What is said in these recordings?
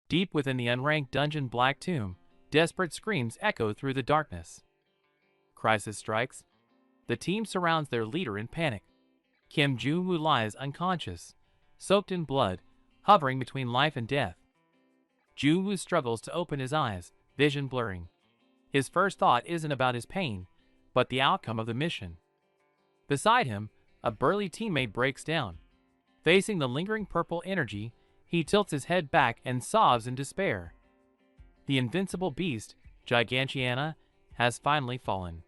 Deep within the unranked dungeon Black Tomb, desperate screams echo through the darkness. Crisis strikes. The team surrounds their leader in panic. Kim Jun-woo lies unconscious, soaked in blood, hovering between life and death. Jun-woo struggles to open his eyes, vision blurring. His first thought isn't about his pain, but the outcome of the mission. Beside him, a burly teammate breaks down. Facing the lingering purple energy, he tilts his head back and sobs in despair. The invincible beast, Gigantiana, has finally fallen.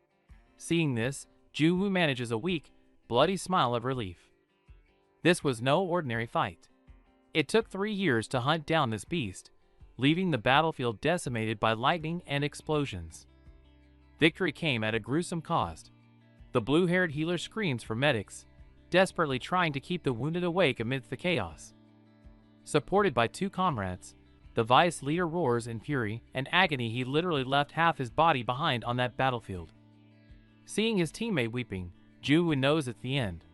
Seeing this, Jun-woo manages a weak, bloody smile of relief. This was no ordinary fight. It took 3 years to hunt down this beast, leaving the battlefield decimated by lightning and explosions. Victory came at a gruesome cost. The blue-haired healer screams for medics, desperately trying to keep the wounded awake amidst the chaos. Supported by 2 comrades, the Vice leader roars in fury and agony. He literally left half his body behind on that battlefield. Seeing his teammate weeping, Jun-woo knows it's the end.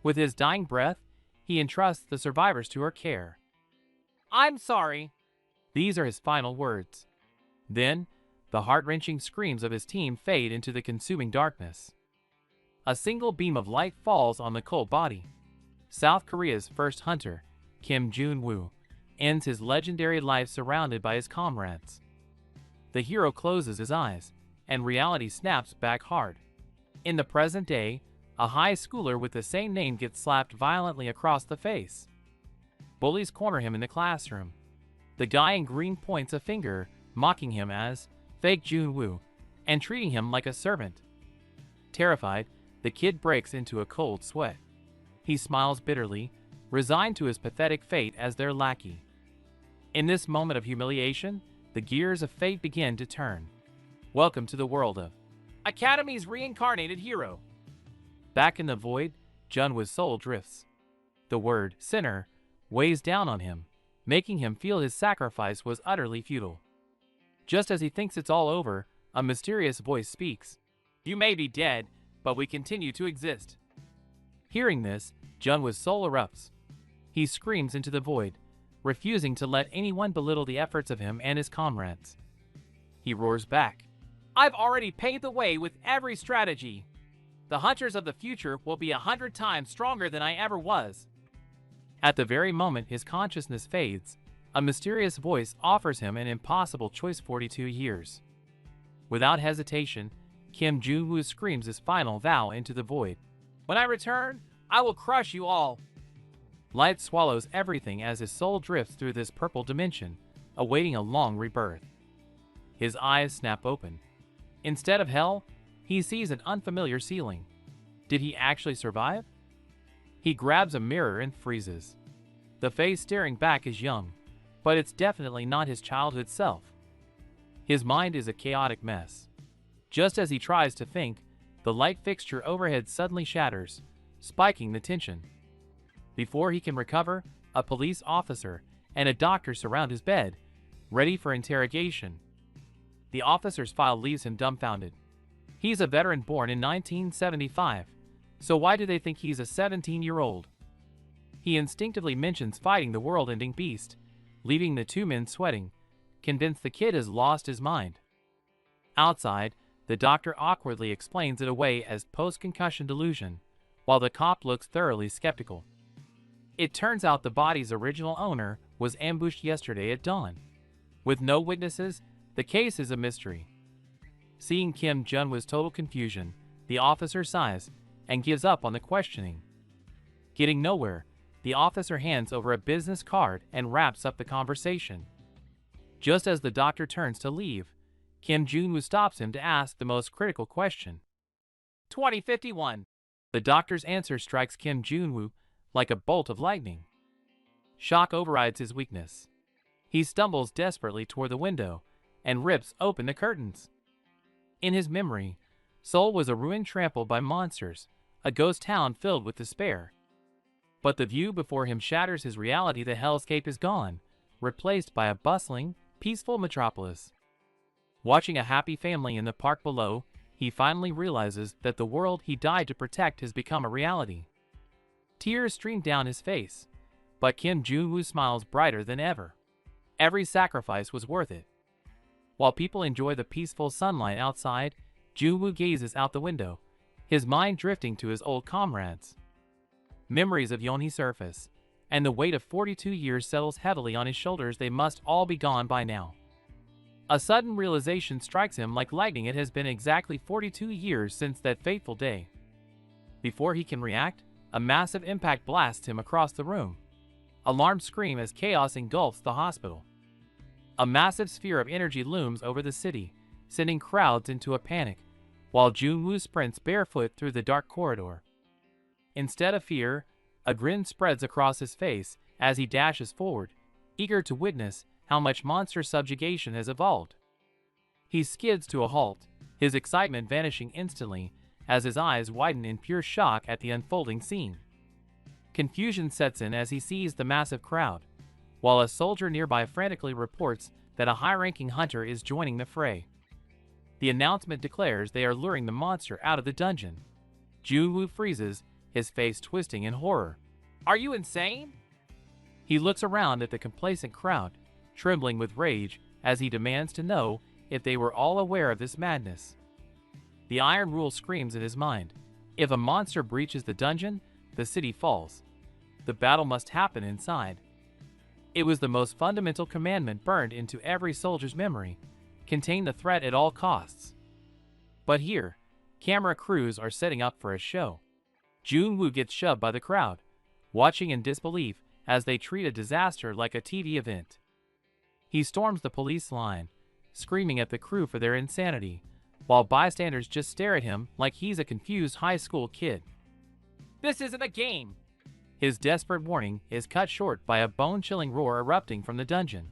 With his dying breath, he entrusts the survivors to her care. "I'm sorry." These are his final words. Then, the heart-wrenching screams of his team fade into the consuming darkness. A single beam of light falls on the cold body. South Korea's first hunter, Kim Jun-woo, ends his legendary life surrounded by his comrades. The hero closes his eyes, and reality snaps back hard. In the present day, a high schooler with the same name gets slapped violently across the face. Bullies corner him in the classroom. The guy in green points a finger, mocking him as fake Jun-woo, and treating him like a servant. Terrified, the kid breaks into a cold sweat. He smiles bitterly, resigned to his pathetic fate as their lackey. In this moment of humiliation, the gears of fate begin to turn. Welcome to the world of Academy's reincarnated hero. Back in the void, Jun-woo's soul drifts. The word sinner weighs down on him, making him feel his sacrifice was utterly futile. Just as he thinks it's all over, a mysterious voice speaks. "You may be dead, but we continue to exist." Hearing this, Jun-woo's soul erupts. He screams into the void, refusing to let anyone belittle the efforts of him and his comrades. He roars back. "I've already paved the way with every strategy. The hunters of the future will be 100 times stronger than I ever was." At the very moment his consciousness fades, a mysterious voice offers him an impossible choice: 42 years. Without hesitation, Kim Jun-woo screams his final vow into the void. "When I return, I will crush you all." Light swallows everything as his soul drifts through this purple dimension, awaiting a long rebirth. His eyes snap open. Instead of hell, he sees an unfamiliar ceiling. Did he actually survive? He grabs a mirror and freezes. The face staring back is young, but it's definitely not his childhood self. His mind is a chaotic mess. Just as he tries to think, the light fixture overhead suddenly shatters, spiking the tension. Before he can recover, a police officer and a doctor surround his bed, ready for interrogation. The officer's file leaves him dumbfounded. He's a veteran born in 1975, so why do they think he's a 17-year-old? He instinctively mentions fighting the world-ending beast, leaving the 2 men sweating, convinced the kid has lost his mind. Outside, the doctor awkwardly explains it away as post-concussion delusion, while the cop looks thoroughly skeptical. It turns out the body's original owner was ambushed yesterday at dawn. With no witnesses, the case is a mystery. Seeing Kim Jun-woo's total confusion, the officer sighs and gives up on the questioning. Getting nowhere, the officer hands over a business card and wraps up the conversation. Just as the doctor turns to leave, Kim Jun-woo stops him to ask the most critical question. 2051. The doctor's answer strikes Kim Jun-woo like a bolt of lightning. Shock overrides his weakness. He stumbles desperately toward the window and rips open the curtains. In his memory, Seoul was a ruin trampled by monsters, a ghost town filled with despair. But the view before him shatters his reality. The hellscape is gone, replaced by a bustling, peaceful metropolis. Watching a happy family in the park below, he finally realizes that the world he died to protect has become a reality. Tears stream down his face, but Kim Jun-woo smiles brighter than ever. Every sacrifice was worth it. While people enjoy the peaceful sunlight outside, Junwoo gazes out the window, his mind drifting to his old comrades. Memories of Yonhee surface, and the weight of 42 years settles heavily on his shoulders. They must all be gone by now. A sudden realization strikes him like lightning. It has been exactly 42 years since that fateful day. Before he can react, a massive impact blasts him across the room. Alarms scream as chaos engulfs the hospital. A massive sphere of energy looms over the city, sending crowds into a panic, while Junwoo sprints barefoot through the dark corridor. Instead of fear, a grin spreads across his face as he dashes forward, eager to witness how much monster subjugation has evolved. He skids to a halt, his excitement vanishing instantly as his eyes widen in pure shock at the unfolding scene. Confusion sets in as he sees the massive crowd, while a soldier nearby frantically reports that a high-ranking hunter is joining the fray. The announcement declares they are luring the monster out of the dungeon. Junwoo freezes, his face twisting in horror. "Are you insane?" He looks around at the complacent crowd, trembling with rage as he demands to know if they were all aware of this madness. The Iron Rule screams in his mind. If a monster breaches the dungeon, the city falls. The battle must happen inside. It was the most fundamental commandment burned into every soldier's memory: contain the threat at all costs. But here, camera crews are setting up for a show. Junwoo gets shoved by the crowd, watching in disbelief as they treat a disaster like a TV event. He storms the police line, screaming at the crew for their insanity, while bystanders just stare at him like he's a confused high school kid. "This isn't a game!" His desperate warning is cut short by a bone-chilling roar erupting from the dungeon.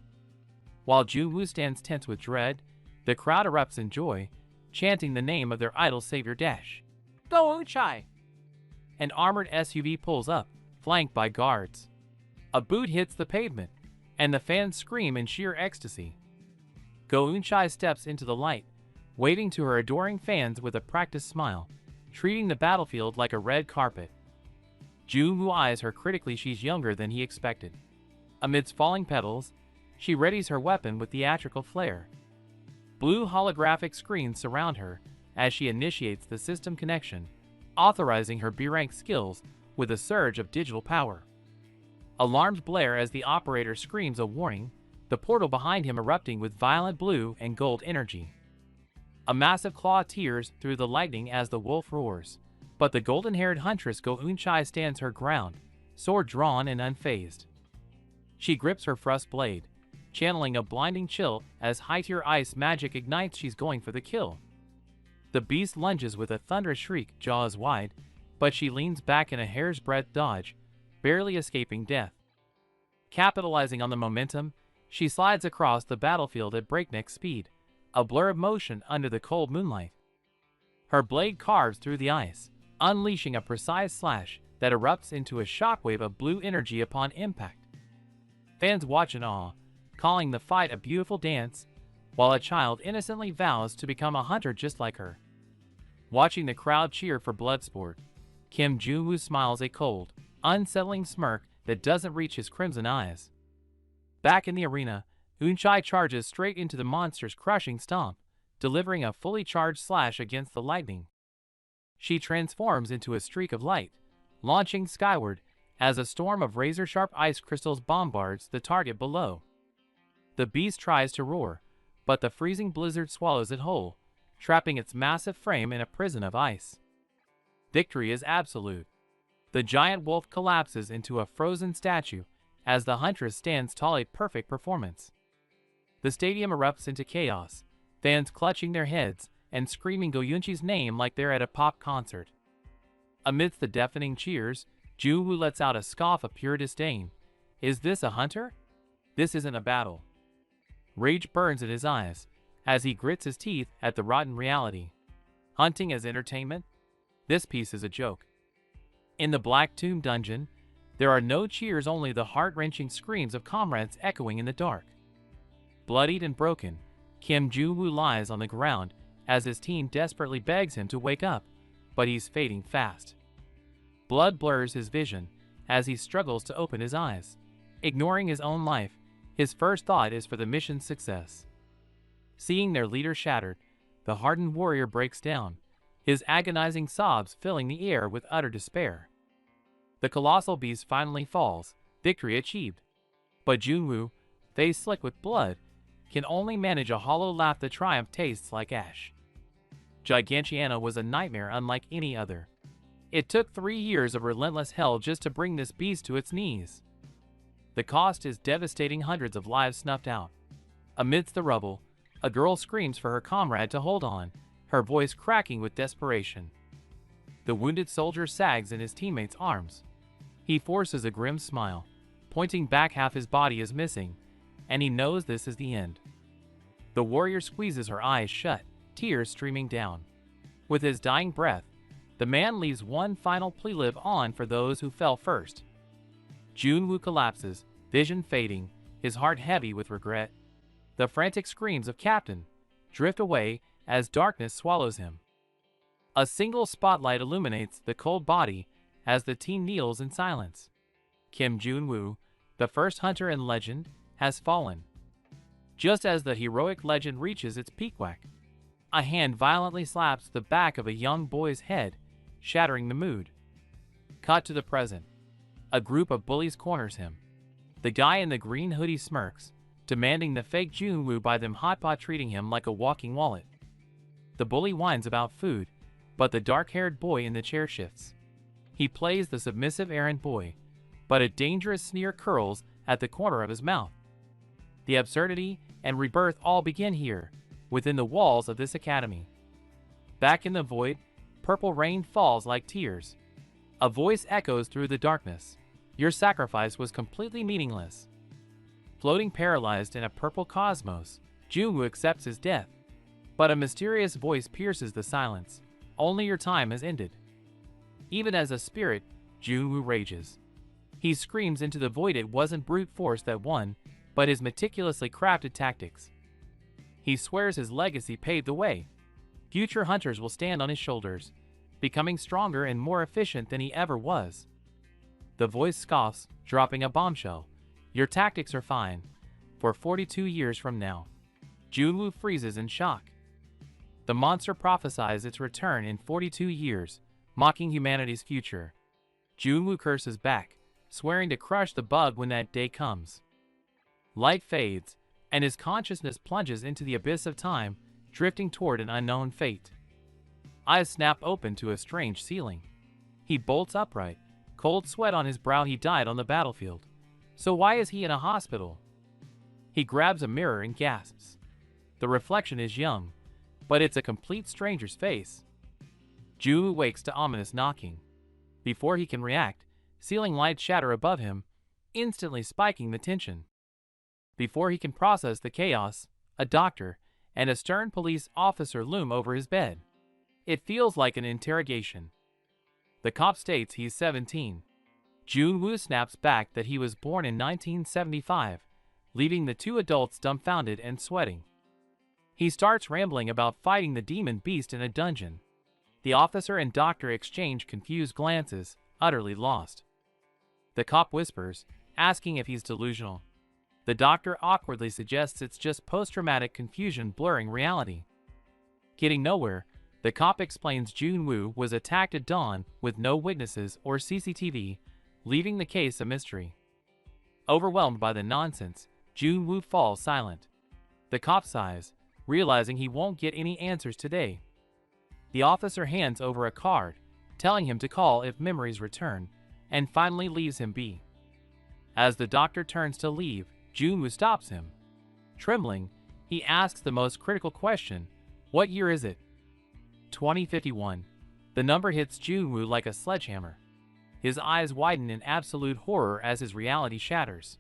While Junwoo stands tense with dread, the crowd erupts in joy, chanting the name of their idol savior Dash. "Go Unchai!" An armored SUV pulls up, flanked by guards. A boot hits the pavement, and the fans scream in sheer ecstasy. Go Unchai steps into the light, waving to her adoring fans with a practiced smile, treating the battlefield like a red carpet. Junwoo eyes her critically. She's younger than he expected. Amidst falling petals, she readies her weapon with theatrical flair. Blue holographic screens surround her as she initiates the system connection, authorizing her B-rank skills with a surge of digital power. Alarms blare as the operator screams a warning, the portal behind him erupting with violent blue and gold energy. A massive claw tears through the lightning as the wolf roars, but the golden-haired huntress Go Unchai stands her ground, sword drawn and unfazed. She grips her thrust blade, channeling a blinding chill as high-tier ice magic ignites. She's going for the kill. The beast lunges with a thunderous shriek, jaws wide, but she leans back in a hair's breadth dodge, barely escaping death. Capitalizing on the momentum, she slides across the battlefield at breakneck speed, a blur of motion under the cold moonlight. Her blade carves through the ice, unleashing a precise slash that erupts into a shockwave of blue energy upon impact. Fans watch in awe, calling the fight a beautiful dance, while a child innocently vows to become a hunter just like her. Watching the crowd cheer for Bloodsport, Kim Junwoo smiles a cold, unsettling smirk that doesn't reach his crimson eyes. Back in the arena, Unchai charges straight into the monster's crushing stomp, delivering a fully charged slash against the lightning. She transforms into a streak of light, launching skyward as a storm of razor-sharp ice crystals bombards the target below. The beast tries to roar, but the freezing blizzard swallows it whole, trapping its massive frame in a prison of ice. Victory is absolute. The giant wolf collapses into a frozen statue as the huntress stands tall, a perfect performance. The stadium erupts into chaos, fans clutching their heads and screaming Go Unchai's name like they're at a pop concert. Amidst the deafening cheers, Junwoo lets out a scoff of pure disdain. Is this a hunter? This isn't a battle. Rage burns in his eyes as he grits his teeth at the rotten reality. Hunting as entertainment? This piece is a joke. In the Black Tomb dungeon, there are no cheers, only the heart-wrenching screams of comrades echoing in the dark. Bloodied and broken, Kim Junwoo lies on the ground as his team desperately begs him to wake up, but he's fading fast. Blood blurs his vision as he struggles to open his eyes. Ignoring his own life, His first thought is for the mission's success. Seeing their leader shattered, the hardened warrior breaks down, his agonizing sobs filling the air with utter despair. The colossal beast finally falls, victory achieved. But Junwoo, face slick with blood, can only manage a hollow laugh. The triumph tastes like ash. Gigantiana was a nightmare unlike any other. It took 3 years of relentless hell just to bring this beast to its knees. The cost is devastating, hundreds of lives snuffed out. Amidst the rubble, a girl screams for her comrade to hold on, her voice cracking with desperation. The wounded soldier sags in his teammate's arms. He forces a grim smile, pointing back. Half his body is missing, and he knows this is the end. The warrior squeezes her eyes shut, tears streaming down. With his dying breath, the man leaves one final plea: live on for those who fell first. Junwoo collapses, vision fading, his heart heavy with regret. The frantic screams of Captain drift away as darkness swallows him. A single spotlight illuminates the cold body as the team kneels in silence. Kim Junwoo, the first hunter in legend, has fallen. Just as the heroic legend reaches its peak, a hand violently slaps the back of a young boy's head, shattering the mood. Cut to the present. A group of bullies corners him. The guy in the green hoodie smirks, demanding the fake Junwoo buy them hotpot, treating him like a walking wallet. The bully whines about food, but the dark-haired boy in the chair shifts. He plays the submissive errand boy, but a dangerous sneer curls at the corner of his mouth. The absurdity and rebirth all begin here, within the walls of this academy. Back in the void, purple rain falls like tears. A voice echoes through the darkness. Your sacrifice was completely meaningless. Floating paralyzed in a purple cosmos, Junwoo accepts his death. But a mysterious voice pierces the silence. Only your time has ended. Even as a spirit, Junwoo rages. He screams into the void. It wasn't brute force that won, but his meticulously crafted tactics. He swears his legacy paved the way. Future hunters will stand on his shoulders, becoming stronger and more efficient than he ever was. The voice scoffs, dropping a bombshell. Your tactics are fine. For 42 years from now. Junwoo freezes in shock. The monster prophesies its return in 42 years, mocking humanity's future. Junwoo curses back, swearing to crush the bug when that day comes. Light fades, and his consciousness plunges into the abyss of time, drifting toward an unknown fate. Eyes snap open to a strange ceiling. He bolts upright, cold sweat on his brow. He died on the battlefield. So why is he in a hospital? He grabs a mirror and gasps. The reflection is young, but it's a complete stranger's face. Junwoo wakes to ominous knocking. Before he can react, ceiling lights shatter above him, instantly spiking the tension. Before he can process the chaos, a doctor and a stern police officer loom over his bed. It feels like an interrogation. The cop states he's 17. Junwoo snaps back that he was born in 1975, leaving the two adults dumbfounded and sweating. He starts rambling about fighting the demon beast in a dungeon. The officer and doctor exchange confused glances, utterly lost. The cop whispers, asking if he's delusional. The doctor awkwardly suggests it's just post-traumatic confusion blurring reality. Getting nowhere, the cop explains Junwoo was attacked at dawn with no witnesses or CCTV, leaving the case a mystery. Overwhelmed by the nonsense, Junwoo falls silent. The cop sighs, realizing he won't get any answers today. The officer hands over a card, telling him to call if memories return, and finally leaves him be. As the doctor turns to leave, Junwoo stops him. Trembling, he asks the most critical question, "What year is it?" 2051. The number hits Junwoo like a sledgehammer. His eyes widen in absolute horror as his reality shatters.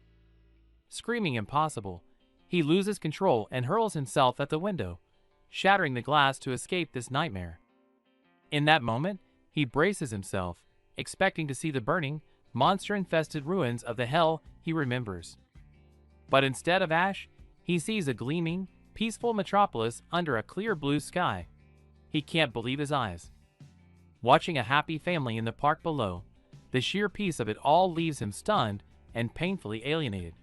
Screaming impossible, he loses control and hurls himself at the window, shattering the glass to escape this nightmare. In that moment, he braces himself, expecting to see the burning, monster-infested ruins of the hell he remembers. But instead of ash, he sees a gleaming, peaceful metropolis under a clear blue sky. He can't believe his eyes. Watching a happy family in the park below, the sheer peace of it all leaves him stunned and painfully alienated.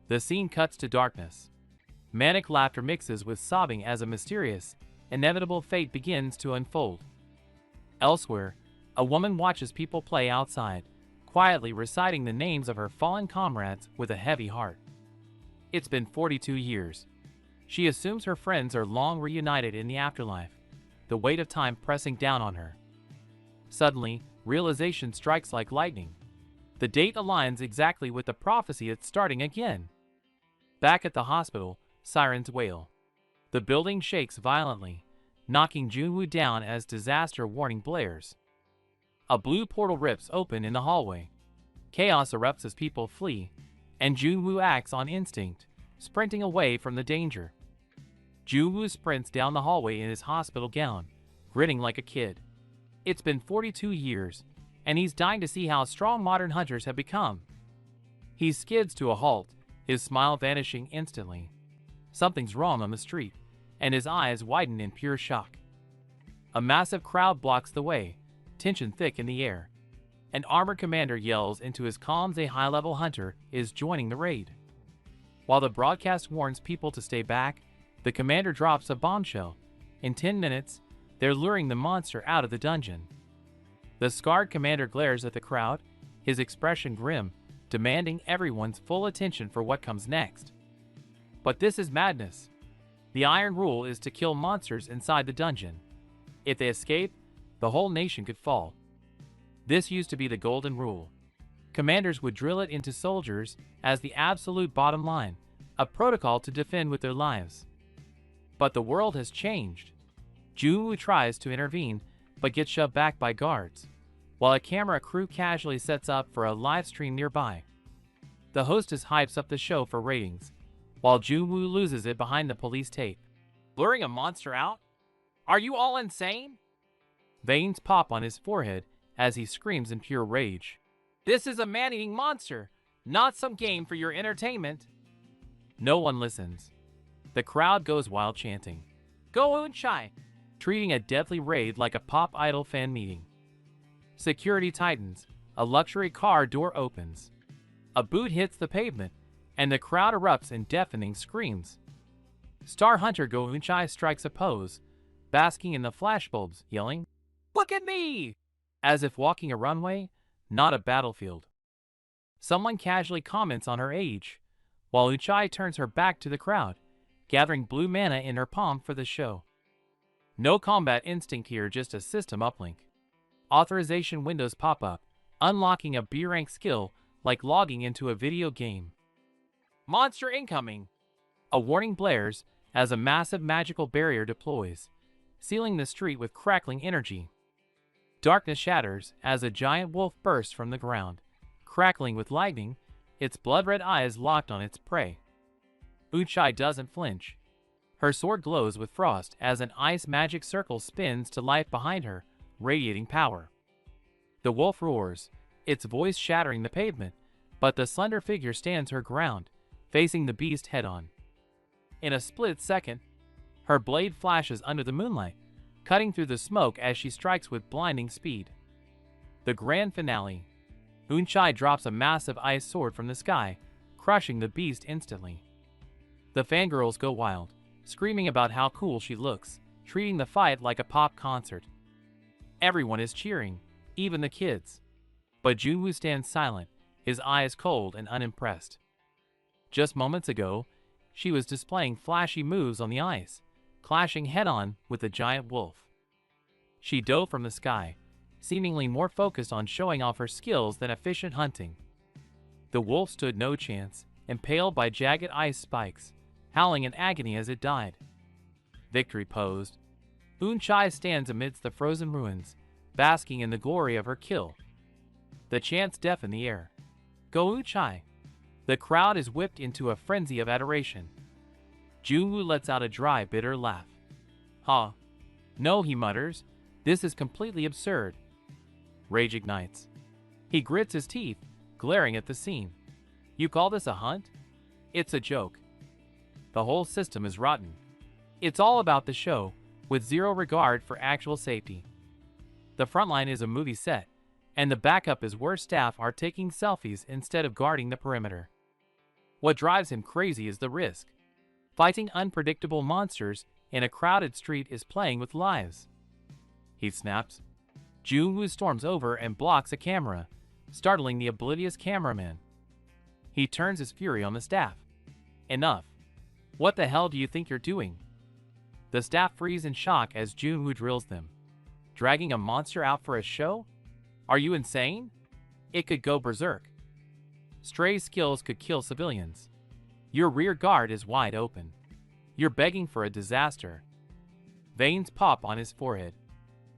The scene cuts to darkness. Manic laughter mixes with sobbing as a mysterious, inevitable fate begins to unfold. Elsewhere, a woman watches people play outside, quietly reciting the names of her fallen comrades with a heavy heart. It's been 42 years. She assumes her friends are long reunited in the afterlife, the weight of time pressing down on her. Suddenly, realization strikes like lightning. The date aligns exactly with the prophecy it's starting again. Back at the hospital, sirens wail. The building shakes violently, knocking Junwoo down as disaster warning blares. A blue portal rips open in the hallway. Chaos erupts as people flee, and Junwoo acts on instinct, sprinting away from the danger. Junwoo sprints down the hallway in his hospital gown, grinning like a kid. It's been 42 years, and he's dying to see how strong modern hunters have become. He skids to a halt, his smile vanishing instantly. Something's wrong on the street, and his eyes widen in pure shock. A massive crowd blocks the way, tension thick in the air. An armored commander yells into his comms a high-level hunter is joining the raid. While the broadcast warns people to stay back, the commander drops a bombshell. In 10 minutes, they're luring the monster out of the dungeon. The scarred commander glares at the crowd, his expression grim, demanding everyone's full attention for what comes next. But this is madness. The iron rule is to kill monsters inside the dungeon. If they escape, the whole nation could fall. This used to be the golden rule. Commanders would drill it into soldiers as the absolute bottom line, a protocol to defend with their lives. But the world has changed. Junwoo tries to intervene, but gets shoved back by guards, while a camera crew casually sets up for a live stream nearby. The hostess hypes up the show for ratings, while Junwoo loses it behind the police tape. Luring a monster out? Are you all insane? Veins pop on his forehead as he screams in pure rage. This is a man-eating monster, not some game for your entertainment. No one listens. The crowd goes wild chanting, "Go Eun-chae," treating a deadly raid like a pop idol fan meeting. Security tightens, a luxury car door opens. A boot hits the pavement, and the crowd erupts in deafening screams. Star hunter Go Eun-chae strikes a pose, basking in the flashbulbs, yelling, "Look at me!" as if walking a runway, not a battlefield. Someone casually comments on her age, while Eun-chae turns her back to the crowd, gathering blue mana in her palm for the show. No combat instinct here, just a system uplink. Authorization windows pop up, unlocking a B-rank skill like logging into a video game. Monster incoming! A warning blares as a massive magical barrier deploys, sealing the street with crackling energy. Darkness shatters as a giant wolf bursts from the ground, crackling with lightning, its blood-red eyes locked on its prey. Eun-chae doesn't flinch. Her sword glows with frost as an ice magic circle spins to life behind her, radiating power. The wolf roars, its voice shattering the pavement, but the slender figure stands her ground, facing the beast head-on. In a split second, her blade flashes under the moonlight, cutting through the smoke as she strikes with blinding speed. The grand finale. Eun-chae drops a massive ice sword from the sky, crushing the beast instantly. The fangirls go wild, screaming about how cool she looks, treating the fight like a pop concert. Everyone is cheering, even the kids. But Junwoo stands silent, his eyes cold and unimpressed. Just moments ago, she was displaying flashy moves on the ice, clashing head-on with the giant wolf. She dove from the sky, seemingly more focused on showing off her skills than efficient hunting. The wolf stood no chance, impaled by jagged ice spikes, howling in agony as it died. Victory posed. Eun-chae stands amidst the frozen ruins, basking in the glory of her kill. The chants deafen the air. Go Eun-chae! The crowd is whipped into a frenzy of adoration. Junwoo lets out a dry, bitter laugh. "Huh. No," he mutters. "This is completely absurd." Rage ignites. He grits his teeth, glaring at the scene. "You call this a hunt? It's a joke. The whole system is rotten. It's all about the show, with zero regard for actual safety. The front line is a movie set, and the backup is where staff are taking selfies instead of guarding the perimeter." What drives him crazy is the risk. Fighting unpredictable monsters in a crowded street is playing with lives. He snaps. Junwoo storms over and blocks a camera, startling the oblivious cameraman. He turns his fury on the staff. Enough. What the hell do you think you're doing? The staff freeze in shock as Junwoo drills them. Dragging a monster out for a show? Are you insane? It could go berserk. Stray skills could kill civilians. Your rear guard is wide open. You're begging for a disaster. Veins pop on his forehead.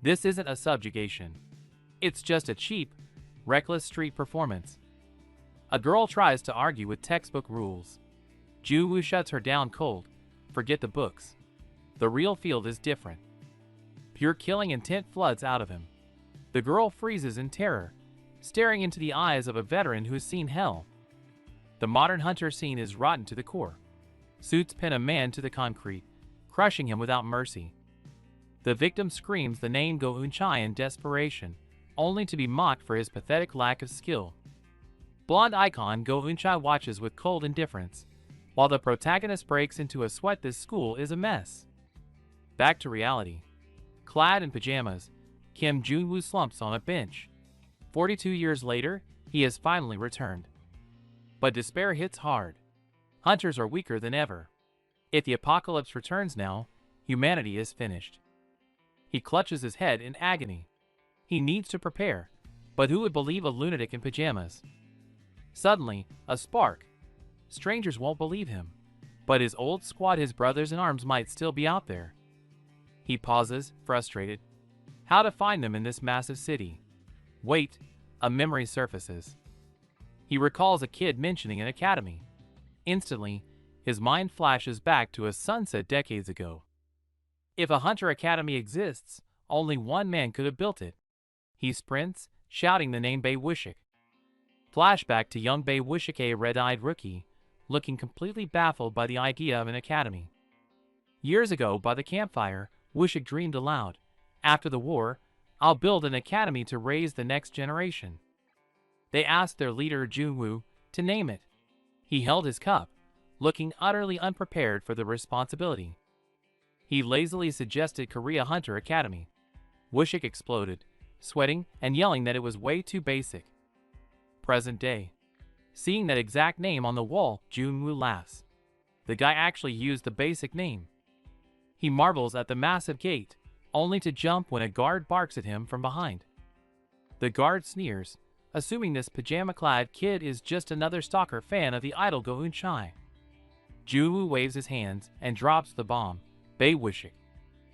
This isn't a subjugation. It's just a cheap, reckless street performance. A girl tries to argue with textbook rules. Junwoo shuts her down cold. Forget the books. The real field is different. Pure killing intent floods out of him. The girl freezes in terror, staring into the eyes of a veteran who has seen hell. The modern hunter scene is rotten to the core. Suits pin a man to the concrete, crushing him without mercy. The victim screams the name Go Eun-chae in desperation, only to be mocked for his pathetic lack of skill. Blonde icon Go Eun-chae watches with cold indifference, while the protagonist breaks into a sweat. This school is a mess. Back to reality. Clad in pajamas, Kim Junwoo slumps on a bench. 42 years later, he has finally returned. But despair hits hard. Hunters are weaker than ever. If the apocalypse returns now, humanity is finished. He clutches his head in agony. He needs to prepare, but who would believe a lunatic in pajamas? Suddenly, a spark. Strangers won't believe him, but his old squad, his brothers in arms, might still be out there. He pauses, frustrated. How to find them in this massive city? Wait, a memory surfaces. He recalls a kid mentioning an academy. Instantly, his mind flashes back to a sunset decades ago. If a hunter academy exists, only one man could have built it. He sprints, shouting the name Bae Wushik. Flashback to young Bae Wushik, a red-eyed rookie, looking completely baffled by the idea of an academy. Years ago, by the campfire, Wushik dreamed aloud. After the war, I'll build an academy to raise the next generation. They asked their leader Junwoo to name it. He held his cup, looking utterly unprepared for the responsibility. He lazily suggested Korea Hunter Academy. Wushik exploded, sweating and yelling that it was way too basic. Present day. Seeing that exact name on the wall, Junwoo laughs. The guy actually used the basic name. He marvels at the massive gate, only to jump when a guard barks at him from behind. The guard sneers, assuming this pajama-clad kid is just another stalker fan of the idol Go Eun-chae. Junwoo waves his hands and drops the bomb, Bae Wushik.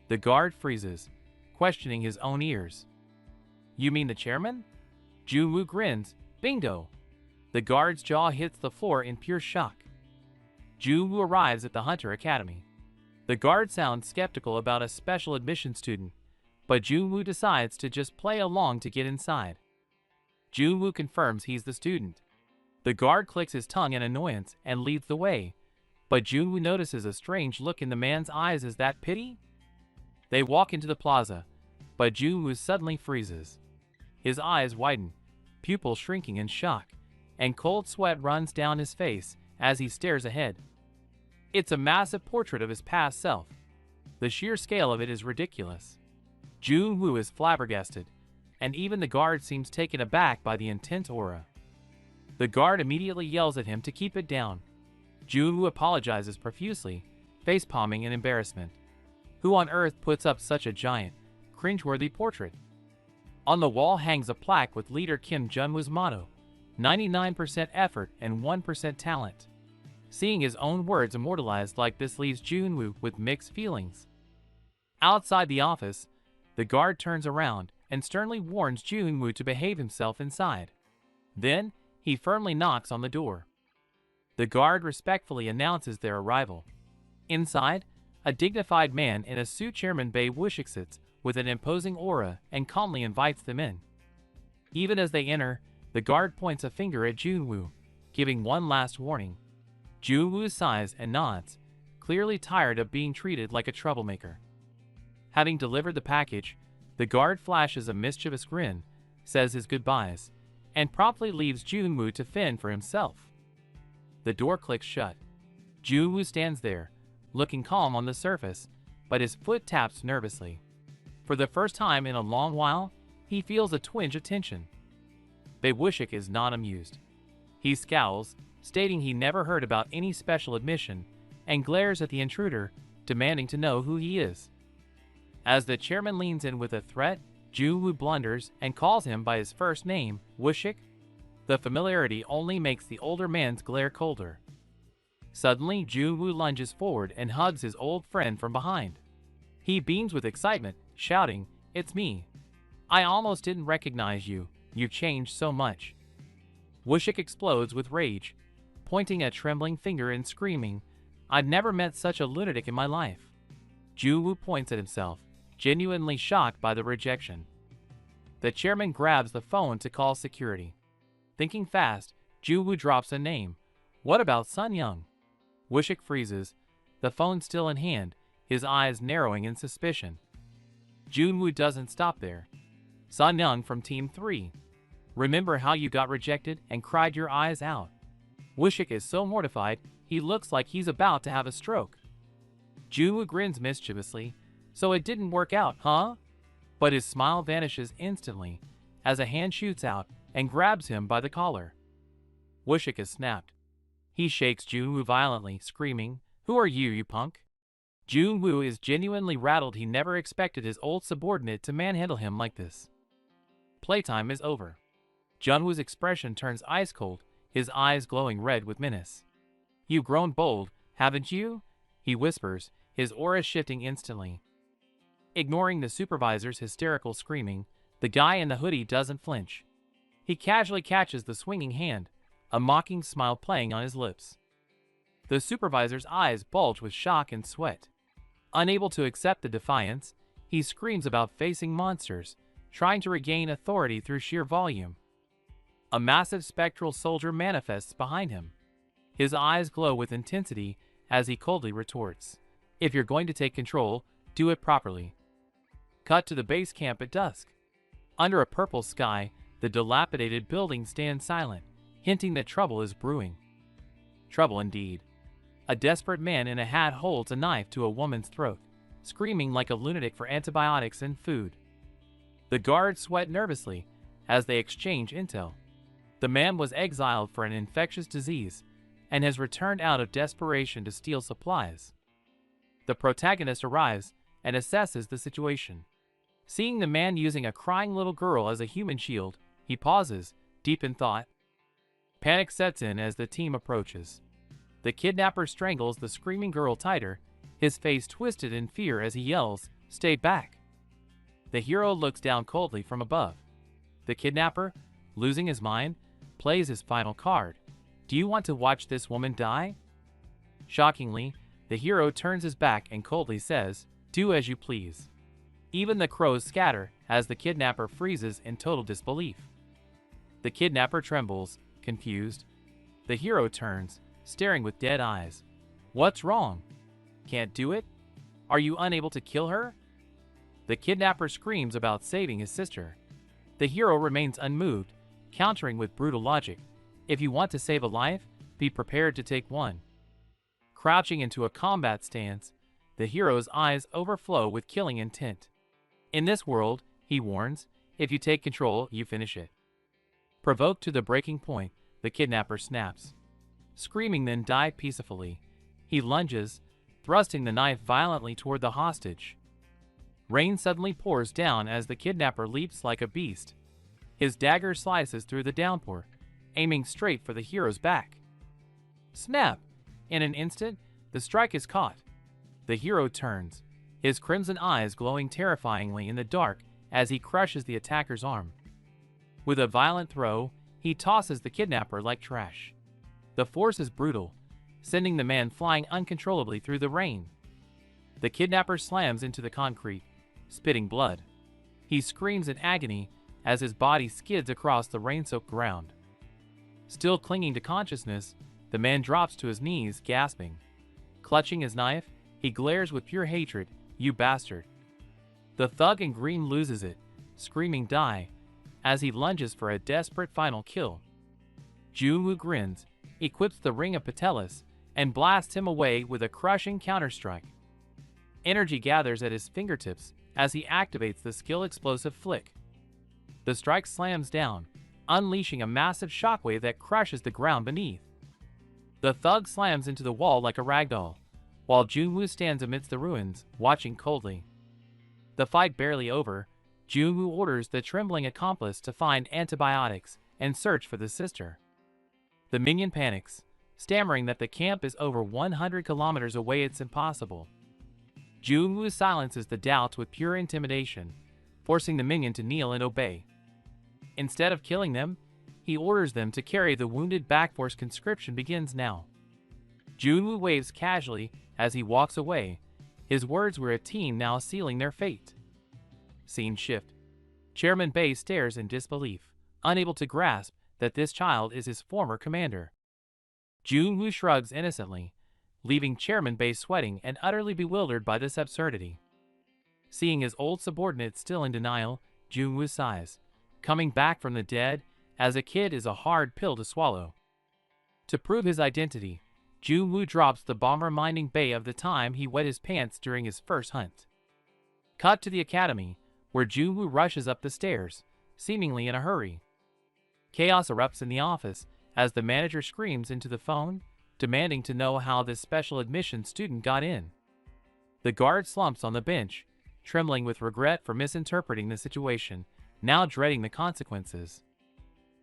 The guard freezes, questioning his own ears. You mean the chairman? Junwoo grins, bingo. The guard's jaw hits the floor in pure shock. Junwoo arrives at the Hunter Academy. The guard sounds skeptical about a special admission student, but Junwoo decides to just play along to get inside. Junwoo confirms he's the student. The guard clicks his tongue in annoyance and leads the way, but Junwoo notices a strange look in the man's eyes. Is that pity? They walk into the plaza, but Junwoo suddenly freezes. His eyes widen, pupils shrinking in shock, and cold sweat runs down his face as he stares ahead. It's a massive portrait of his past self. The sheer scale of it is ridiculous. Junwoo is flabbergasted, and even the guard seems taken aback by the intense aura. The guard immediately yells at him to keep it down. Junwoo apologizes profusely, facepalming in embarrassment. Who on earth puts up such a giant, cringeworthy portrait? On the wall hangs a plaque with leader Kim Junwoo's motto, 99% effort and 1% talent. Seeing his own words immortalized like this leaves Junwoo with mixed feelings. Outside the office, the guard turns around and sternly warns Junwoo to behave himself inside. Then, he firmly knocks on the door. The guard respectfully announces their arrival. Inside, a dignified man in a suit, Chairman Bae Wushik, sits with an imposing aura and calmly invites them in. Even as they enter, the guard points a finger at Junwoo, giving one last warning. Junwoo sighs and nods, clearly tired of being treated like a troublemaker. Having delivered the package, the guard flashes a mischievous grin, says his goodbyes, and promptly leaves Junwoo to fend for himself. The door clicks shut. Junwoo stands there, looking calm on the surface, but his foot taps nervously. For the first time in a long while, he feels a twinge of tension. But Wushik is not amused. He scowls, stating he never heard about any special admission, and glares at the intruder, demanding to know who he is. As the chairman leans in with a threat, Junwoo blunders and calls him by his first name, Wushik. The familiarity only makes the older man's glare colder. Suddenly, Junwoo lunges forward and hugs his old friend from behind. He beams with excitement, shouting, "It's me. I almost didn't recognize you. You've changed so much." Wushik explodes with rage, pointing a trembling finger and screaming, "I've never met such a lunatic in my life." Junwoo points at himself, genuinely shocked by the rejection. The chairman grabs the phone to call security. Thinking fast, Junwoo drops a name. "What about Sun Young?" Wushik freezes, the phone still in hand, his eyes narrowing in suspicion. Junwoo doesn't stop there. "Sun Young from Team 3. Remember how you got rejected and cried your eyes out?" Wushik is so mortified, he looks like he's about to have a stroke. Junwoo grins mischievously. "So it didn't work out, huh?" But his smile vanishes instantly, as a hand shoots out and grabs him by the collar. Wushik is snapped. He shakes Junwoo violently, screaming, "Who are you, you punk?" Junwoo is genuinely rattled. He never expected his old subordinate to manhandle him like this. Playtime is over. Junwoo's expression turns ice cold, his eyes glowing red with menace. "You've grown bold, haven't you?" he whispers, his aura shifting instantly. Ignoring the supervisor's hysterical screaming, the guy in the hoodie doesn't flinch. He casually catches the swinging hand, a mocking smile playing on his lips. The supervisor's eyes bulge with shock and sweat. Unable to accept the defiance, he screams about facing monsters, trying to regain authority through sheer volume. A massive spectral soldier manifests behind him. His eyes glow with intensity as he coldly retorts, "If you're going to take control, do it properly." Cut to the base camp at dusk. Under a purple sky, the dilapidated building stands silent, hinting that trouble is brewing. Trouble indeed. A desperate man in a hat holds a knife to a woman's throat, screaming like a lunatic for antibiotics and food. The guards sweat nervously as they exchange intel. The man was exiled for an infectious disease and has returned out of desperation to steal supplies. The protagonist arrives and assesses the situation. Seeing the man using a crying little girl as a human shield, he pauses, deep in thought. Panic sets in as the team approaches. The kidnapper strangles the screaming girl tighter, his face twisted in fear as he yells, "Stay back!" The hero looks down coldly from above. The kidnapper, losing his mind, plays his final card. "Do you want to watch this woman die?" Shockingly, the hero turns his back and coldly says, "Do as you please." Even the crows scatter as the kidnapper freezes in total disbelief. The kidnapper trembles, confused. The hero turns, staring with dead eyes. "What's wrong? Can't do it? Are you unable to kill her?" The kidnapper screams about saving his sister. The hero remains unmoved, countering with brutal logic. "If you want to save a life, be prepared to take one." Crouching into a combat stance, the hero's eyes overflow with killing intent. "In this world," he warns, "if you take control, you finish it." Provoked to the breaking point, the kidnapper snaps. Screaming then die peacefully. He lunges, thrusting the knife violently toward the hostage. Rain suddenly pours down as the kidnapper leaps like a beast. His dagger slices through the downpour, aiming straight for the hero's back. Snap! In an instant, the strike is caught. The hero turns, his crimson eyes glowing terrifyingly in the dark as he crushes the attacker's arm. With a violent throw, he tosses the kidnapper like trash. The force is brutal, sending the man flying uncontrollably through the rain. The kidnapper slams into the concrete, spitting blood. He screams in agony as his body skids across the rain-soaked ground. Still clinging to consciousness, the man drops to his knees, gasping. Clutching his knife, he glares with pure hatred, "You bastard." The thug in green loses it, screaming "Die," as he lunges for a desperate final kill. Junwoo grins, equips the Ring of Patelis, and blasts him away with a crushing counterstrike. Energy gathers at his fingertips as he activates the skill explosive flick. The strike slams down, unleashing a massive shockwave that crushes the ground beneath. The thug slams into the wall like a ragdoll, while Junwoo stands amidst the ruins, watching coldly. The fight barely over, Junwoo orders the trembling accomplice to find antibiotics and search for the sister. The minion panics, stammering that the camp is over 100 kilometers away. It's impossible. Junwoo silences the doubts with pure intimidation, forcing the minion to kneel and obey. Instead of killing them, he orders them to carry the wounded back. Force conscription begins now. Junwoo waves casually as he walks away. His words were a teen now sealing their fate. Scene shift. Chairman Bei stares in disbelief, unable to grasp that this child is his former commander. Junwoo shrugs innocently, leaving Chairman Bei sweating and utterly bewildered by this absurdity. Seeing his old subordinate still in denial, Junwoo sighs. Coming back from the dead as a kid is a hard pill to swallow. To prove his identity, Junwoo drops the bomb, reminding Bei of the time he wet his pants during his first hunt. Cut to the academy, where Junwoo rushes up the stairs, seemingly in a hurry. Chaos erupts in the office as the manager screams into the phone, demanding to know how this special admission student got in. The guard slumps on the bench, trembling with regret for misinterpreting the situation, now dreading the consequences.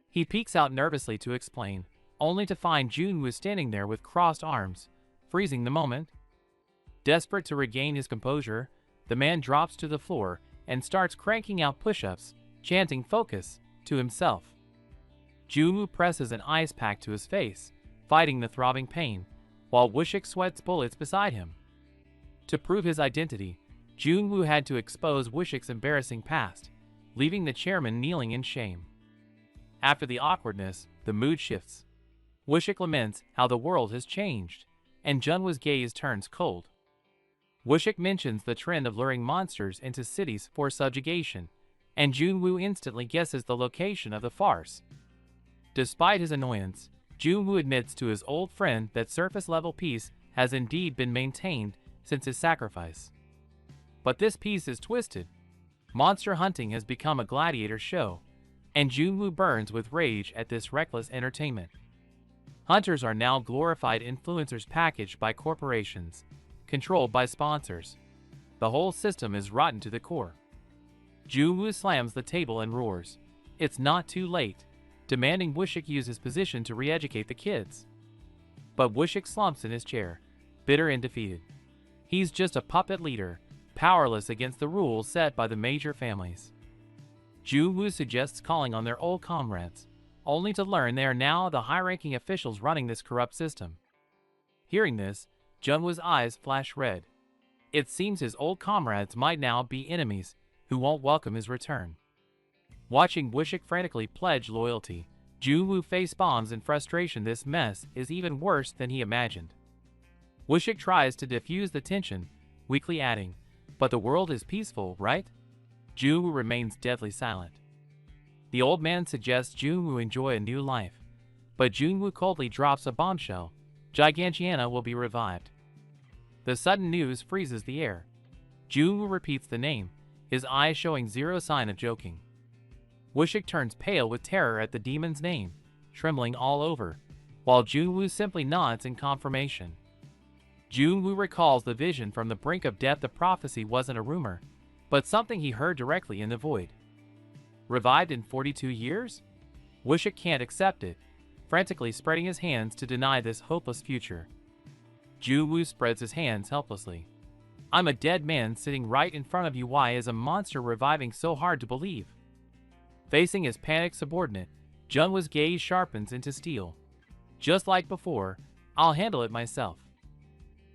He peeks out nervously to explain, only to find Junwoo standing there with crossed arms, freezing the moment. Desperate to regain his composure, the man drops to the floor and starts cranking out push-ups, chanting "focus" to himself. Junwoo presses an ice pack to his face, fighting the throbbing pain, while Wushik sweats bullets beside him. To prove his identity, Junwoo had to expose Wushik's embarrassing past, leaving the chairman kneeling in shame. After the awkwardness, the mood shifts. Wushik laments how the world has changed, and Junwoo's gaze turns cold. Wushik mentions the trend of luring monsters into cities for subjugation, and Junwoo instantly guesses the location of the farce. Despite his annoyance, Junwoo admits to his old friend that surface-level peace has indeed been maintained since his sacrifice. But this peace is twisted. Monster hunting has become a gladiator show, and Junwoo burns with rage at this reckless entertainment. Hunters are now glorified influencers packaged by corporations, controlled by sponsors. The whole system is rotten to the core. Junwoo slams the table and roars, "It's not too late," demanding Wushik use his position to re-educate the kids. But Wushik slumps in his chair, bitter and defeated. He's just a puppet leader, powerless against the rules set by the major families. Junwoo suggests calling on their old comrades, only to learn they are now the high-ranking officials running this corrupt system. Hearing this, Junwoo's eyes flash red. It seems his old comrades might now be enemies who won't welcome his return. Watching Wushik frantically pledge loyalty, Junwoo face bombs in frustration. This mess is even worse than he imagined. Wushik tries to diffuse the tension, weakly adding, "But the world is peaceful, right?" Junwoo remains deadly silent. The old man suggests Junwoo enjoy a new life, but Junwoo coldly drops a bombshell. Gigantiana will be revived. The sudden news freezes the air. Junwoo repeats the name, his eyes showing zero sign of joking. Wushik turns pale with terror at the demon's name, trembling all over, while Junwoo simply nods in confirmation. Junwoo recalls the vision from the brink of death. The prophecy wasn't a rumor, but something he heard directly in the void. Revived in 42 years? Wushik can't accept it, frantically spreading his hands to deny this hopeless future. Junwoo spreads his hands helplessly. "I'm a dead man sitting right in front of you. Why is a monster reviving so hard to believe?" Facing his panicked subordinate, Junwoo's gaze sharpens into steel. "Just like before, I'll handle it myself."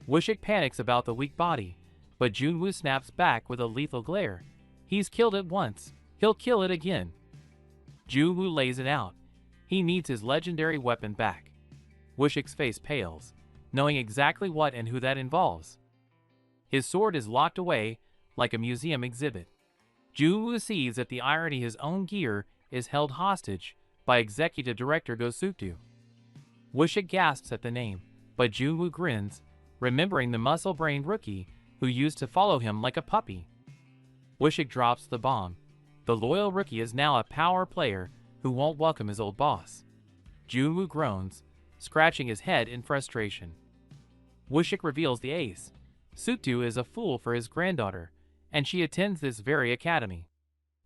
Wushik panics about the weak body, but Junwoo snaps back with a lethal glare. He's killed it once, he'll kill it again. Junwoo lays it out. He needs his legendary weapon back. Wushik's face pales, knowing exactly what and who that involves. His sword is locked away like a museum exhibit. Junwoo sees that the irony, his own gear is held hostage by Executive Director Gosukdu. Wushik gasps at the name, but Junwoo grins, remembering the muscle-brained rookie who used to follow him like a puppy. Wushik drops the bomb. The loyal rookie is now a power player who won't welcome his old boss. Junwoo groans, scratching his head in frustration. Wushik reveals the ace. Sukdu is a fool for his granddaughter, and she attends this very academy.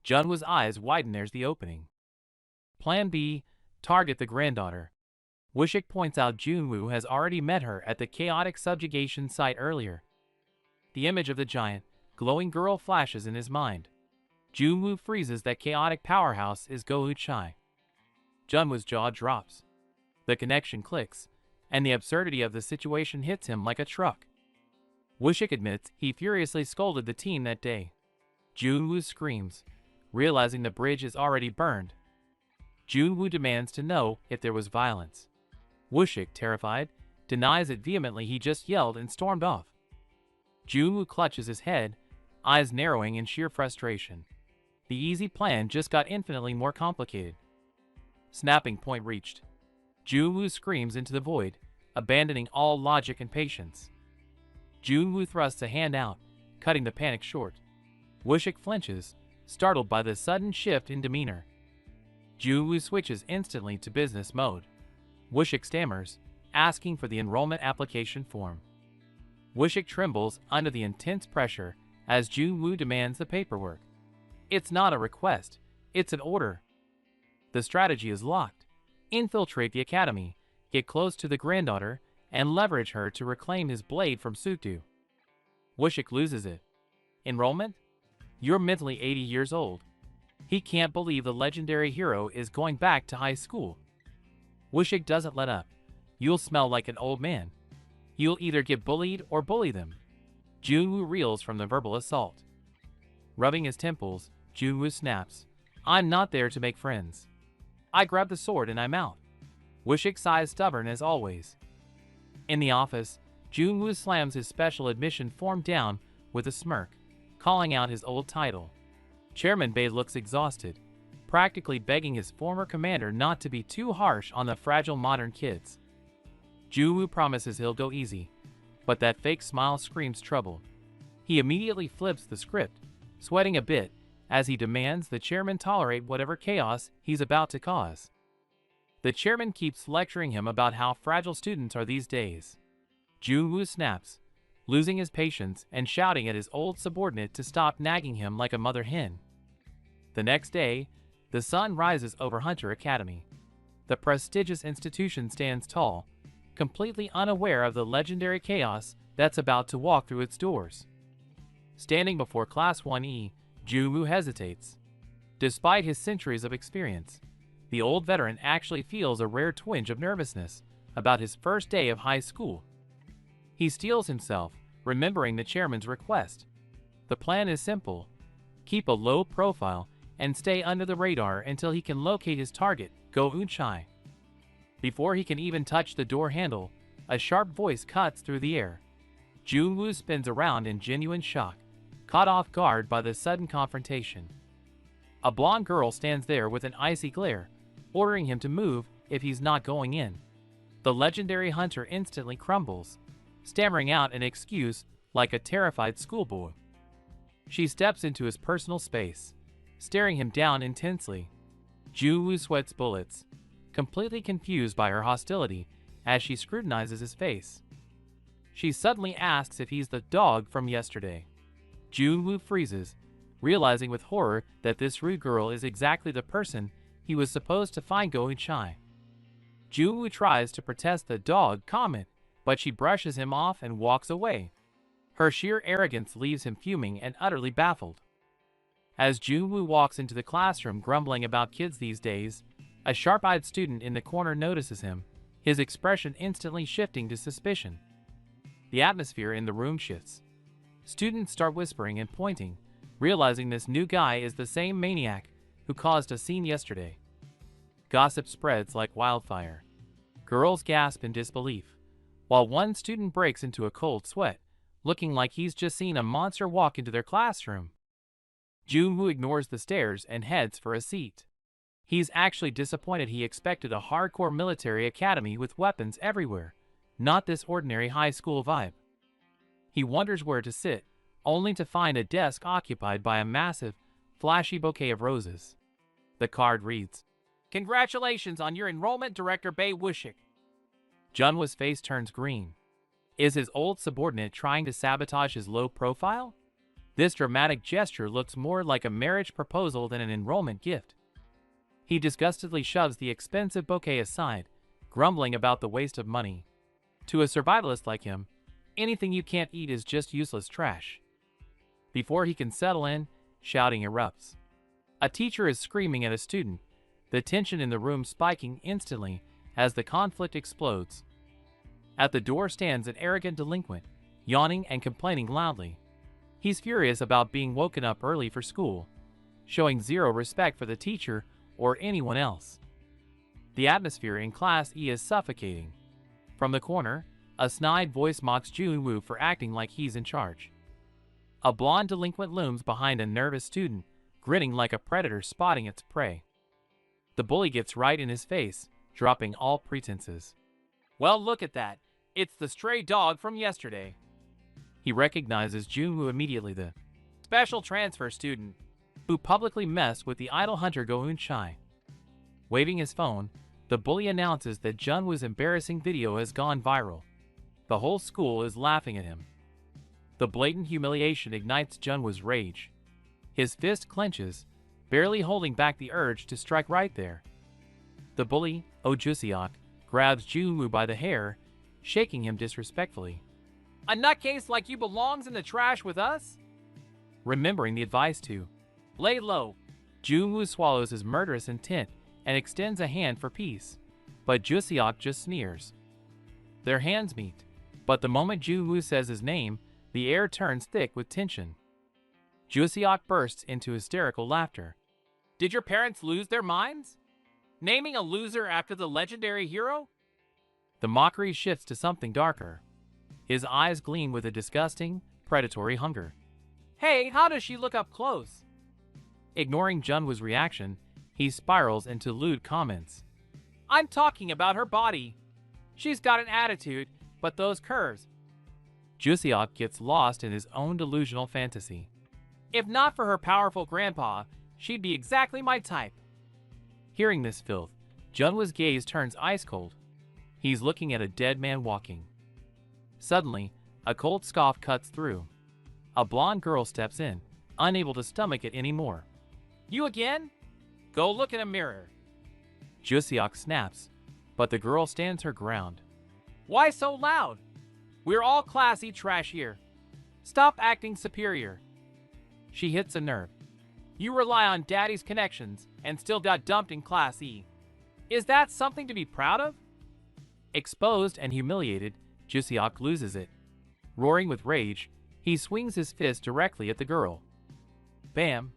Junwoo's eyes widen. There's the opening. Plan B, target the granddaughter. Wushik points out Junwoo has already met her at the chaotic subjugation site earlier. The image of the giant, glowing girl flashes in his mind. Junwoo freezes that chaotic powerhouse is Go Uchai. Junwoo's jaw drops. The connection clicks, and the absurdity of the situation hits him like a truck. Wushik admits he furiously scolded the team that day. Junwoo screams, realizing the bridge is already burned. Junwoo demands to know if there was violence. Wushik, terrified, denies it vehemently. He just yelled and stormed off. Junwoo clutches his head, eyes narrowing in sheer frustration. The easy plan just got infinitely more complicated. Snapping point reached. Junwoo screams into the void, abandoning all logic and patience. Junwoo thrusts a hand out, cutting the panic short. Wushik flinches, startled by the sudden shift in demeanor. Junwoo switches instantly to business mode. Wushik stammers, asking for the enrollment application form. Wushik trembles under the intense pressure as Junwoo demands the paperwork. It's not a request, it's an order. The strategy is locked. Infiltrate the academy, get close to the granddaughter, and leverage her to reclaim his blade from Sukdu. Wushik loses it. Enrollment? You're mentally 80 years old. He can't believe the legendary hero is going back to high school. Wushik doesn't let up. You'll smell like an old man. You'll either get bullied or bully them. Junwoo reels from the verbal assault. Rubbing his temples, Junwoo snaps. I'm not there to make friends. I grab the sword and I'm out. Wushik sighs, stubborn as always. In the office, Junwoo slams his special admission form down with a smirk, calling out his old title. Chairman Bei looks exhausted, practically begging his former commander not to be too harsh on the fragile modern kids. Junwoo promises he'll go easy, but that fake smile screams trouble. He immediately flips the script, sweating a bit as he demands the chairman tolerate whatever chaos he's about to cause. The chairman keeps lecturing him about how fragile students are these days. Junwoo snaps, losing his patience and shouting at his old subordinate to stop nagging him like a mother hen. The next day, the sun rises over Hunter Academy. The prestigious institution stands tall, completely unaware of the legendary chaos that's about to walk through its doors. Standing before Class 1E, Junwoo hesitates. Despite his centuries of experience, the old veteran actually feels a rare twinge of nervousness about his first day of high school. He steels himself, remembering the chairman's request. The plan is simple. Keep a low profile and stay under the radar until he can locate his target, Go Uchai. Before he can even touch the door handle, a sharp voice cuts through the air. Junwoo spins around in genuine shock, caught off guard by the sudden confrontation. A blonde girl stands there with an icy glare, ordering him to move if he's not going in. The legendary hunter instantly crumbles, stammering out an excuse like a terrified schoolboy. She steps into his personal space, staring him down intensely. Junwoo sweats bullets, completely confused by her hostility as she scrutinizes his face. She suddenly asks if he's the dog from yesterday. Junwoo freezes, realizing with horror that this rude girl is exactly the person he was supposed to find Go Uchai. Junwoo tries to protest the dog comment, but she brushes him off and walks away. Her sheer arrogance leaves him fuming and utterly baffled. As Junwoo walks into the classroom grumbling about kids these days, a sharp-eyed student in the corner notices him, his expression instantly shifting to suspicion. The atmosphere in the room shifts. Students start whispering and pointing, realizing this new guy is the same maniac who caused a scene yesterday. Gossip spreads like wildfire. Girls gasp in disbelief, while one student breaks into a cold sweat, looking like he's just seen a monster walk into their classroom. Junwoo ignores the stares and heads for a seat. He's actually disappointed. He expected a hardcore military academy with weapons everywhere, not this ordinary high school vibe. He wonders where to sit, only to find a desk occupied by a massive, flashy bouquet of roses. The card reads, "Congratulations on your enrollment, Director Bae Wushik." Junwoo's face turns green. Is his old subordinate trying to sabotage his low profile? This dramatic gesture looks more like a marriage proposal than an enrollment gift. He disgustedly shoves the expensive bouquet aside, grumbling about the waste of money. To a survivalist like him, anything you can't eat is just useless trash. Before he can settle in, shouting erupts. A teacher is screaming at a student, the tension in the room spiking instantly as the conflict explodes. At the door stands an arrogant delinquent, yawning and complaining loudly. He's furious about being woken up early for school, showing zero respect for the teacher or anyone else. The atmosphere in Class E is suffocating. From the corner, a snide voice mocks Junwoo for acting like he's in charge. A blonde delinquent looms behind a nervous student, grinning like a predator spotting its prey. The bully gets right in his face, dropping all pretenses. "Well, look at that. It's the stray dog from yesterday." He recognizes Junwoo immediately, the special transfer student who publicly messed with the idol hunter Go-eun-chai. Waving his phone, the bully announces that Junwoo's embarrassing video has gone viral. The whole school is laughing at him. The blatant humiliation ignites Junwoo's rage. His fist clenches, barely holding back the urge to strike right there. The bully, Oh Jusiok, grabs Junwoo by the hair, shaking him disrespectfully. "A nutcase like you belongs in the trash with us?" Remembering the advice to lay low, Junwoo swallows his murderous intent and extends a hand for peace, but Jusiok just sneers. Their hands meet, but the moment Junwoo says his name, the air turns thick with tension. Jusiok bursts into hysterical laughter. "Did your parents lose their minds? Naming a loser after the legendary hero?" The mockery shifts to something darker. His eyes gleam with a disgusting, predatory hunger. "Hey, how does she look up close?" Ignoring Junwoo's reaction, he spirals into lewd comments. "I'm talking about her body. She's got an attitude, but those curves." Jusiok gets lost in his own delusional fantasy. "If not for her powerful grandpa, she'd be exactly my type." Hearing this filth, Junwoo's gaze turns ice cold. He's looking at a dead man walking. Suddenly, a cold scoff cuts through. A blonde girl steps in, unable to stomach it anymore. "You again? Go look in a mirror." Jusiok snaps, but the girl stands her ground. "Why so loud? We're all Class E trash here. Stop acting superior." She hits a nerve. "You rely on daddy's connections and still got dumped in Class E. Is that something to be proud of?" Exposed and humiliated, Jusiok loses it. Roaring with rage, he swings his fist directly at the girl. Bam!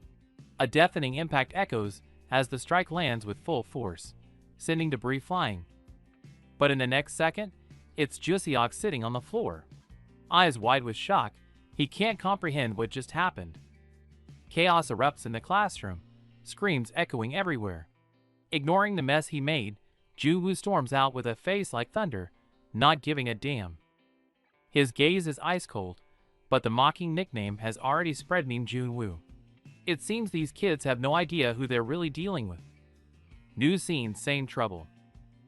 A deafening impact echoes as the strike lands with full force, sending debris flying. But in the next second, it's Jusiok sitting on the floor. Eyes wide with shock, he can't comprehend what just happened. Chaos erupts in the classroom, screams echoing everywhere. Ignoring the mess he made, Junwoo storms out with a face like thunder, not giving a damn. His gaze is ice cold, but the mocking nickname has already spread meme Junwoo. It seems these kids have no idea who they're really dealing with. New scene, same trouble.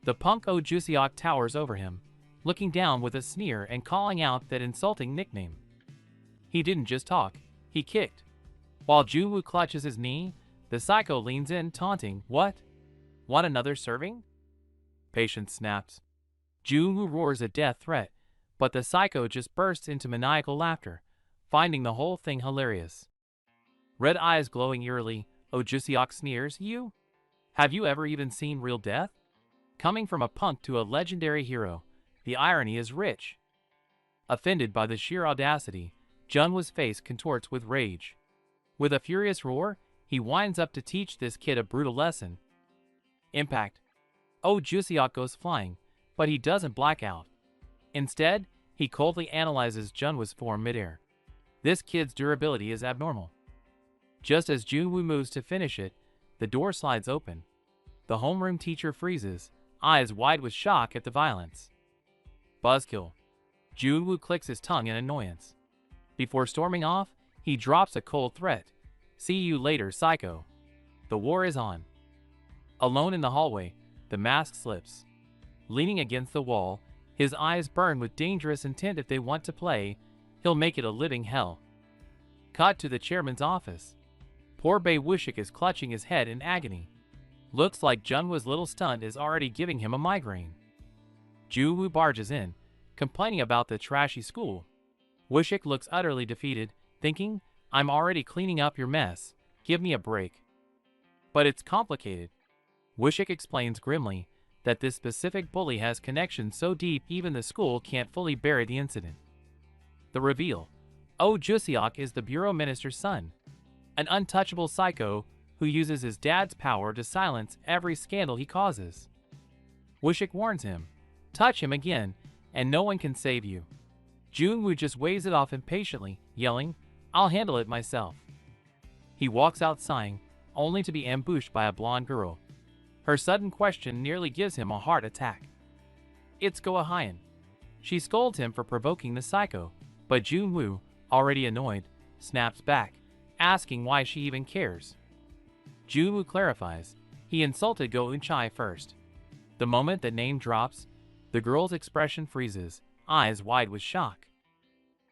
The punk Oh Jusiok towers over him, looking down with a sneer and calling out that insulting nickname. He didn't just talk, he kicked. While Junwoo clutches his knee, the psycho leans in, taunting, "What? Want another serving?" Patience snaps. Junwoo roars a death threat, but the psycho just bursts into maniacal laughter, finding the whole thing hilarious. Red eyes glowing eerily, Oh Jusiok sneers, "You? Have you ever even seen real death?" Coming from a punk to a legendary hero, the irony is rich. Offended by the sheer audacity, Junwoo's face contorts with rage. With a furious roar, he winds up to teach this kid a brutal lesson. Impact. Oh Jusiok goes flying, but he doesn't black out. Instead, he coldly analyzes Junwoo's form midair. This kid's durability is abnormal. Just as Junwoo moves to finish it, the door slides open. The homeroom teacher freezes, eyes wide with shock at the violence. Buzzkill. Junwoo clicks his tongue in annoyance. Before storming off, he drops a cold threat. See you later, psycho. The war is on. Alone in the hallway, the mask slips. Leaning against the wall, his eyes burn with dangerous intent. If they want to play, he'll make it a living hell. Cut to the chairman's office. Poor Bae Wushik is clutching his head in agony. Looks like Junwoo's little stunt is already giving him a migraine. Junwoo barges in, complaining about the trashy school. Wushik looks utterly defeated, thinking, I'm already cleaning up your mess, give me a break. But it's complicated. Wushik explains grimly that this specific bully has connections so deep even the school can't fully bury the incident. The reveal. Oh Juseok is the bureau minister's son. An untouchable psycho who uses his dad's power to silence every scandal he causes. Wushik warns him, touch him again, and no one can save you. Junwoo just waves it off impatiently, yelling, I'll handle it myself. He walks out sighing, only to be ambushed by a blonde girl. Her sudden question nearly gives him a heart attack. It's Go-Ahyun. She scolds him for provoking the psycho, but Junwoo, already annoyed, snaps back, asking why she even cares. Junwoo clarifies, he insulted Go-Eun-chae first. The moment the name drops, the girl's expression freezes, eyes wide with shock.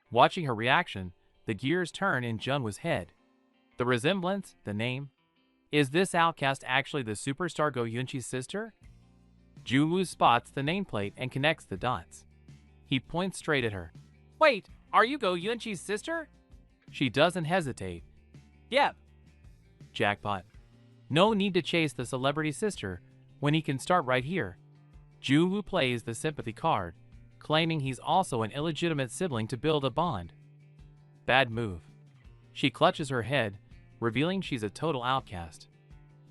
Watching her reaction, the gears turn in Junwoo's head. The resemblance, the name. Is this outcast actually the superstar Go-Eun-chae's sister? Junwoo spots the nameplate and connects the dots. He points straight at her. Wait, are you Go-Eun-chae's sister? She doesn't hesitate. Yep. Jackpot. No need to chase the celebrity sister when he can start right here. Junwoo plays the sympathy card, claiming he's also an illegitimate sibling to build a bond. Bad move. She clutches her head, revealing she's a total outcast.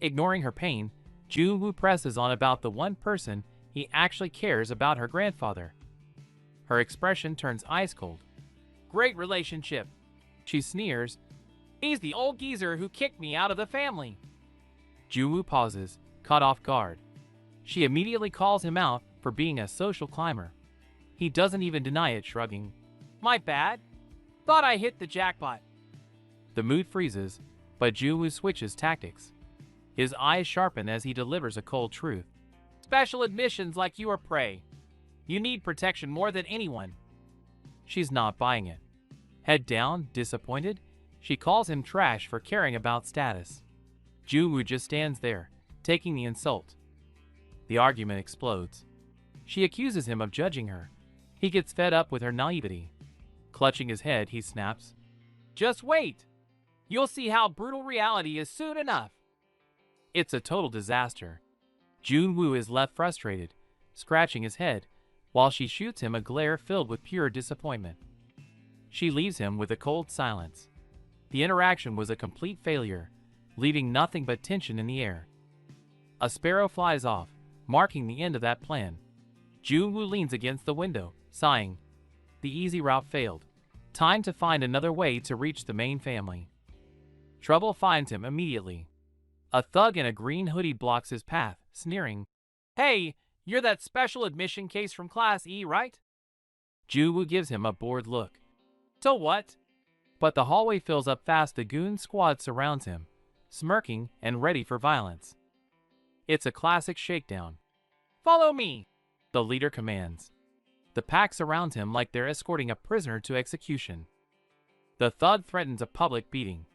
Ignoring her pain, Junwoo presses on about the one person he actually cares about, her grandfather. Her expression turns ice cold. Great relationship. She sneers. He's the old geezer who kicked me out of the family. Junwoo pauses, caught off guard. She immediately calls him out for being a social climber. He doesn't even deny it, shrugging. My bad. Thought I hit the jackpot. The mood freezes, but Junwoo switches tactics. His eyes sharpen as he delivers a cold truth. Special admissions like you are prey. You need protection more than anyone. She's not buying it. Head down, disappointed, she calls him trash for caring about status. Junwoo just stands there, taking the insult. The argument explodes. She accuses him of judging her. He gets fed up with her naivety. Clutching his head, he snaps. Just wait. You'll see how brutal reality is soon enough. It's a total disaster. Junwoo is left frustrated, scratching his head, while she shoots him a glare filled with pure disappointment. She leaves him with a cold silence. The interaction was a complete failure, leaving nothing but tension in the air. A sparrow flies off, marking the end of that plan. Junwoo leans against the window, sighing. The easy route failed. Time to find another way to reach the main family. Trouble finds him immediately. A thug in a green hoodie blocks his path, sneering. Hey, you're that special admission case from Class E, right? Junwoo gives him a bored look. So what? But the hallway fills up fast. The goon squad surrounds him, smirking and ready for violence. It's a classic shakedown. Follow me, the leader commands. The pack surrounds him like they're escorting a prisoner to execution. The thug threatens a public beating.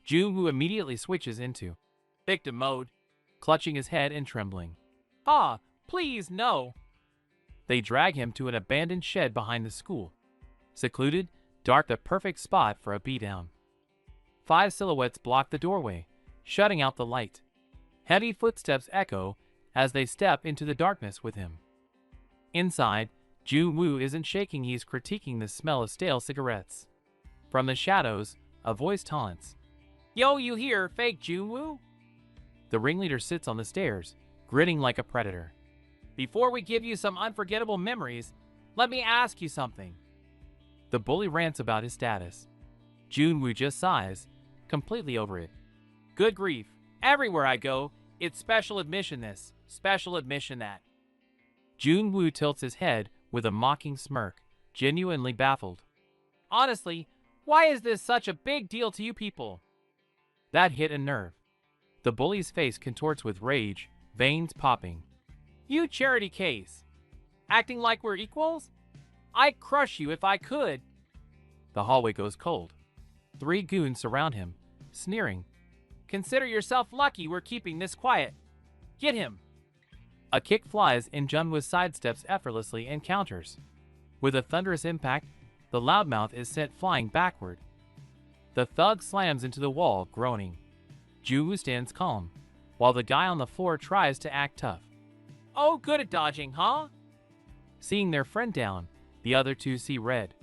Junwoo immediately switches into victim mode, clutching his head and trembling. Ah, please no. They drag him to an abandoned shed behind the school. Secluded, dark, the perfect spot for a beatdown. 5 silhouettes block the doorway, shutting out the light. Heavy footsteps echo as they step into the darkness with him. Inside, Junwoo isn't shaking, he's critiquing the smell of stale cigarettes. From the shadows, a voice taunts. Yo, you here, fake Junwoo? The ringleader sits on the stairs, grinning like a predator. Before we give you some unforgettable memories, let me ask you something. The bully rants about his status. Junwoo just sighs, completely over it. Good grief, everywhere I go, It's special admission this, special admission that. Junwoo tilts his head with a mocking smirk, genuinely baffled. Honestly, why is this such a big deal to you people? That hit a nerve. The bully's face contorts with rage, veins popping. You charity case. Acting like we're equals? I'd crush you if I could. The hallway goes cold. 3 goons surround him, sneering. Consider yourself lucky we're keeping this quiet. Get him. A kick flies and Junwoo sidesteps effortlessly and counters. With a thunderous impact, the loudmouth is sent flying backward. The thug slams into the wall, groaning. Junwoo stands calm, while the guy on the floor tries to act tough. Oh, good at dodging, huh? Seeing their friend down, the other 2 see red.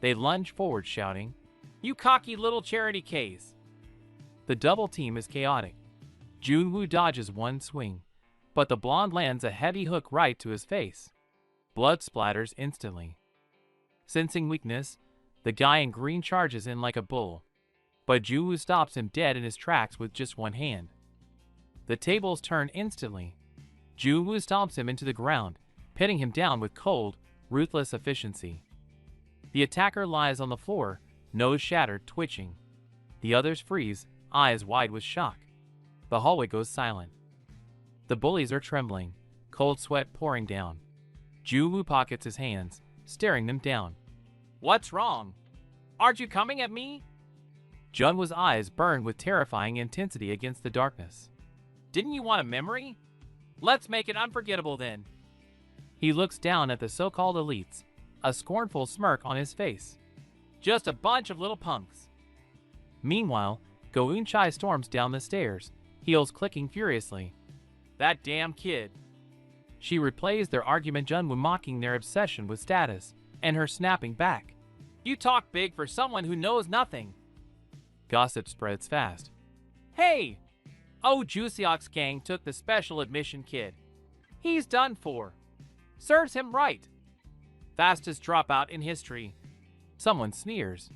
They lunge forward, shouting, You cocky little charity case. The double team is chaotic. Junwoo dodges one swing, but the blonde lands a heavy hook right to his face. Blood splatters instantly. Sensing weakness, the guy in green charges in like a bull, but Junwoo stops him dead in his tracks with just one hand. The tables turn instantly. Junwoo stomps him into the ground, pinning him down with cold, ruthless efficiency. The attacker lies on the floor, nose shattered, twitching. The others freeze, eyes wide with shock. The hallway goes silent. The bullies are trembling, cold sweat pouring down. Junwoo pockets his hands, staring them down. What's wrong? Aren't you coming at me? Junwoo's eyes burn with terrifying intensity against the darkness. Didn't you want a memory? Let's make it unforgettable then. He looks down at the so-called elites, a scornful smirk on his face. Just a bunch of little punks. Meanwhile, Go Eunchai storms down the stairs, heels clicking furiously. That damn kid. She replays their argument, Junwoo mocking their obsession with status, and her snapping back. You talk big for someone who knows nothing. Gossip spreads fast. Hey! Oh, Juicyok's gang took the special admission kid. He's done for. Serves him right. Fastest dropout in history. Someone sneers.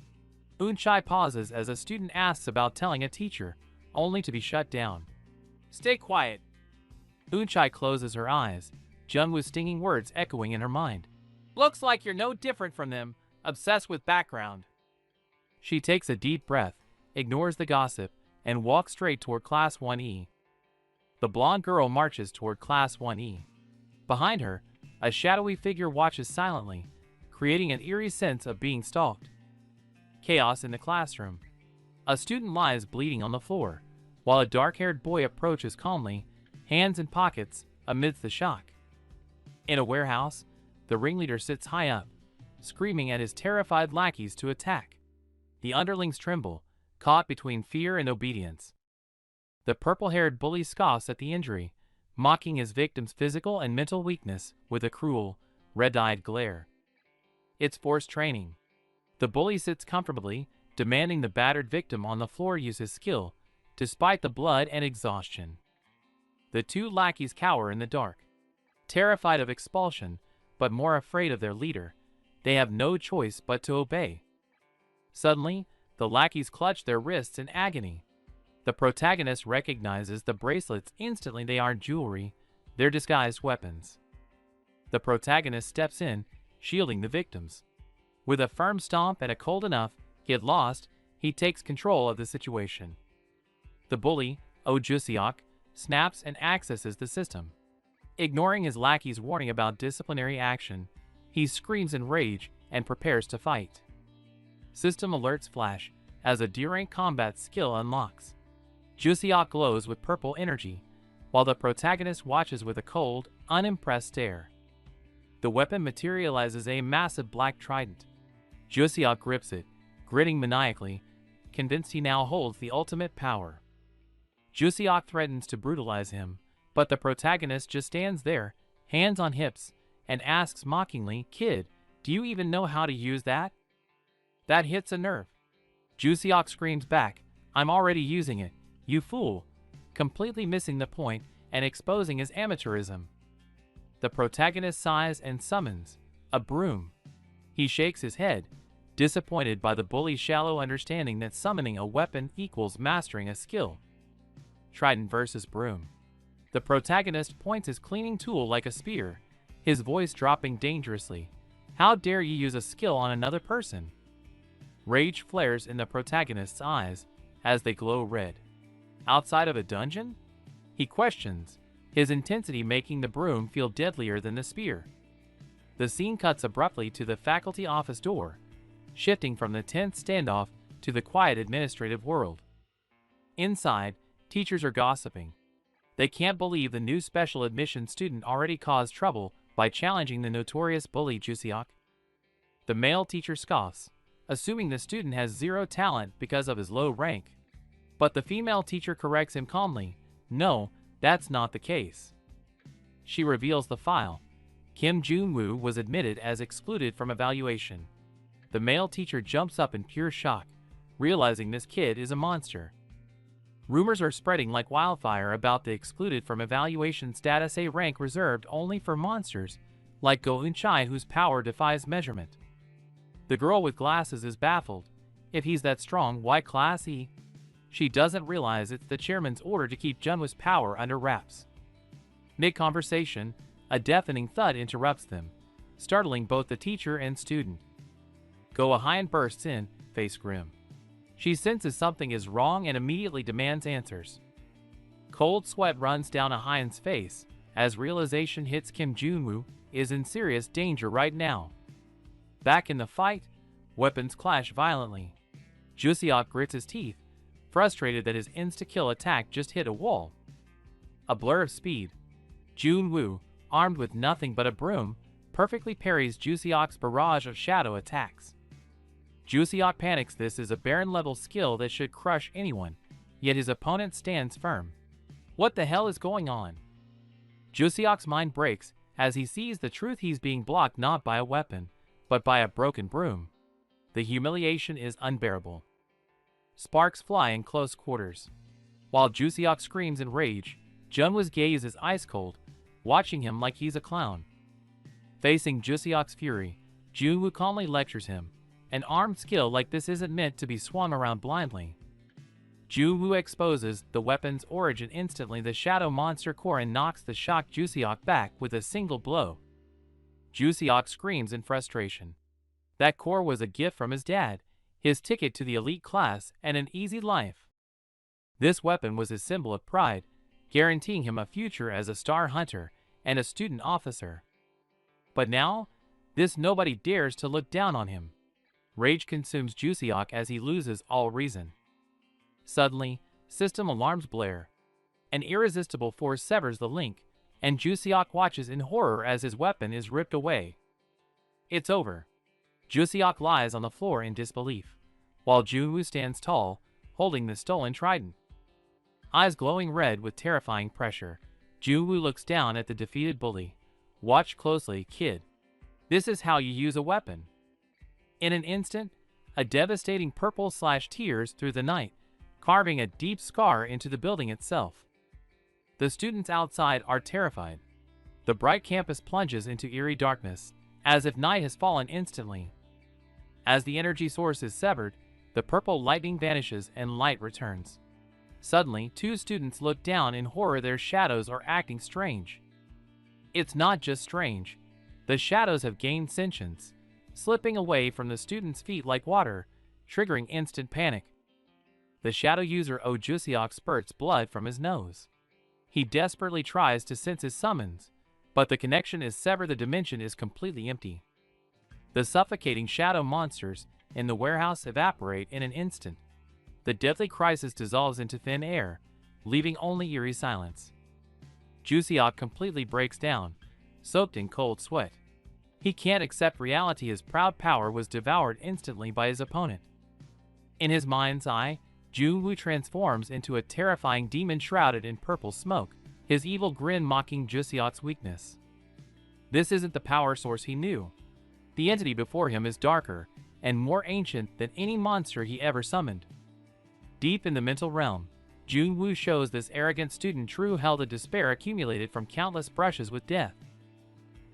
Eunchai pauses as a student asks about telling a teacher, only to be shut down. Stay quiet. Eunchai closes her eyes, Junwoo's stinging words echoing in her mind. Looks like you're no different from them, obsessed with background. She takes a deep breath, ignores the gossip, and walks straight toward Class 1E. The blonde girl marches toward Class 1E. Behind her, a shadowy figure watches silently, creating an eerie sense of being stalked. Chaos in the classroom. A student lies bleeding on the floor, while a dark-haired boy approaches calmly, hands in pockets, amidst the shock. In a warehouse, the ringleader sits high up, screaming at his terrified lackeys to attack. The underlings tremble, caught between fear and obedience. The purple-haired bully scoffs at the injury, mocking his victim's physical and mental weakness with a cruel, red-eyed glare. It's forced training. The bully sits comfortably, demanding the battered victim on the floor use his skill, despite the blood and exhaustion. The 2 lackeys cower in the dark. Terrified of expulsion, but more afraid of their leader, they have no choice but to obey. Suddenly, the lackeys clutch their wrists in agony. The protagonist recognizes the bracelets instantly. They aren't jewelry, they're disguised weapons. The protagonist steps in, shielding the victims. With a firm stomp and a cold enough, get lost, he takes control of the situation. The bully, Oh Jusiok, snaps and accesses the system. Ignoring his lackey's warning about disciplinary action, he screams in rage and prepares to fight. System alerts flash as a D-rank combat skill unlocks. Jusiok glows with purple energy, while the protagonist watches with a cold, unimpressed stare. The weapon materializes a massive black trident. Jusiok grips it, grinning maniacally, convinced he now holds the ultimate power. Jusiok threatens to brutalize him, but the protagonist just stands there, hands on hips, and asks mockingly, Kid, do you even know how to use that? That hits a nerve. Jusiok screams back, I'm already using it, you fool, completely missing the point and exposing his amateurism. The protagonist sighs and summons a broom. He shakes his head, disappointed by the bully's shallow understanding that summoning a weapon equals mastering a skill. Trident versus broom. The protagonist points his cleaning tool like a spear, his voice dropping dangerously. How dare you use a skill on another person? Rage flares in the protagonist's eyes as they glow red. Outside of a dungeon? He questions, his intensity making the broom feel deadlier than the spear. The scene cuts abruptly to the faculty office door, shifting from the tense standoff to the quiet administrative world. Inside, teachers are gossiping. They can't believe the new special admission student already caused trouble by challenging the notorious bully Wushik. The male teacher scoffs, assuming the student has zero talent because of his low rank. But the female teacher corrects him calmly, no, that's not the case. She reveals the file. Kim Jun-woo was admitted as excluded from evaluation. The male teacher jumps up in pure shock, realizing this kid is a monster. Rumors are spreading like wildfire about the excluded from evaluation status A rank reserved only for monsters, like Go Eun-chai, whose power defies measurement. The girl with glasses is baffled. If he's that strong, why class E? She doesn't realize it's the chairman's order to keep Junwoo's power under wraps. Mid-conversation, a deafening thud interrupts them, startling both the teacher and student. Go-Ahyun bursts in, face grim. She senses something is wrong and immediately demands answers. Cold sweat runs down Ahyun's face as realization hits Kim Jun-woo is in serious danger right now. Back in the fight, weapons clash violently. Wushik grits his teeth, frustrated that his insta-kill attack just hit a wall. A blur of speed. Jun-woo, armed with nothing but a broom, perfectly parries Wushik's barrage of shadow attacks. Wushik panics. This is a Baron-level skill that should crush anyone, yet his opponent stands firm. What the hell is going on? Wushik's mind breaks as he sees the truth. He's being blocked not by a weapon, but by a broken broom. The humiliation is unbearable. Sparks fly in close quarters. While Wushik screams in rage, Junwoo's gaze is ice cold, watching him like he's a clown. Facing Wushik's fury, Junwoo calmly lectures him. An armed skill like this isn't meant to be swung around blindly. Junwoo exposes the weapon's origin instantly. The shadow monster Korin knocks the shocked Wushik back with a single blow. Wushik screams in frustration. That core was a gift from his dad, his ticket to the elite class and an easy life. This weapon was his symbol of pride, guaranteeing him a future as a star hunter and a student officer. But now, this nobody dares to look down on him. Rage consumes Wushik as he loses all reason. Suddenly, system alarms blare. An irresistible force severs the link, and Wushik watches in horror as his weapon is ripped away. It's over. Wushik lies on the floor in disbelief, while Junwoo stands tall, holding the stolen trident. Eyes glowing red with terrifying pressure, Junwoo looks down at the defeated bully. Watch closely, kid. This is how you use a weapon. In an instant, a devastating purple slashed tears through the night, carving a deep scar into the building itself. The students outside are terrified. The bright campus plunges into eerie darkness, as if night has fallen instantly. As the energy source is severed, the purple lightning vanishes and light returns. Suddenly, two students look down in horror. Their shadows are acting strange. It's not just strange. The shadows have gained sentience, slipping away from the students' feet like water, triggering instant panic. The shadow user Wushik spurts blood from his nose. He desperately tries to sense his summons, but the connection is severed. The dimension is completely empty. The suffocating shadow monsters in the warehouse evaporate in an instant. The deadly crisis dissolves into thin air, leaving only eerie silence. Wushik completely breaks down, soaked in cold sweat. He can't accept reality. His proud power was devoured instantly by his opponent. In his mind's eye, Junwoo transforms into a terrifying demon shrouded in purple smoke, his evil grin mocking Wushik's weakness. This isn't the power source he knew. The entity before him is darker and more ancient than any monster he ever summoned. Deep in the mental realm, Junwoo shows this arrogant student true hell. The despair accumulated from countless brushes with death.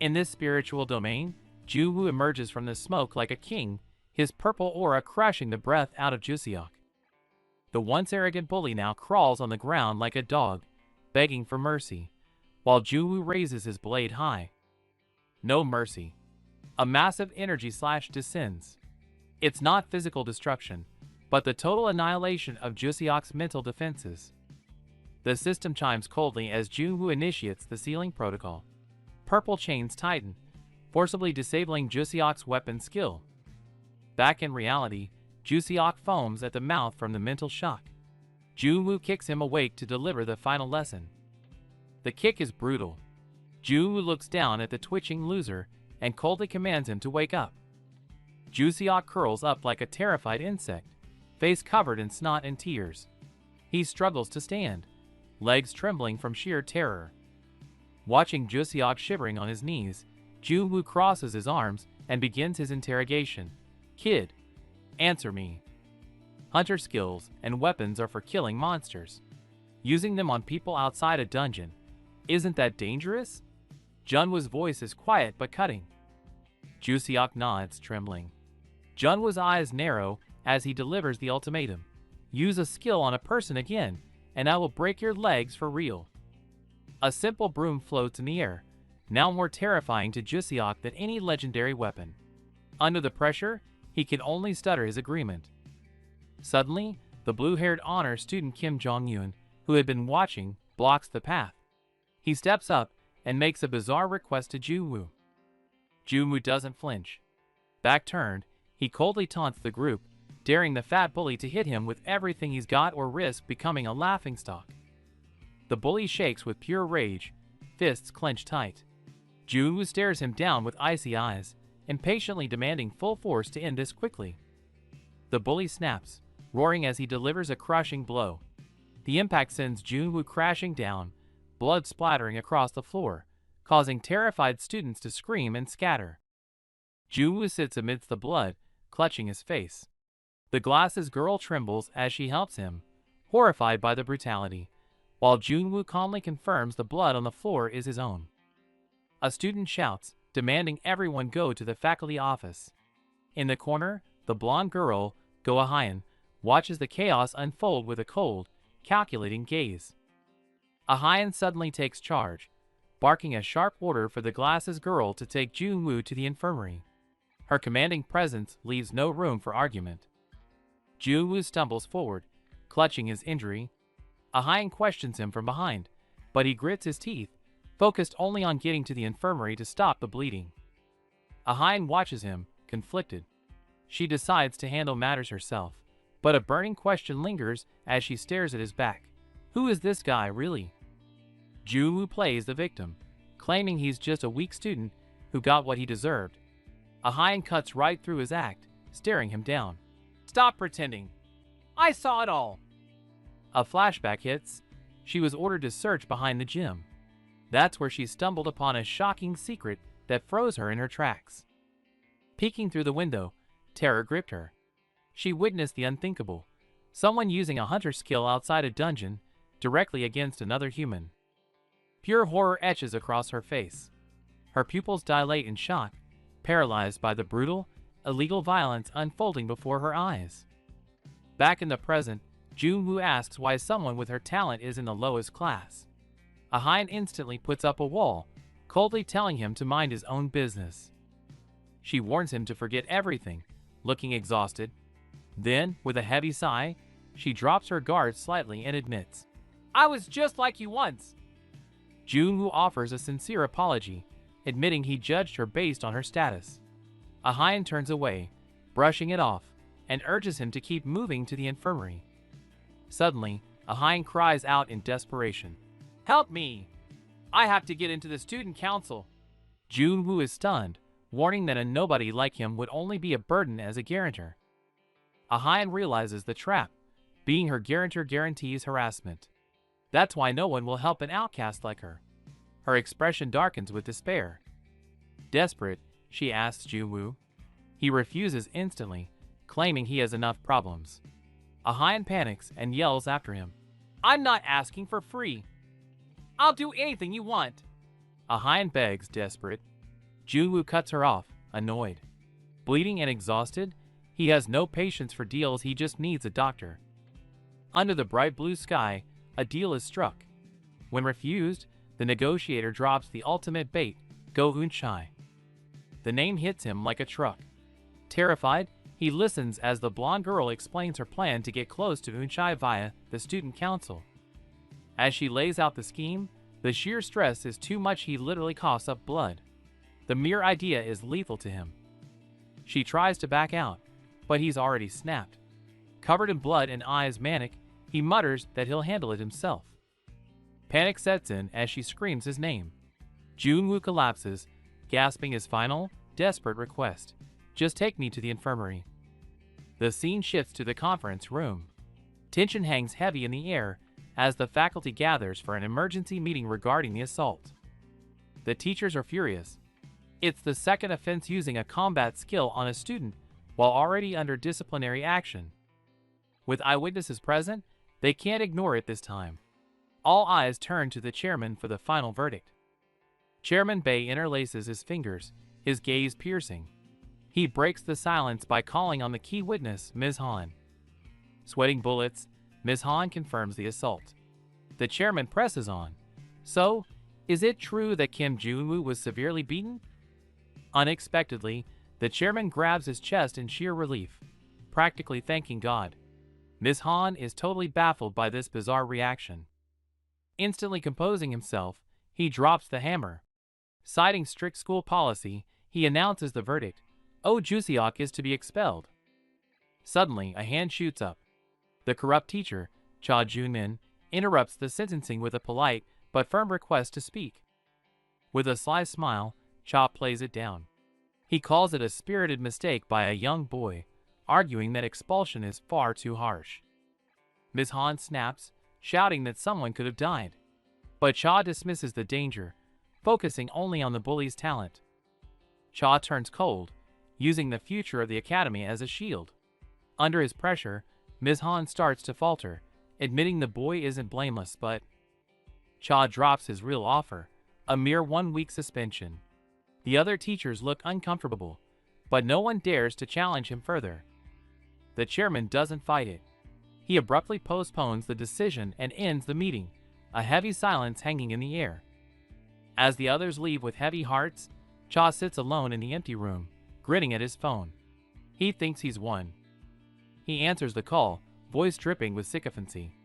In this spiritual domain, Junwoo emerges from the smoke like a king, his purple aura crushing the breath out of Wushik. The once arrogant bully now crawls on the ground like a dog, begging for mercy, while Junwoo raises his blade high. No mercy. A massive energy slash descends. It's not physical destruction, but the total annihilation of Jusiok's mental defenses. The system chimes coldly as Junwoo initiates the sealing protocol. Purple chains tighten, forcibly disabling Jusiok's weapon skill. Back in reality, Jusiok foams at the mouth from the mental shock. Junwoo kicks him awake to deliver the final lesson. The kick is brutal. Junwoo looks down at the twitching loser and coldly commands him to wake up. Jusiok curls up like a terrified insect, face covered in snot and tears. He struggles to stand, legs trembling from sheer terror. Watching Jusiok shivering on his knees, Junwoo crosses his arms and begins his interrogation. Kid, answer me. Hunter skills and weapons are for killing monsters. Using them on people outside a dungeon, isn't that dangerous? Junwoo's voice is quiet but cutting. Jusiok nods, trembling. Junwoo's eyes narrow as he delivers the ultimatum. Use a skill on a person again, and I will break your legs for real. A simple broom floats in the air, now more terrifying to Jusiok than any legendary weapon. Under the pressure, he can only stutter his agreement. Suddenly, the blue-haired honor student Kim Jong-un, who had been watching, blocks the path. He steps up and makes a bizarre request to Junwoo. Junwoo doesn't flinch. Back turned, he coldly taunts the group, daring the fat bully to hit him with everything he's got or risk becoming a laughingstock. The bully shakes with pure rage, fists clenched tight. Junwoo stares him down with icy eyes, impatiently demanding full force to end this quickly. The bully snaps, roaring as he delivers a crushing blow. The impact sends Junwoo crashing down, blood splattering across the floor, causing terrified students to scream and scatter. Junwoo sits amidst the blood, clutching his face. The glasses girl trembles as she helps him, horrified by the brutality, while Junwoo calmly confirms the blood on the floor is his own. A student shouts, demanding everyone go to the faculty office. In the corner, the blonde girl, Go-Ahyun, watches the chaos unfold with a cold, calculating gaze. Ahyun suddenly takes charge, barking a sharp order for the glasses girl to take Junwoo to the infirmary. Her commanding presence leaves no room for argument. Junwoo stumbles forward, clutching his injury. Ahyun questions him from behind, but he grits his teeth, focused only on getting to the infirmary to stop the bleeding. Ahyun watches him, conflicted. She decides to handle matters herself, but a burning question lingers as she stares at his back. Who is this guy, really? Junwoo plays the victim, claiming he's just a weak student who got what he deserved. Ahyun cuts right through his act, staring him down. Stop pretending. I saw it all. A flashback hits. She was ordered to search behind the gym. That's where she stumbled upon a shocking secret that froze her in her tracks. Peeking through the window, terror gripped her. She witnessed the unthinkable. Someone using a hunter skill outside a dungeon, directly against another human. Pure horror etches across her face. Her pupils dilate in shock, paralyzed by the brutal, illegal violence unfolding before her eyes. Back in the present, Junwoo asks why someone with her talent is in the lowest class. Ahyun instantly puts up a wall, coldly telling him to mind his own business. She warns him to forget everything, looking exhausted. Then, with a heavy sigh, she drops her guard slightly and admits, I was just like you once. Junwoo offers a sincere apology, admitting he judged her based on her status. Ahyun turns away, brushing it off, and urges him to keep moving to the infirmary. Suddenly, Ahyun cries out in desperation. Help me! I have to get into the student council. Junwoo is stunned, warning that a nobody like him would only be a burden as a guarantor. Ahyun realizes the trap. Being her guarantor guarantees harassment. That's why no one will help an outcast like her. Her expression darkens with despair. Desperate, she asks Junwoo. He refuses instantly, claiming he has enough problems. Ahyun panics and yells after him. I'm not asking for free. I'll do anything you want. Ahyun begs, desperate. Junwoo cuts her off, annoyed. Bleeding and exhausted, he has no patience for deals, he just needs a doctor. Under the bright blue sky, a deal is struck. When refused, the negotiator drops the ultimate bait, Go Eunchai. The name hits him like a truck. Terrified, he listens as the blonde girl explains her plan to get close to Eunchai via the student council. As she lays out the scheme, the sheer stress is too much, he literally coughs up blood. The mere idea is lethal to him. She tries to back out, but he's already snapped. Covered in blood and eyes manic, he mutters that he'll handle it himself. Panic sets in as she screams his name. Junwoo collapses, gasping his final, desperate request. Just take me to the infirmary. The scene shifts to the conference room. Tension hangs heavy in the air as the faculty gathers for an emergency meeting regarding the assault. The teachers are furious. It's the second offense using a combat skill on a student while already under disciplinary action. With eyewitnesses present, they can't ignore it this time. All eyes turn to the chairman for the final verdict. Chairman Bei interlaces his fingers, his gaze piercing. He breaks the silence by calling on the key witness, Ms. Han. Sweating bullets, Ms. Han confirms the assault. The chairman presses on. So, is it true that Kim Junwoo was severely beaten? Unexpectedly, the chairman grabs his chest in sheer relief, practically thanking God. Ms. Han is totally baffled by this bizarre reaction. Instantly composing himself, he drops the hammer. Citing strict school policy, he announces the verdict. Oh Juseok is to be expelled. Suddenly, a hand shoots up. The corrupt teacher, Cha Junmin, interrupts the sentencing with a polite but firm request to speak. With a sly smile, Cha plays it down. He calls it a spirited mistake by a young boy, arguing that expulsion is far too harsh. Ms. Han snaps, shouting that someone could have died. But Cha dismisses the danger, focusing only on the bully's talent. Cha turns cold, using the future of the academy as a shield. Under his pressure, Ms. Han starts to falter, admitting the boy isn't blameless, but Cha drops his real offer, a mere 1-week suspension. The other teachers look uncomfortable, but no one dares to challenge him further. The chairman doesn't fight it. He abruptly postpones the decision and ends the meeting, a heavy silence hanging in the air. As the others leave with heavy hearts, Cha sits alone in the empty room, grinning at his phone. He thinks he's won. He answers the call, voice dripping with sycophancy.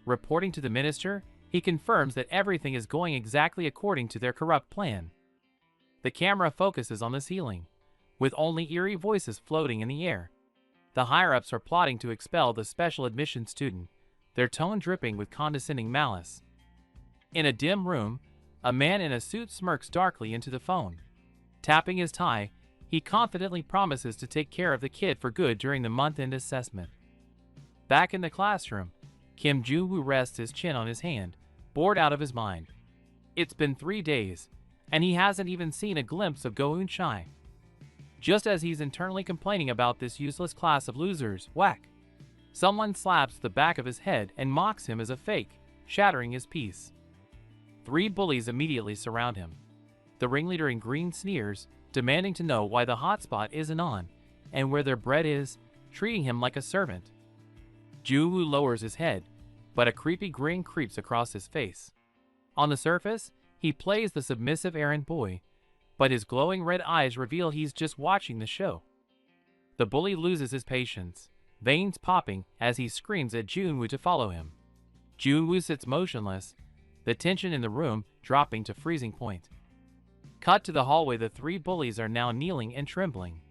Reporting to the minister, he confirms that everything is going exactly according to their corrupt plan. The camera focuses on the ceiling, with only eerie voices floating in the air. The higher-ups are plotting to expel the special admission student, their tone dripping with condescending malice. In a dim room, a man in a suit smirks darkly into the phone. Tapping his tie, he confidently promises to take care of the kid for good during the month-end assessment. Back in the classroom, Kim Junwoo rests his chin on his hand, bored out of his mind. It's been 3 days, and he hasn't even seen a glimpse of Go Eunchai. Just as he's internally complaining about this useless class of losers, whack! Someone slaps the back of his head and mocks him as a fake, shattering his peace. 3 bullies immediately surround him. The ringleader in green sneers, demanding to know why the hotspot isn't on, and where their bread is, treating him like a servant. Junwoo lowers his head, but a creepy grin creeps across his face. On the surface, he plays the submissive errand boy, but his glowing red eyes reveal he's just watching the show. The bully loses his patience, veins popping as he screams at Junwoo to follow him. Junwoo sits motionless, the tension in the room dropping to freezing point. Cut to the hallway. The 3 bullies are now kneeling and trembling.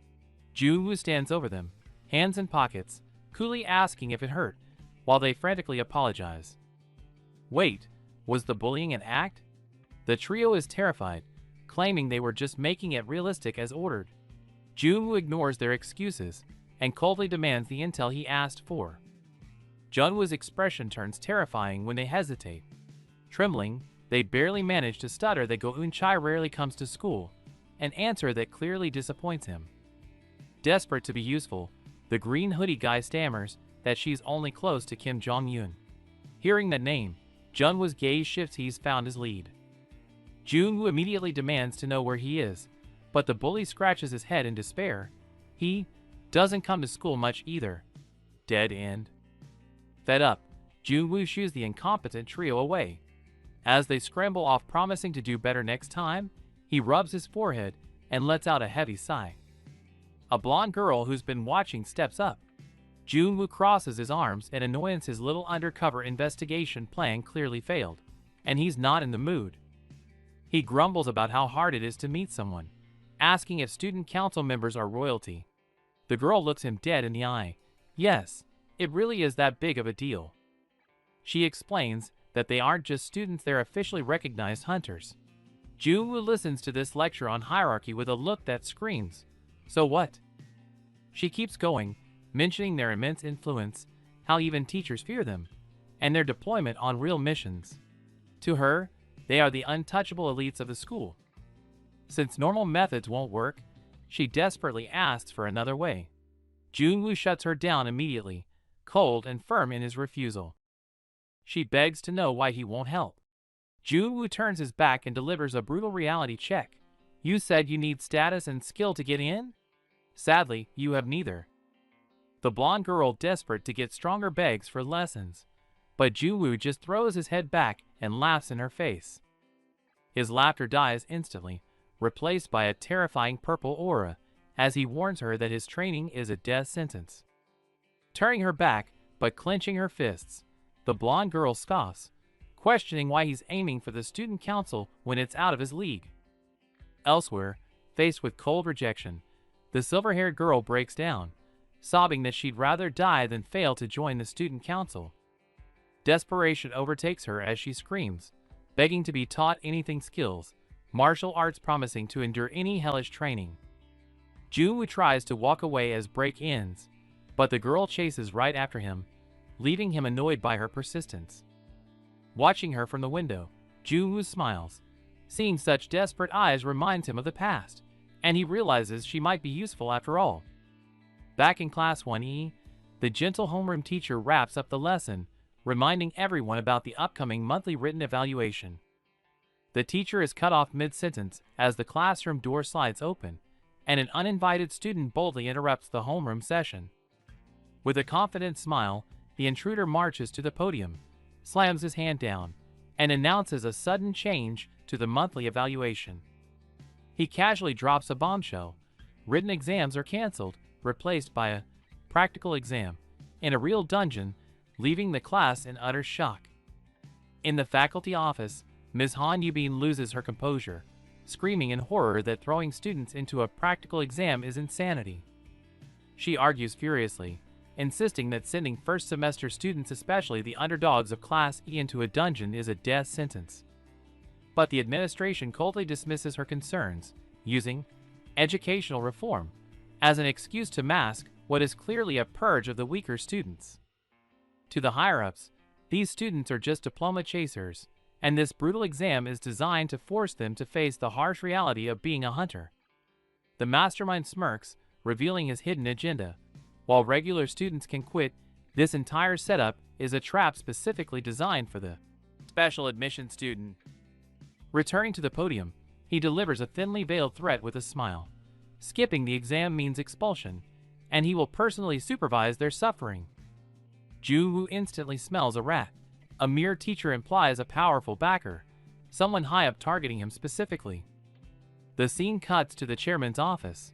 Junwoo stands over them, hands in pockets, coolly asking if it hurt, while they frantically apologize. Wait, was the bullying an act? The trio is terrified, claiming they were just making it realistic as ordered. Junwoo ignores their excuses and coldly demands the intel he asked for. Junwoo's expression turns terrifying when they hesitate. Trembling, they barely manage to stutter that Go Eunchai rarely comes to school, an answer that clearly disappoints him. Desperate to be useful, the green hoodie guy stammers that she's only close to Kim Jong-un. Hearing that name, Junwoo's gaze shifts. He's found his lead. Junwoo immediately demands to know where he is, but the bully scratches his head in despair. He doesn't come to school much either. Dead end. Fed up, Junwoo shoos the incompetent trio away. As they scramble off promising to do better next time, he rubs his forehead and lets out a heavy sigh. A blonde girl who's been watching steps up. Junwoo crosses his arms in annoyance. His little undercover investigation plan clearly failed, and he's not in the mood. He grumbles about how hard it is to meet someone, asking if student council members are royalty. The girl looks him dead in the eye. Yes, it really is that big of a deal. She explains that they aren't just students, they're officially recognized hunters. Junwoo listens to this lecture on hierarchy with a look that screams, "So what?" She keeps going, mentioning their immense influence, how even teachers fear them, and their deployment on real missions. To her, they are the untouchable elites of the school. Since normal methods won't work, she desperately asks for another way. Junwoo shuts her down immediately, cold and firm in his refusal. She begs to know why he won't help. Junwoo turns his back and delivers a brutal reality check. "You said you need status and skill to get in? Sadly, you have neither." The blonde girl, desperate to get stronger, begs for lessons, but Junwoo just throws his head back and laughs in her face. His laughter dies instantly, replaced by a terrifying purple aura, as he warns her that his training is a death sentence. Turning her back, but clenching her fists, the blonde girl scoffs, questioning why he's aiming for the student council when it's out of his league. Elsewhere, faced with cold rejection, the silver-haired girl breaks down, sobbing that she'd rather die than fail to join the student council. Desperation overtakes her as she screams, begging to be taught anything skills, martial arts, promising to endure any hellish training. Junwoo tries to walk away as break ends, but the girl chases right after him, leaving him annoyed by her persistence. Watching her from the window, Junwoo smiles. Seeing such desperate eyes reminds him of the past, and he realizes she might be useful after all. Back in Class 1E, the gentle homeroom teacher wraps up the lesson, reminding everyone about the upcoming monthly written evaluation. The teacher is cut off mid-sentence as the classroom door slides open, and an uninvited student boldly interrupts the homeroom session. With a confident smile, the intruder marches to the podium, slams his hand down, and announces a sudden change to the monthly evaluation. He casually drops a bombshell. Written exams are canceled, replaced by a practical exam in a real dungeon, leaving the class in utter shock. In the faculty office, Ms. Han Yubin loses her composure, screaming in horror that throwing students into a practical exam is insanity. She argues furiously, insisting that sending first-semester students, especially the underdogs of Class E, into a dungeon is a death sentence. But the administration coldly dismisses her concerns, using educational reform as an excuse to mask what is clearly a purge of the weaker students. To the higher-ups, these students are just diploma chasers, and this brutal exam is designed to force them to face the harsh reality of being a hunter. The mastermind smirks, revealing his hidden agenda. While regular students can quit, this entire setup is a trap specifically designed for the special admission student. Returning to the podium, he delivers a thinly veiled threat with a smile. Skipping the exam means expulsion, and he will personally supervise their suffering. Junwoo instantly smells a rat. A mere teacher implies a powerful backer, someone high up targeting him specifically. The scene cuts to the chairman's office,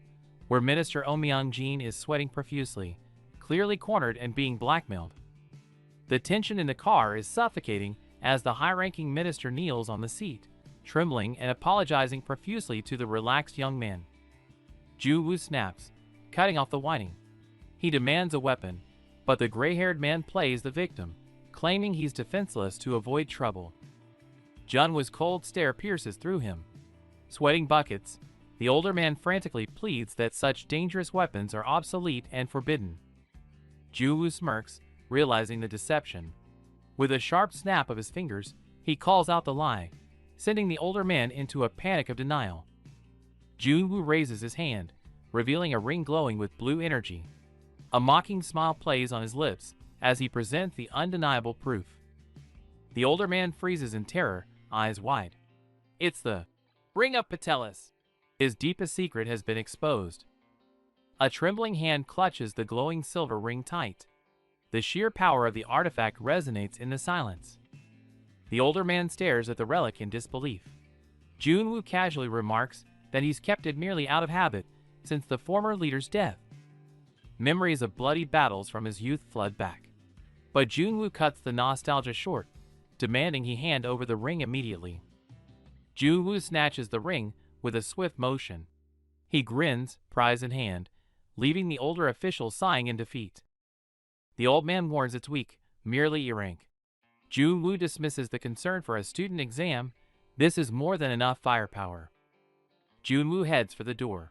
where Minister Oh Myung-jin is sweating profusely, clearly cornered and being blackmailed. The tension in the car is suffocating as the high-ranking minister kneels on the seat, trembling and apologizing profusely to the relaxed young man. Junwoo snaps, cutting off the whining. He demands a weapon, but the gray-haired man plays the victim, claiming he's defenseless to avoid trouble. Junwoo's cold stare pierces through him. Sweating buckets, the older man frantically pleads that such dangerous weapons are obsolete and forbidden. Junwoo smirks, realizing the deception. With a sharp snap of his fingers, he calls out the lie, sending the older man into a panic of denial. Junwoo raises his hand, revealing a ring glowing with blue energy. A mocking smile plays on his lips as he presents the undeniable proof. The older man freezes in terror, eyes wide. It's the ring of Patelis. His deepest secret has been exposed. A trembling hand clutches the glowing silver ring tight. The sheer power of the artifact resonates in the silence. The older man stares at the relic in disbelief. Junwoo casually remarks that he's kept it merely out of habit since the former leader's death. Memories of bloody battles from his youth flood back. But Junwoo cuts the nostalgia short, demanding he hand over the ring immediately. Junwoo snatches the ring with a swift motion. He grins, prize in hand, leaving the older official sighing in defeat. The old man warns it's weak, merely ear-ink. Junwoo dismisses the concern for a student exam. This is more than enough firepower. Junwoo heads for the door.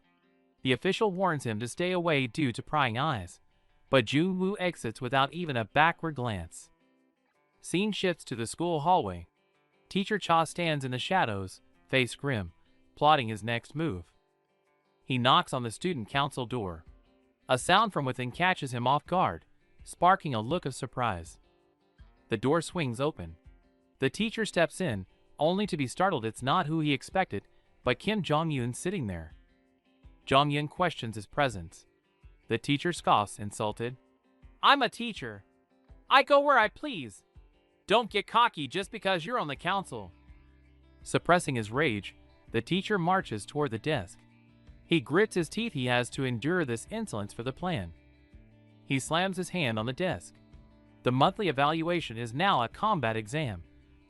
The official warns him to stay away due to prying eyes, but Junwoo exits without even a backward glance. Scene shifts to the school hallway. Teacher Cha stands in the shadows, face grim, plotting his next move. He knocks on the student council door. A sound from within catches him off guard, sparking a look of surprise. The door swings open. The teacher steps in, only to be startled it's not who he expected, but Kim Jong-un sitting there. Jong-un questions his presence. The teacher scoffs, insulted. "I'm a teacher. I go where I please. Don't get cocky just because you're on the council." Suppressing his rage, the teacher marches toward the desk. He grits his teeth. He has to endure this insolence for the plan. He slams his hand on the desk. The monthly evaluation is now a combat exam,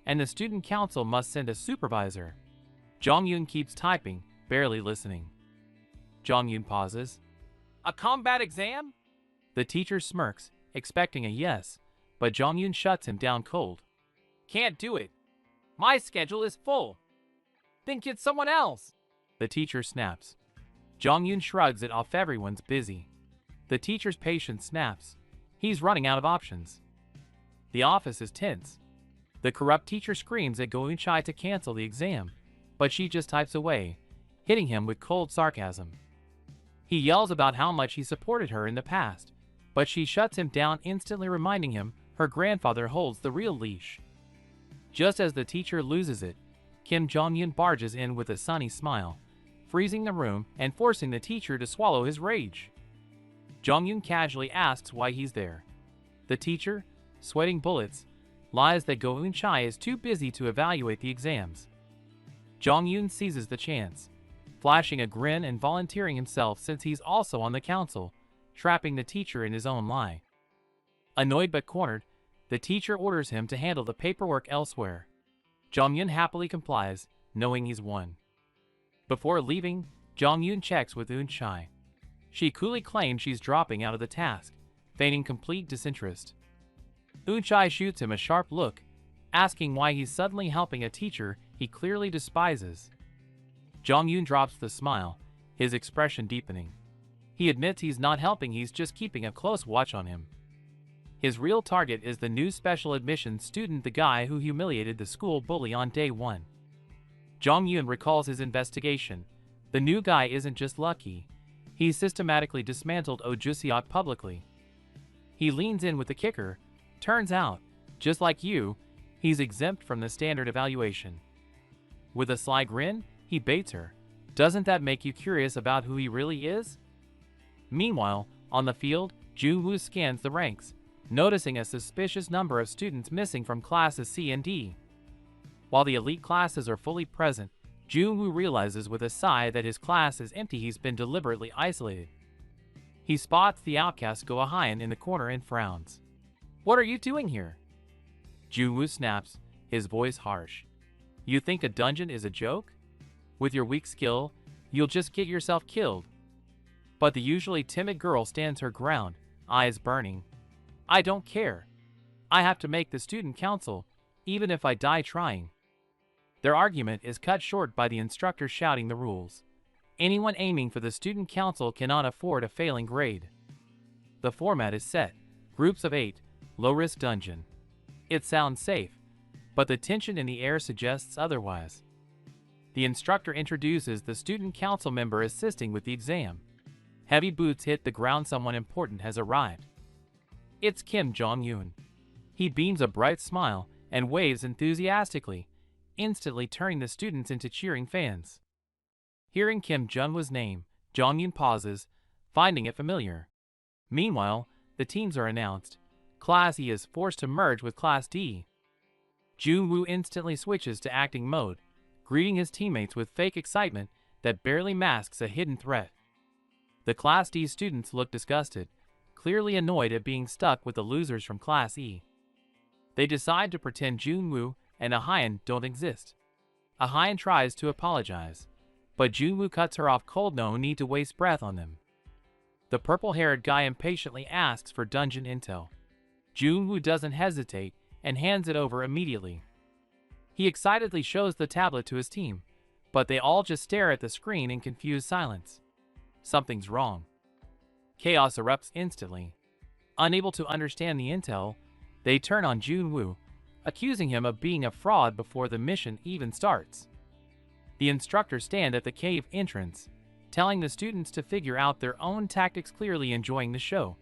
and the student council must send a supervisor. Jong-un keeps typing, barely listening. Jong-un pauses. "A combat exam?" The teacher smirks, expecting a yes, but Jong-un shuts him down cold. "Can't do it. My schedule is full." "Then get someone else," the teacher snaps. Jong-un shrugs it off. Everyone's busy. The teacher's patience snaps. He's running out of options. The office is tense. The corrupt teacher screams at Go Eun-chai to cancel the exam, but she just types away, hitting him with cold sarcasm. He yells about how much he supported her in the past, but she shuts him down, instantly reminding him her grandfather holds the real leash. Just as the teacher loses it, Kim Jong-un barges in with a sunny smile, freezing the room and forcing the teacher to swallow his rage. Jong-un casually asks why he's there. The teacher, sweating bullets, lies that Go Eun-chai is too busy to evaluate the exams. Jong-un seizes the chance, flashing a grin and volunteering himself since he's also on the council, trapping the teacher in his own lie. Annoyed but cornered, the teacher orders him to handle the paperwork elsewhere. Jong-un happily complies, knowing he's won. Before leaving, Jong-un checks with Eun-chai. She coolly claims she's dropping out of the task, feigning complete disinterest. Eun-chai shoots him a sharp look, asking why he's suddenly helping a teacher he clearly despises. Jong-un drops the smile, his expression deepening. He admits he's not helping, he's just keeping a close watch on him. His real target is the new special admissions student, the guy who humiliated the school bully on day one. Jong-un recalls his investigation. The new guy isn't just lucky. He systematically dismantled Oh Jusiok publicly. He leans in with the kicker. Turns out, just like you, he's exempt from the standard evaluation. With a sly grin, he baits her. Doesn't that make you curious about who he really is? Meanwhile, on the field, Junwoo scans the ranks, noticing a suspicious number of students missing from classes C and D. While the elite classes are fully present, Junwoo realizes with a sigh that his class is empty. He's been deliberately isolated. He spots the outcast Go Ahayan in the corner and frowns. "What are you doing here?" Junwoo snaps, his voice harsh. "You think a dungeon is a joke? With your weak skill, you'll just get yourself killed." But the usually timid girl stands her ground, eyes burning. "I don't care. I have to make the student council, even if I die trying." Their argument is cut short by the instructor shouting the rules. Anyone aiming for the student council cannot afford a failing grade. The format is set, groups of 8, low-risk dungeon. It sounds safe, but the tension in the air suggests otherwise. The instructor introduces the student council member assisting with the exam. Heavy boots hit the ground. Someone important has arrived. It's Kim Jong-un. He beams a bright smile and waves enthusiastically, instantly turning the students into cheering fans. Hearing Kim Jong-un's name, Jong-un pauses, finding it familiar. Meanwhile, the teams are announced. Class E is forced to merge with Class D. Junwoo instantly switches to acting mode, greeting his teammates with fake excitement that barely masks a hidden threat. The Class D students look disgusted, clearly annoyed at being stuck with the losers from Class E. They decide to pretend Junwoo and Ahyun don't exist. Ahyun tries to apologize, but Junwoo cuts her off cold. No need to waste breath on them. The purple-haired guy impatiently asks for dungeon intel. Junwoo doesn't hesitate and hands it over immediately. He excitedly shows the tablet to his team, but they all just stare at the screen in confused silence. Something's wrong. Chaos erupts instantly. Unable to understand the intel, they turn on Junwoo, accusing him of being a fraud before the mission even starts. The instructors stand at the cave entrance, telling the students to figure out their own tactics, clearly enjoying the show.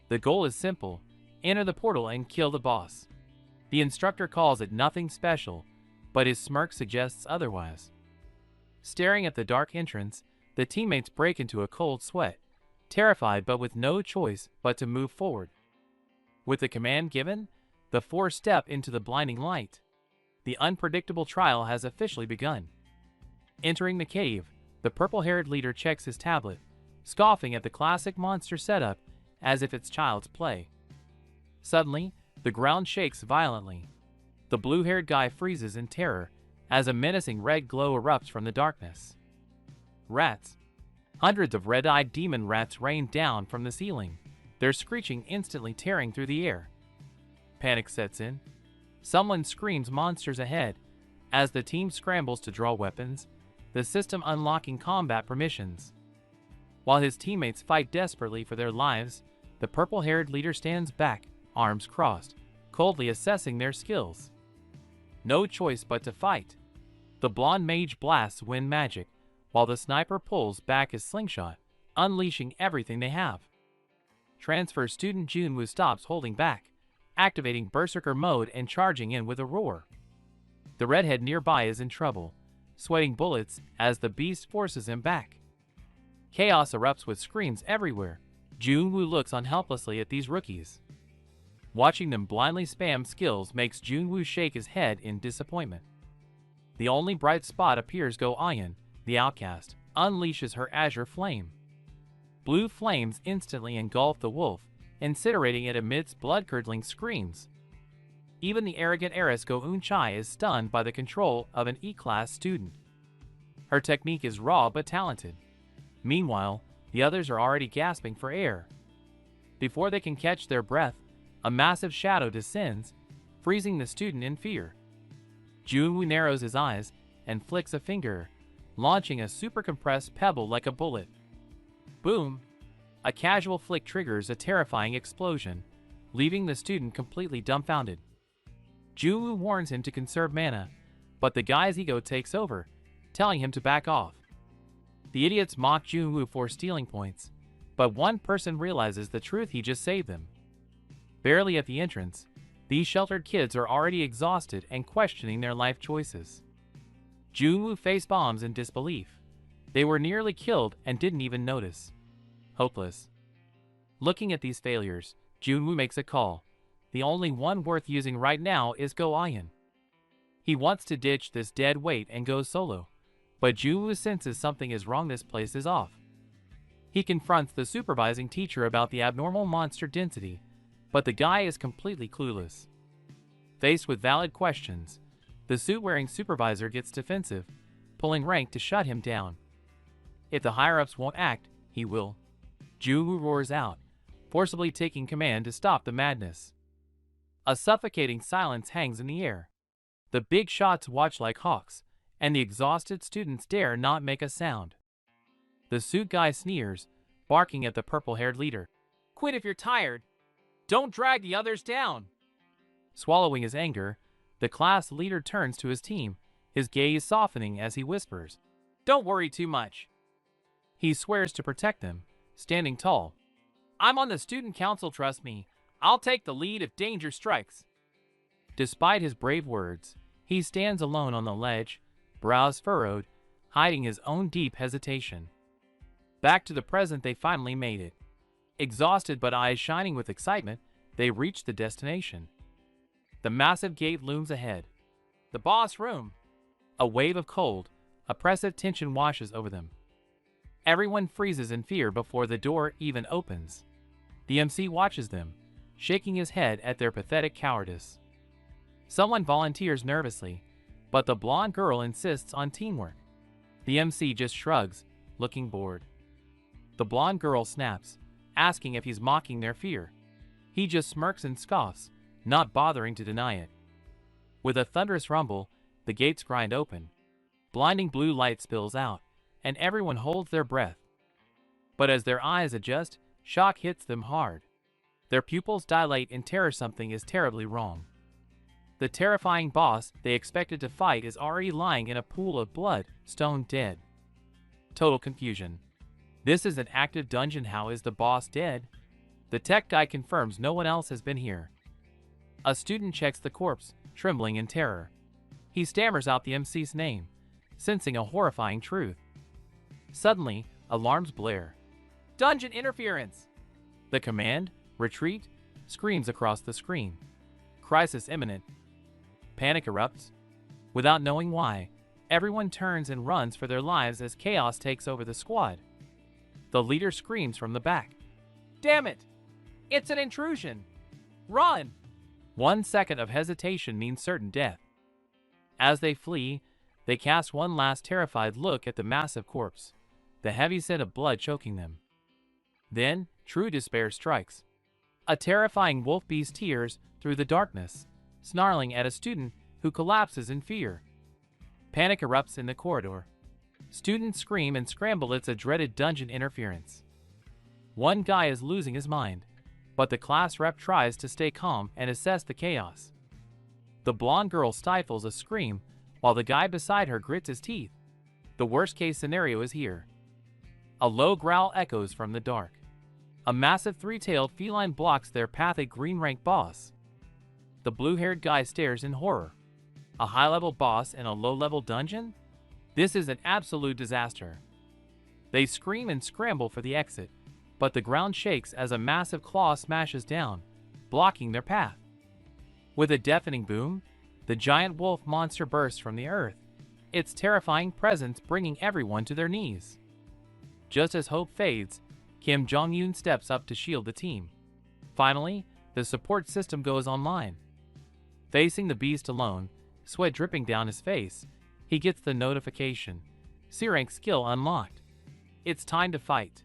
The goal is simple: enter the portal and kill the boss. The instructor calls it nothing special, but his smirk suggests otherwise. Staring at the dark entrance, the teammates break into a cold sweat, terrified but with no choice but to move forward. With the command given, the four step into the blinding light. The unpredictable trial has officially begun. Entering the cave, the purple-haired leader checks his tablet, scoffing at the classic monster setup as if it's child's play. Suddenly, the ground shakes violently. The blue-haired guy freezes in terror as a menacing red glow erupts from the darkness. Rats. Hundreds of red-eyed demon rats rain down from the ceiling, their screeching instantly tearing through the air. Panic sets in. Someone screams monsters ahead as the team scrambles to draw weapons, the system unlocking combat permissions. While his teammates fight desperately for their lives, the purple-haired leader stands back, arms crossed, coldly assessing their skills. No choice but to fight. The blonde mage blasts wind magic, while the sniper pulls back his slingshot, unleashing everything they have. Transfer student Junwoo stops holding back, activating berserker mode and charging in with a roar. The redhead nearby is in trouble, sweating bullets as the beast forces him back. Chaos erupts with screams everywhere. Junwoo looks on helplessly at these rookies. Watching them blindly spam skills makes Junwoo shake his head in disappointment. The only bright spot appears Go Ahyun, the outcast, unleashes her azure flame. Blue flames instantly engulf the wolf, incinerating it amidst blood-curdling screams. Even the arrogant heiress Go Eun-chai is stunned by the control of an E-class student. Her technique is raw but talented. Meanwhile, the others are already gasping for air. Before they can catch their breath, a massive shadow descends, freezing the student in fear. Junwoo narrows his eyes and flicks a finger, launching a super-compressed pebble like a bullet. Boom! A casual flick triggers a terrifying explosion, leaving the student completely dumbfounded. Junwoo warns him to conserve mana, but the guy's ego takes over, telling him to back off. The idiots mock Junwoo for stealing points, but one person realizes the truth: he just saved them. Barely at the entrance, these sheltered kids are already exhausted and questioning their life choices. Junwoo face bombs in disbelief. They were nearly killed and didn't even notice. Hopeless. Looking at these failures, Junwoo makes a call. The only one worth using right now is Go Ahyun. He wants to ditch this dead weight and go solo, but Junwoo senses something is wrong. This place is off. He confronts the supervising teacher about the abnormal monster density, but the guy is completely clueless. Faced with valid questions, the suit-wearing supervisor gets defensive, pulling rank to shut him down. If the higher-ups won't act, he will. Junwoo roars out, forcibly taking command to stop the madness. A suffocating silence hangs in the air. The big shots watch like hawks, and the exhausted students dare not make a sound. The suit guy sneers, barking at the purple-haired leader. "Quit if you're tired. Don't drag the others down." Swallowing his anger, the class leader turns to his team, his gaze softening as he whispers, "Don't worry too much." He swears to protect them, standing tall. "I'm on the student council, trust me. I'll take the lead if danger strikes." Despite his brave words, he stands alone on the ledge, brows furrowed, hiding his own deep hesitation. Back to the present, they finally made it. Exhausted but eyes shining with excitement, they reached the destination. The massive gate looms ahead. The boss room. A wave of cold, oppressive tension washes over them. Everyone freezes in fear before the door even opens. The MC watches them, shaking his head at their pathetic cowardice. Someone volunteers nervously, but the blonde girl insists on teamwork. The MC just shrugs, looking bored. The blonde girl snaps, asking if he's mocking their fear. He just smirks and scoffs, not bothering to deny it. With a thunderous rumble, the gates grind open. Blinding blue light spills out, and everyone holds their breath. But as their eyes adjust, shock hits them hard. Their pupils dilate in terror. Something is terribly wrong. The terrifying boss they expected to fight is already lying in a pool of blood, stone dead. Total confusion. This is an active dungeon. How is the boss dead? The tech guy confirms no one else has been here. A student checks the corpse, trembling in terror. He stammers out the MC's name, sensing a horrifying truth. Suddenly, alarms blare. Dungeon interference! The command, retreat, screams across the screen. Crisis imminent. Panic erupts. Without knowing why, everyone turns and runs for their lives as chaos takes over the squad. The leader screams from the back. Damn it! It's an intrusion! Run! 1 second of hesitation means certain death. As they flee, they cast one last terrified look at the massive corpse, the heavy scent of blood choking them. Then, true despair strikes. A terrifying wolf beast tears through the darkness, snarling at a student who collapses in fear. Panic erupts in the corridor. Students scream and scramble. It's a dreaded dungeon interference. One guy is losing his mind, but the class rep tries to stay calm and assess the chaos. The blonde girl stifles a scream while the guy beside her grits his teeth. The worst-case scenario is here. A low growl echoes from the dark. A massive three-tailed feline blocks their path. A green-rank boss. The blue-haired guy stares in horror. A high-level boss in a low-level dungeon? This is an absolute disaster. They scream and scramble for the exit, but the ground shakes as a massive claw smashes down, blocking their path. With a deafening boom, the giant wolf monster bursts from the earth, its terrifying presence bringing everyone to their knees. Just as hope fades, Kim Jong-un steps up to shield the team. Finally, the support system goes online. Facing the beast alone, sweat dripping down his face, he gets the notification. C-rank skill unlocked. It's time to fight.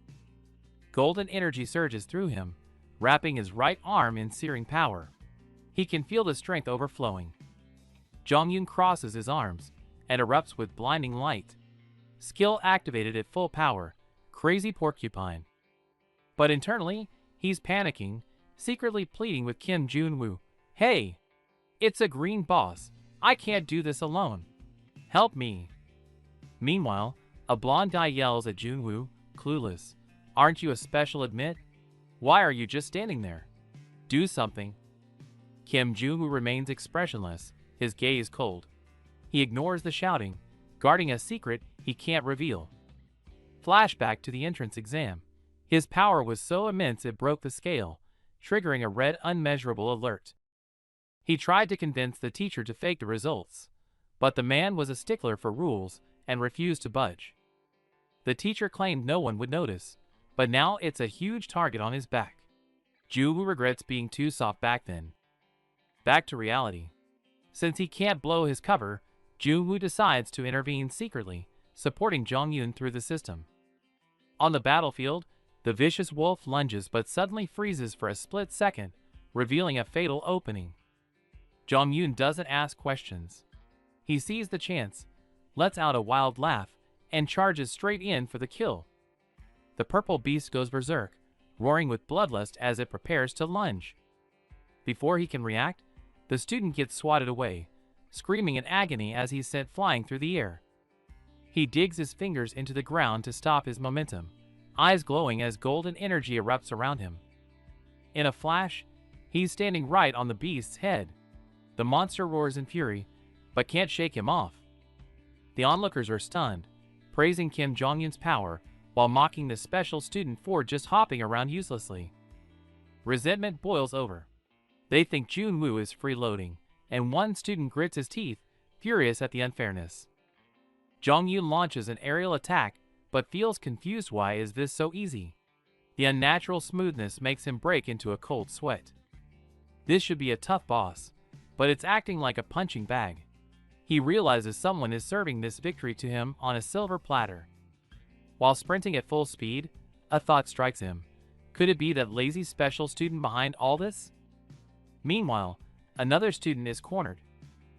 Golden energy surges through him, wrapping his right arm in searing power. He can feel the strength overflowing. Jong-un crosses his arms and erupts with blinding light. Skill activated at full power. Crazy porcupine. But internally, he's panicking, secretly pleading with Kim Jong-woo. Hey! It's a green boss. I can't do this alone. Help me. Meanwhile, a blonde guy yells at Jong-woo, clueless. Aren't you a special admit? Why are you just standing there? Do something. Kim Jong-woo remains expressionless, his gaze cold. He ignores the shouting, guarding a secret he can't reveal. Flashback to the entrance exam. His power was so immense it broke the scale, triggering a red unmeasurable alert. He tried to convince the teacher to fake the results, but the man was a stickler for rules and refused to budge. The teacher claimed no one would notice, but now it's a huge target on his back. Jong-woo regrets being too soft back then. Back to reality. Since he can't blow his cover, Jong-woo decides to intervene secretly, supporting Jong-un through the system. On the battlefield, the vicious wolf lunges but suddenly freezes for a split second, revealing a fatal opening. Jong-un doesn't ask questions. He sees the chance, lets out a wild laugh, and charges straight in for the kill. The purple beast goes berserk, roaring with bloodlust as it prepares to lunge. Before he can react, the student gets swatted away, screaming in agony as he's sent flying through the air. He digs his fingers into the ground to stop his momentum, eyes glowing as golden energy erupts around him. In a flash, he's standing right on the beast's head. The monster roars in fury, but can't shake him off. The onlookers are stunned, praising Kim Jong-un's power while mocking the special student for just hopping around uselessly. Resentment boils over. They think Jong-woo is freeloading, and one student grits his teeth, furious at the unfairness. Jong-yoon launches an aerial attack, but feels confused. Why is this so easy? The unnatural smoothness makes him break into a cold sweat. This should be a tough boss, but it's acting like a punching bag. He realizes someone is serving this victory to him on a silver platter. While sprinting at full speed, a thought strikes him. Could it be that lazy special student behind all this? Meanwhile, another student is cornered.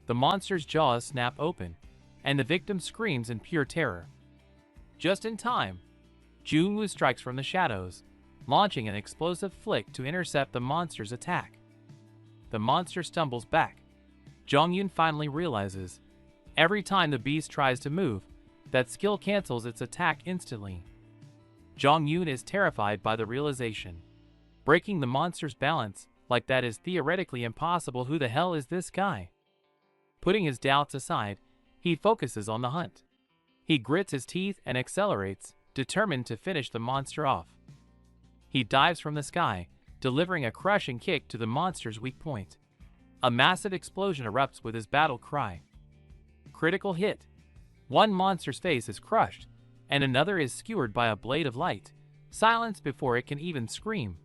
The monster's jaws snap open, and the victim screams in pure terror. Just in time, Jung-woo strikes from the shadows, launching an explosive flick to intercept the monster's attack. The monster stumbles back. Jong-yoon finally realizes, every time the beast tries to move, that skill cancels its attack instantly. Jong-yoon is terrified by the realization. Breaking the monster's balance like that is theoretically impossible. Who the hell is this guy? Putting his doubts aside, he focuses on the hunt. He grits his teeth and accelerates, determined to finish the monster off. He dives from the sky, delivering a crushing kick to the monster's weak point. A massive explosion erupts with his battle cry. Critical hit. One monster's face is crushed, and another is skewered by a blade of light, silenced before it can even scream.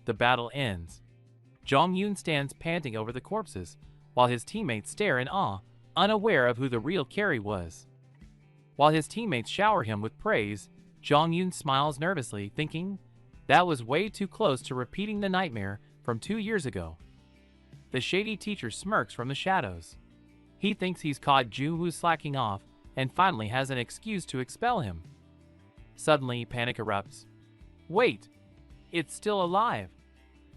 The battle ends. Jong-yoon stands panting over the corpses, while his teammates stare in awe, unaware of who the real carry was. While his teammates shower him with praise, Jong-yoon smiles nervously, thinking, that was way too close to repeating the nightmare from 2 years ago. The shady teacher smirks from the shadows. He thinks he's caught Jung-woo slacking off and finally has an excuse to expel him. Suddenly, panic erupts. Wait! It's still alive!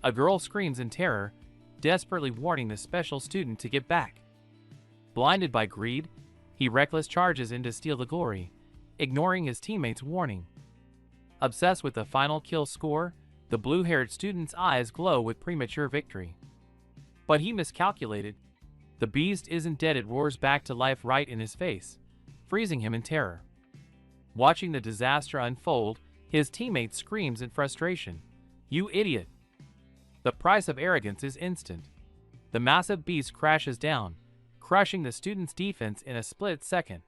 A girl screams in terror, desperately warning the special student to get back. Blinded by greed, he reckless charges in to steal the glory, ignoring his teammates' warning. Obsessed with the final kill score, the blue-haired student's eyes glow with premature victory. But he miscalculated. The beast isn't dead. It roars back to life right in his face, freezing him in terror. Watching the disaster unfold, his teammate screams in frustration, "You idiot!" The price of arrogance is instant. The massive beast crashes down, crushing the student's defense in a split second.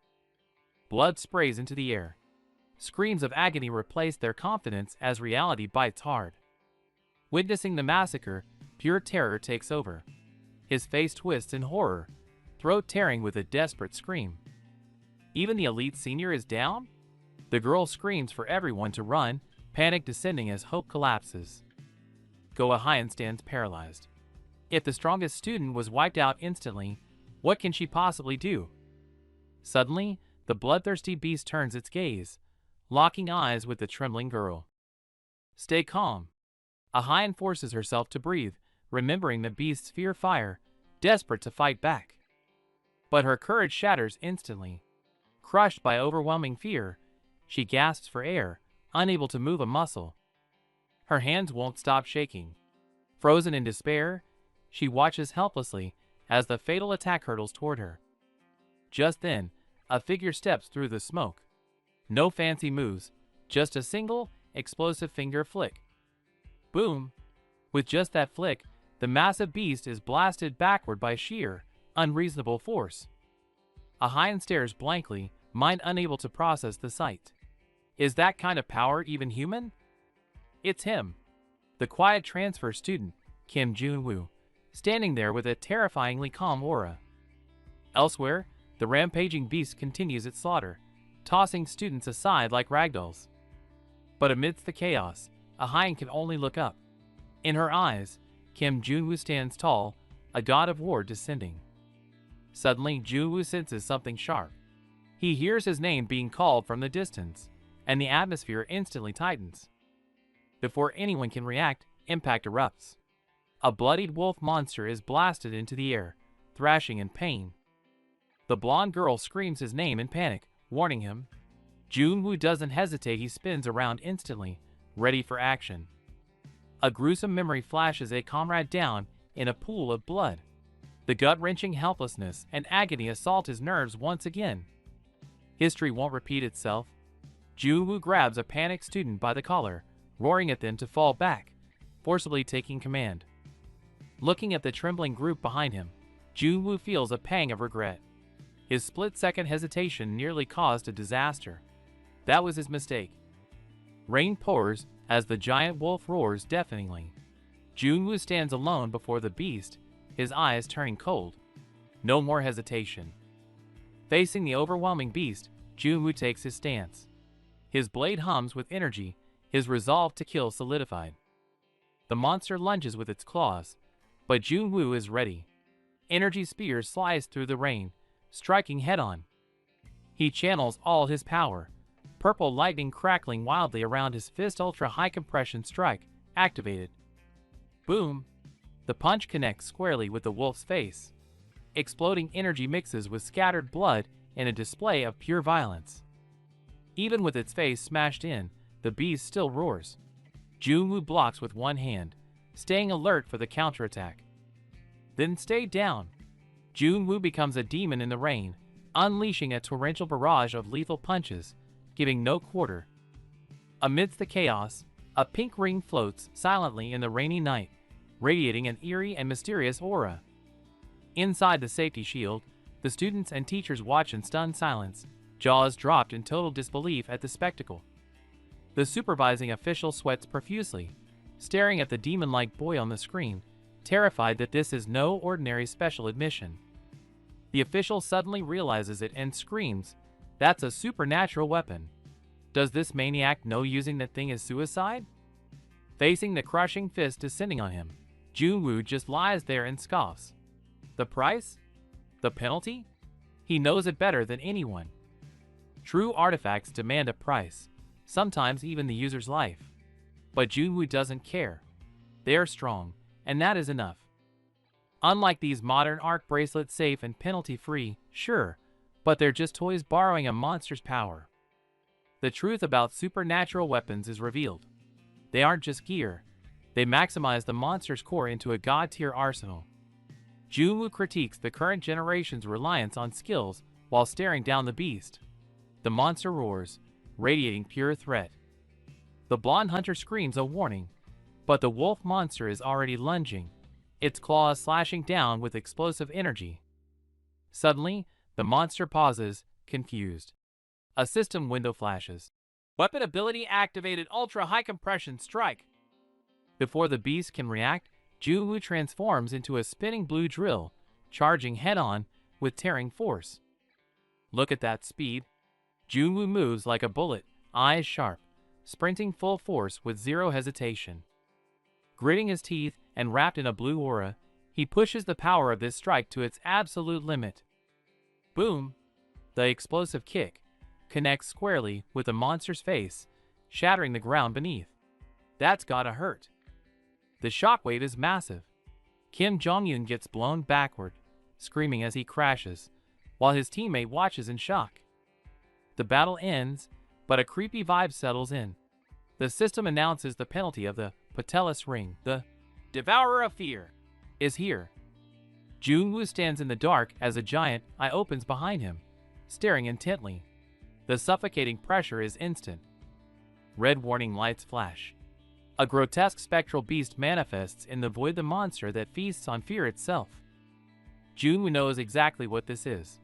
Blood sprays into the air. Screams of agony replace their confidence as reality bites hard. Witnessing the massacre, pure terror takes over. His face twists in horror, throat tearing with a desperate scream. Even the elite senior is down? The girl screams for everyone to run, panic descending as hope collapses. Go-Ahyun stands paralyzed. If the strongest student was wiped out instantly, what can she possibly do? Suddenly, the bloodthirsty beast turns its gaze, locking eyes with the trembling girl. Stay calm. Ahyun forces herself to breathe, remembering the beast's fire, desperate to fight back. But her courage shatters instantly. Crushed by overwhelming fear, she gasps for air, unable to move a muscle. Her hands won't stop shaking. Frozen in despair, she watches helplessly as the fatal attack hurtles toward her. Just then, a figure steps through the smoke. No fancy moves, just a single, explosive finger flick. Boom! With just that flick, the massive beast is blasted backward by sheer, unreasonable force. Ahyun stares blankly, mind unable to process the sight. Is that kind of power even human? It's him, the quiet transfer student, Kim Jun-woo, standing there with a terrifyingly calm aura. Elsewhere, the rampaging beast continues its slaughter, tossing students aside like ragdolls. But amidst the chaos, Ahyun can only look up. In her eyes, Kim Jun-woo stands tall, a god of war descending. Suddenly, Jun-woo senses something sharp. He hears his name being called from the distance, and the atmosphere instantly tightens. Before anyone can react, impact erupts. A bloodied wolf monster is blasted into the air, thrashing in pain. The blonde girl screams his name in panic, warning him. Jun-woo doesn't hesitate. He spins around instantly, ready for action. A gruesome memory flashes a comrade down in a pool of blood. The gut-wrenching helplessness and agony assault his nerves once again. History won't repeat itself. Jun-woo grabs a panicked student by the collar, roaring at them to fall back, forcibly taking command. Looking at the trembling group behind him, Junwoo feels a pang of regret. His split-second hesitation nearly caused a disaster. That was his mistake. Rain pours as the giant wolf roars deafeningly. Junwoo stands alone before the beast, his eyes turning cold. No more hesitation. Facing the overwhelming beast, Junwoo takes his stance. His blade hums with energy, his resolve to kill solidified. The monster lunges with its claws, but Junwoo is ready. Energy spears slice through the rain, striking head-on. He channels all his power, purple lightning crackling wildly around his fist. Ultra-high compression strike activated. Boom! The punch connects squarely with the wolf's face. Exploding energy mixes with scattered blood in a display of pure violence. Even with its face smashed in, the beast still roars. Junwoo blocks with one hand, staying alert for the counterattack. Then stay down. Junwoo becomes a demon in the rain, unleashing a torrential barrage of lethal punches, giving no quarter. Amidst the chaos, a pink ring floats silently in the rainy night, radiating an eerie and mysterious aura. Inside the safety shield, the students and teachers watch in stunned silence, jaws dropped in total disbelief at the spectacle. The supervising official sweats profusely, staring at the demon-like boy on the screen, terrified that this is no ordinary special admission. The official suddenly realizes it and screams, "That's a supernatural weapon. Does this maniac know using that thing is suicide?" Facing the crushing fist descending on him, Junwoo just lies there and scoffs. The price? The penalty? He knows it better than anyone. True artifacts demand a price, sometimes even the user's life. But Junwoo doesn't care. They are strong, and that is enough. Unlike these modern arc bracelets, safe and penalty-free, sure, but they're just toys borrowing a monster's power. The truth about supernatural weapons is revealed. They aren't just gear. They maximize the monster's core into a god-tier arsenal. Junwoo critiques the current generation's reliance on skills while staring down the beast. The monster roars, radiating pure threat. The blonde hunter screams a warning, but the wolf monster is already lunging, its claws slashing down with explosive energy. Suddenly, the monster pauses, confused. A system window flashes. Weapon ability activated. Ultra-high compression strike. Before the beast can react, Junwoo transforms into a spinning blue drill, charging head-on with tearing force. Look at that speed. Junwoo moves like a bullet, eyes sharp, sprinting full force with zero hesitation. Gritting his teeth and wrapped in a blue aura, he pushes the power of this strike to its absolute limit. Boom! The explosive kick connects squarely with the monster's face, shattering the ground beneath. That's gotta hurt. The shockwave is massive. Kim Jong-un gets blown backward, screaming as he crashes, while his teammate watches in shock. The battle ends, but a creepy vibe settles in. The system announces the penalty of the Patelis Ring. The Devourer of Fear is here. Junwoo stands in the dark as a giant eye opens behind him, staring intently. The suffocating pressure is instant. Red warning lights flash. A grotesque spectral beast manifests in the void, the monster that feasts on fear itself. Junwoo knows exactly what this is.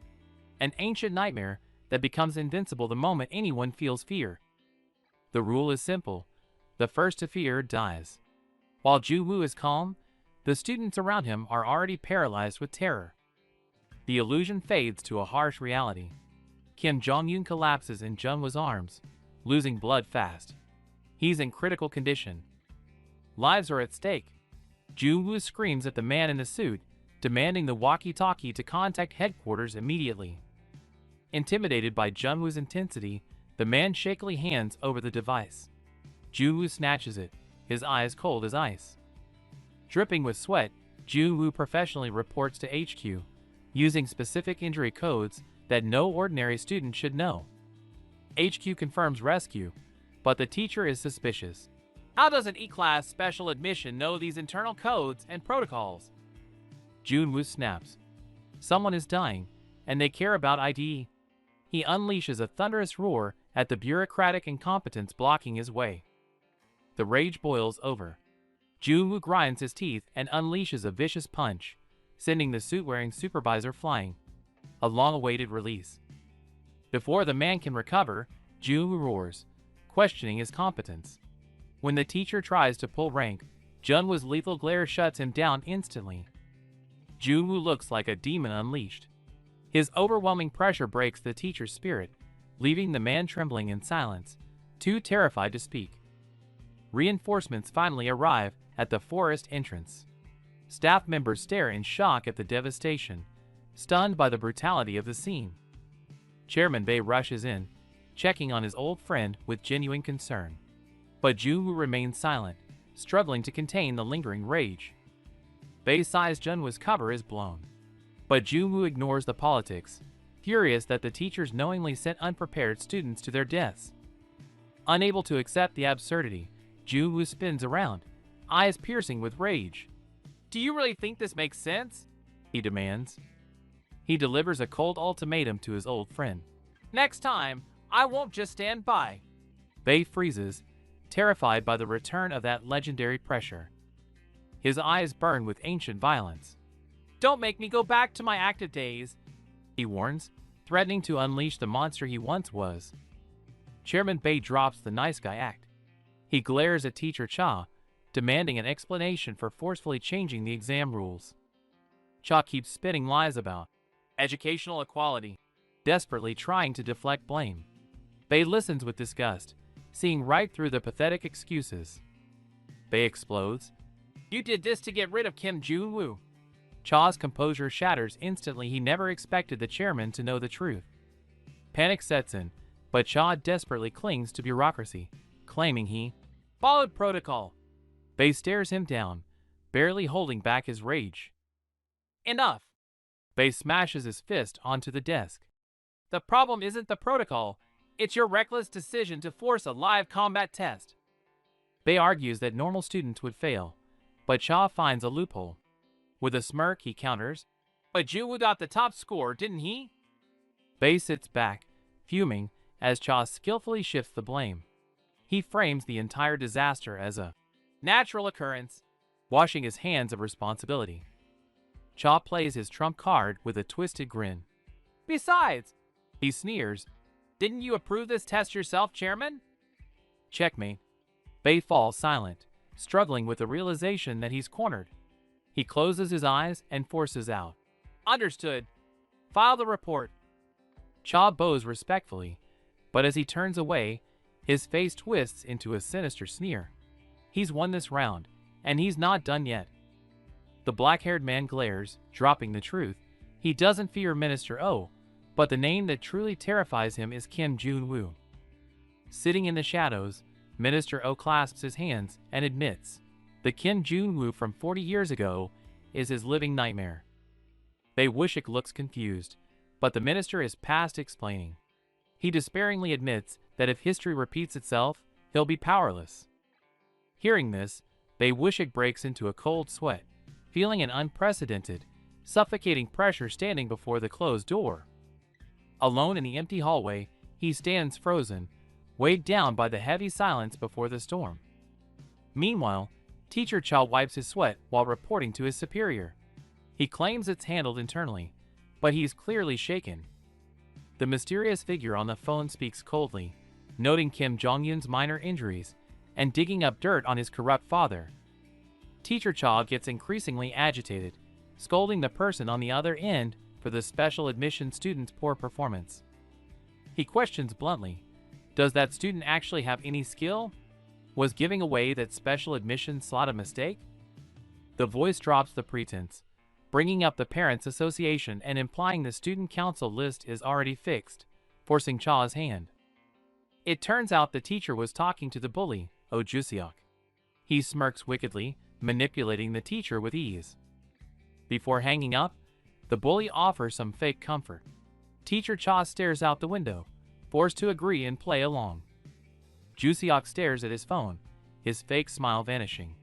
An ancient nightmare that becomes invincible the moment anyone feels fear. The rule is simple. The first to fear dies. While Junwoo is calm, the students around him are already paralyzed with terror. The illusion fades to a harsh reality. Kim Jong-un collapses in Junwoo's arms, losing blood fast. He's in critical condition. Lives are at stake. Junwoo screams at the man in the suit, demanding the walkie-talkie to contact headquarters immediately. Intimidated by Junwoo's intensity, the man shakily hands over the device. Junwoo snatches it, his eyes cold as ice. Dripping with sweat, Junwoo professionally reports to HQ, using specific injury codes that no ordinary student should know. HQ confirms rescue, but the teacher is suspicious. How does an E-Class special admission know these internal codes and protocols? Junwoo snaps. Someone is dying, and they care about ID. He unleashes a thunderous roar at the bureaucratic incompetence blocking his way. The rage boils over. Junwoo grinds his teeth and unleashes a vicious punch, sending the suit-wearing supervisor flying. A long-awaited release. Before the man can recover, Jun roars, questioning his competence. When the teacher tries to pull rank, Junwoo's lethal glare shuts him down instantly. Junwoo looks like a demon unleashed. His overwhelming pressure breaks the teacher's spirit, leaving the man trembling in silence, too terrified to speak. Reinforcements finally arrive at the forest entrance. Staff members stare in shock at the devastation, stunned by the brutality of the scene. Chairman Bei rushes in, checking on his old friend with genuine concern. But Junwoo remains silent, struggling to contain the lingering rage. Bei sighs Junwoo's cover is blown. But Junwoo ignores the politics, furious that the teachers knowingly sent unprepared students to their deaths. Unable to accept the absurdity, Junwoo spins around, eyes piercing with rage. "Do you really think this makes sense?" he demands. He delivers a cold ultimatum to his old friend. "Next time, I won't just stand by." Bei freezes, terrified by the return of that legendary pressure. His eyes burn with ancient violence. "Don't make me go back to my active days," he warns, threatening to unleash the monster he once was. Chairman Bei drops the nice guy act. He glares at Teacher Cha, demanding an explanation for forcefully changing the exam rules. Cha keeps spitting lies about educational equality, desperately trying to deflect blame. Bei listens with disgust, seeing right through the pathetic excuses. Bei explodes. "You did this to get rid of Kim Junwoo." Cha's composure shatters instantly. He never expected the chairman to know the truth. Panic sets in, but Cha desperately clings to bureaucracy, claiming he followed protocol. Bei stares him down, barely holding back his rage. "Enough!" Bei smashes his fist onto the desk. "The problem isn't the protocol, it's your reckless decision to force a live combat test." Bei argues that normal students would fail, but Cha finds a loophole. With a smirk, he counters, "But Junwoo got the top score, didn't he?" Bei sits back, fuming, as Cha skillfully shifts the blame. He frames the entire disaster as a natural occurrence, washing his hands of responsibility. Cha plays his trump card with a twisted grin. "Besides," he sneers, "didn't you approve this test yourself, Chairman?" Checkmate. Bei falls silent, struggling with the realization that he's cornered. He closes his eyes and forces out, "Understood. File the report." Cha bows respectfully, but as he turns away, his face twists into a sinister sneer. He's won this round, and he's not done yet. The black-haired man glares, dropping the truth. He doesn't fear Minister O, but the name that truly terrifies him is Kim Junwoo. Sitting in the shadows, Minister O clasps his hands and admits, the Kim Junwoo from 40 years ago is his living nightmare. Wushik looks confused, but the minister is past explaining. He despairingly admits that if history repeats itself, he'll be powerless. Hearing this, Wushik breaks into a cold sweat, feeling an unprecedented, suffocating pressure standing before the closed door. Alone in the empty hallway, he stands frozen, weighed down by the heavy silence before the storm. Meanwhile, Teacher Cha wipes his sweat while reporting to his superior. He claims it's handled internally, but he's clearly shaken. The mysterious figure on the phone speaks coldly, noting Kim Jong-un's minor injuries and digging up dirt on his corrupt father. Teacher Cha gets increasingly agitated, scolding the person on the other end for the special admission student's poor performance. He questions bluntly, does that student actually have any skill? Was giving away that special admission slot a mistake? The voice drops the pretense, bringing up the Parents Association and implying the student council list is already fixed, forcing Cha's hand. It turns out the teacher was talking to the bully, Oh Jusiok. He smirks wickedly, manipulating the teacher with ease. Before hanging up, the bully offers some fake comfort. Teacher Cha stares out the window, forced to agree and play along. Jusiok stares at his phone, his fake smile vanishing.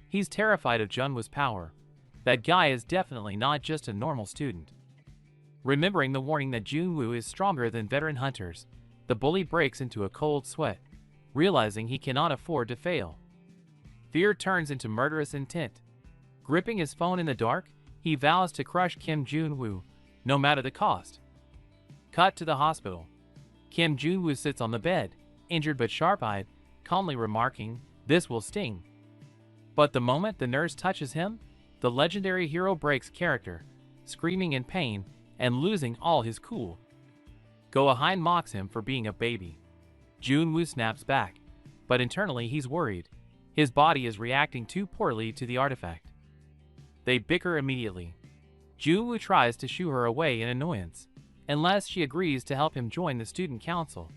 He's terrified of Junwoo's power. That guy is definitely not just a normal student. Remembering the warning that Junwoo is stronger than veteran hunters, the bully breaks into a cold sweat, realizing he cannot afford to fail. Fear turns into murderous intent. Gripping his phone in the dark, He vows to crush Kim Jun-woo, no matter the cost. Cut to the hospital. Kim Jun-woo sits on the bed, injured but sharp-eyed, calmly remarking, "This will sting." But the moment the nurse touches him, the legendary hero breaks character, screaming in pain and losing all his cool. Go-Ahein mocks him for being a baby. Jun-woo snaps back, but internally he's worried. His body is reacting too poorly to the artifact. They bicker immediately. Jun-woo tries to shoo her away in annoyance, unless she agrees to help him join the student council.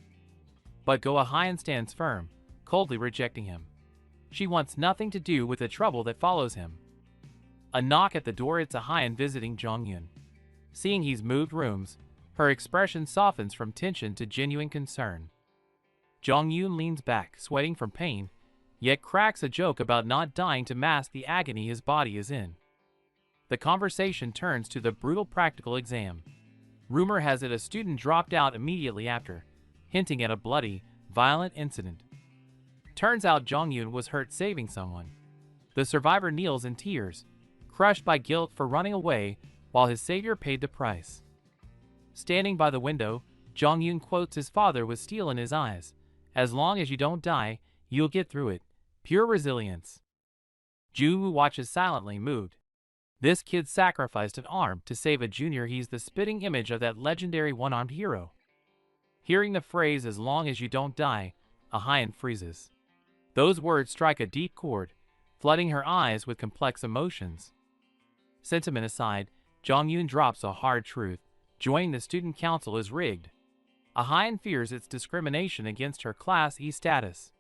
But Go-Ahein stands firm, coldly rejecting him. She wants nothing to do with the trouble that follows him. A knock at the door. It's Ahein visiting Jong-yun. Seeing he's moved rooms, her expression softens from tension to genuine concern. Jong-yun leans back, sweating from pain, yet cracks a joke about not dying to mask the agony his body is in. The conversation turns to the brutal practical exam. Rumor has it a student dropped out immediately after, hinting at a bloody, violent incident. Turns out Jong-yun was hurt saving someone. The survivor kneels in tears, crushed by guilt for running away while his savior paid the price. Standing by the window, Jong-yun quotes his father with steel in his eyes, "As long as you don't die, you'll get through it. Pure resilience." Jun-woo watches silently, moved. This kid sacrificed an arm to save a junior. He's the spitting image of that legendary one-armed hero. Hearing the phrase, "as long as you don't die," Ahein freezes. Those words strike a deep chord, flooding her eyes with complex emotions. Sentiment aside, Jong-yun drops a hard truth. Joining the student council is rigged. Ahein fears it's discrimination against her Class E status.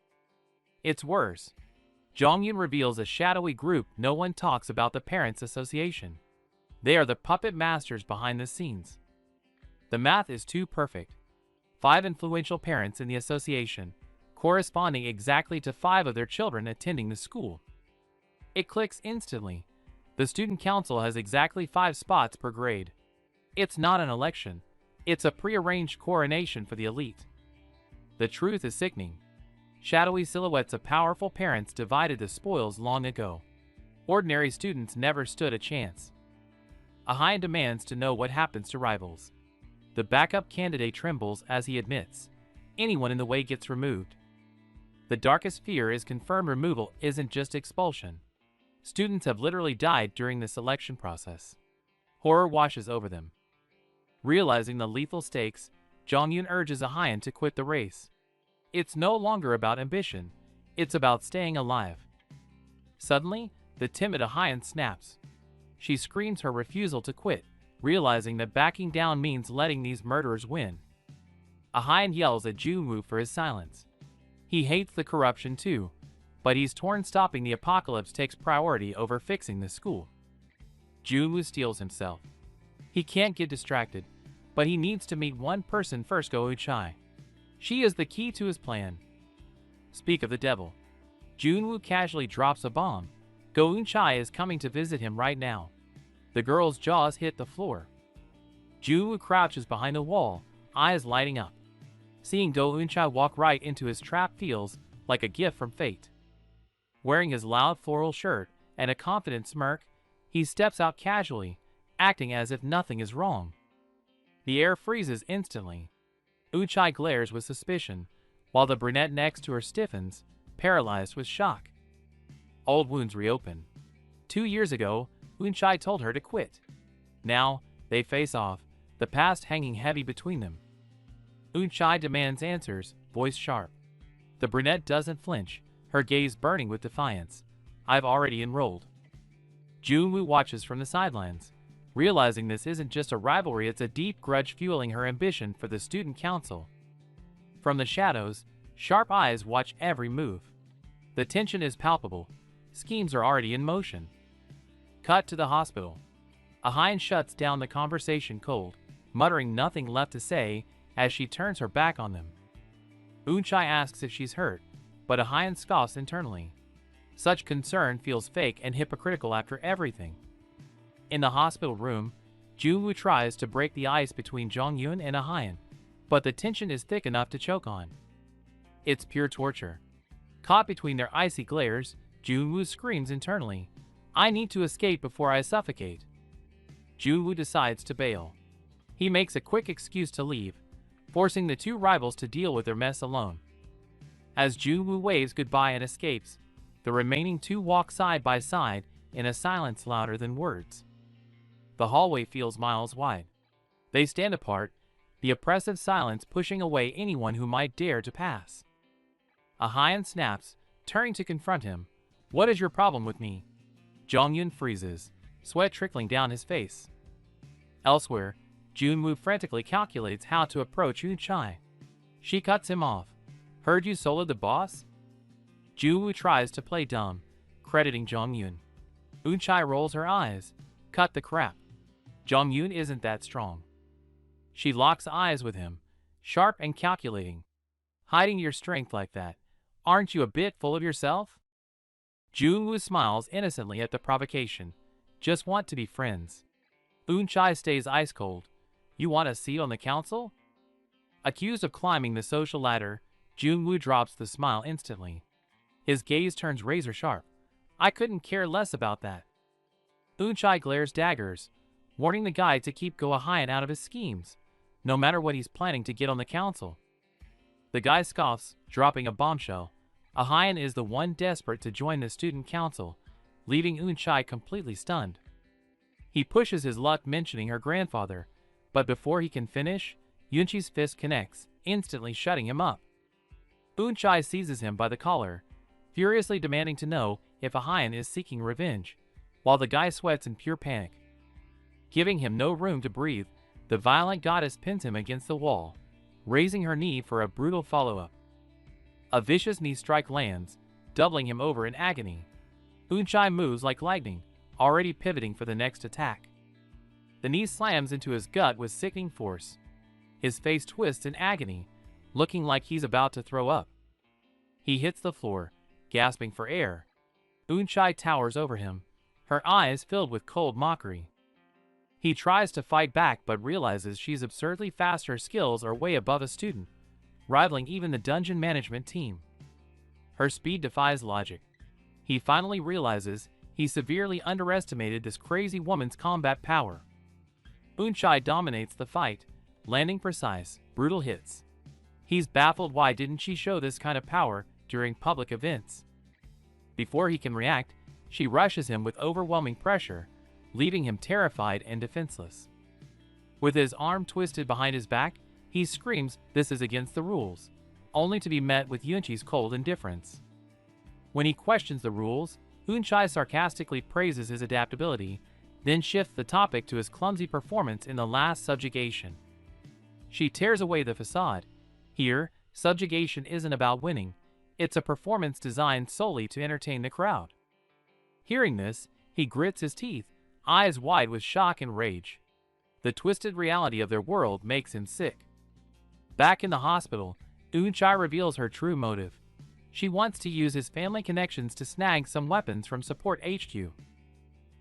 It's worse. Jong-yun reveals a shadowy group. No one talks about the Parents Association. They are the puppet masters behind the scenes. The math is too perfect. 5 influential parents in the association, corresponding exactly to 5 of their children attending the school. It clicks instantly. The student council has exactly 5 spots per grade. It's not an election. It's a prearranged coronation for the elite. The truth is sickening. Shadowy silhouettes of powerful parents divided the spoils long ago. Ordinary students never stood a chance. Ahein demands to know what happens to rivals. The backup candidate trembles as he admits, anyone in the way gets removed. The darkest fear is confirmed removal isn't just expulsion. Students have literally died during the selection process. Horror washes over them. Realizing the lethal stakes, Jong-yun urges Ahein to quit the race. It's no longer about ambition, it's about staying alive. Suddenly, the timid Ahein snaps. She screams her refusal to quit, realizing that backing down means letting these murderers win. Ahein yells at Jun-woo for his silence. He hates the corruption too, but he's torn. Stopping the apocalypse takes priority over fixing the school. Jun-woo steels himself. He can't get distracted, but he needs to meet one person first. Go-Eun-chae. She is the key to his plan. Speak of the devil. Jun-woo casually drops a bomb. Go-Eun-chae is coming to visit him right now. The girl's jaws hit the floor. Jun-woo crouches behind the wall, eyes lighting up. Seeing Go-Eun-chae walk right into his trap feels like a gift from fate. Wearing his loud floral shirt and a confident smirk, he steps out casually, acting as if nothing is wrong. The air freezes instantly. Eun-chae glares with suspicion, while the brunette next to her stiffens, paralyzed with shock. Old wounds reopen. 2 years ago, Eun-chae told her to quit. Now, they face off, the past hanging heavy between them. Eun-chae demands answers, voice sharp. The brunette doesn't flinch, her gaze burning with defiance. "I've already enrolled." Jun-woo watches from the sidelines, realizing this isn't just a rivalry, it's a deep grudge fueling her ambition for the student council. From the shadows, sharp eyes watch every move. The tension is palpable. Schemes are already in motion. Cut to the hospital. Ahein shuts down the conversation cold, muttering nothing left to say as she turns her back on them. Eun-chae asks if she's hurt, but Ahein scoffs internally. Such concern feels fake and hypocritical after everything. In the hospital room, Jun-woo tries to break the ice between Jong-yun and Ahein, but the tension is thick enough to choke on. It's pure torture. Caught between their icy glares, Jun-woo screams internally, "I need to escape before I suffocate." Junwoo decides to bail. He makes a quick excuse to leave, forcing the two rivals to deal with their mess alone. As Junwoo waves goodbye and escapes, the remaining two walk side by side in a silence louder than words. The hallway feels miles wide. They stand apart, the oppressive silence pushing away anyone who might dare to pass. Ahyun snaps, turning to confront him. "What is your problem with me?" Jongyun freezes, sweat trickling down his face. Elsewhere, Junwoo frantically calculates how to approach Eunchae. She cuts him off. "Heard you soloed the boss?" Junwoo tries to play dumb, crediting Jongyun. Eunchae rolls her eyes. "Cut the crap. Jongyun isn't that strong." She locks eyes with him, sharp and calculating. "Hiding your strength like that, aren't you a bit full of yourself?" Junwoo smiles innocently at the provocation. "Just want to be friends." Eunchae stays ice cold. "You want a seat on the council?" Accused of climbing the social ladder, Junwoo drops the smile instantly. His gaze turns razor sharp. "I couldn't care less about that." Eunchae glares daggers, warning the guy to keep Go-Ahyun out of his schemes, no matter what he's planning to get on the council. The guy scoffs, dropping a bombshell. Ahyun is the one desperate to join the student council, leaving Eunchae completely stunned. He pushes his luck mentioning her grandfather, but before he can finish, Eunchae's fist connects, instantly shutting him up. Eunchae seizes him by the collar, furiously demanding to know if Ahyun is seeking revenge, while the guy sweats in pure panic. Giving him no room to breathe, the violent goddess pins him against the wall, raising her knee for a brutal follow-up. A vicious knee strike lands, doubling him over in agony. Eunchae moves like lightning, already pivoting for the next attack. The knee slams into his gut with sickening force. His face twists in agony, looking like he's about to throw up. He hits the floor, gasping for air. Eunchae towers over him, her eyes filled with cold mockery. He tries to fight back but realizes she's absurdly fast. Her skills are way above a student, rivaling even the dungeon management team. Her speed defies logic. He finally realizes he severely underestimated this crazy woman's combat power. Eunchae dominates the fight, landing precise, brutal hits. He's baffled why didn't she show this kind of power during public events. Before he can react, she rushes him with overwhelming pressure, leaving him terrified and defenseless. With his arm twisted behind his back, he screams this is against the rules, only to be met with Eunchae's cold indifference. When he questions the rules, Eunchae sarcastically praises his adaptability, then shifts the topic to his clumsy performance in the last subjugation. She tears away the facade. Here, subjugation isn't about winning, it's a performance designed solely to entertain the crowd. Hearing this, he grits his teeth, eyes wide with shock and rage. The twisted reality of their world makes him sick. Back in the hospital, Eunchae reveals her true motive. She wants to use his family connections to snag some weapons from Support HQ.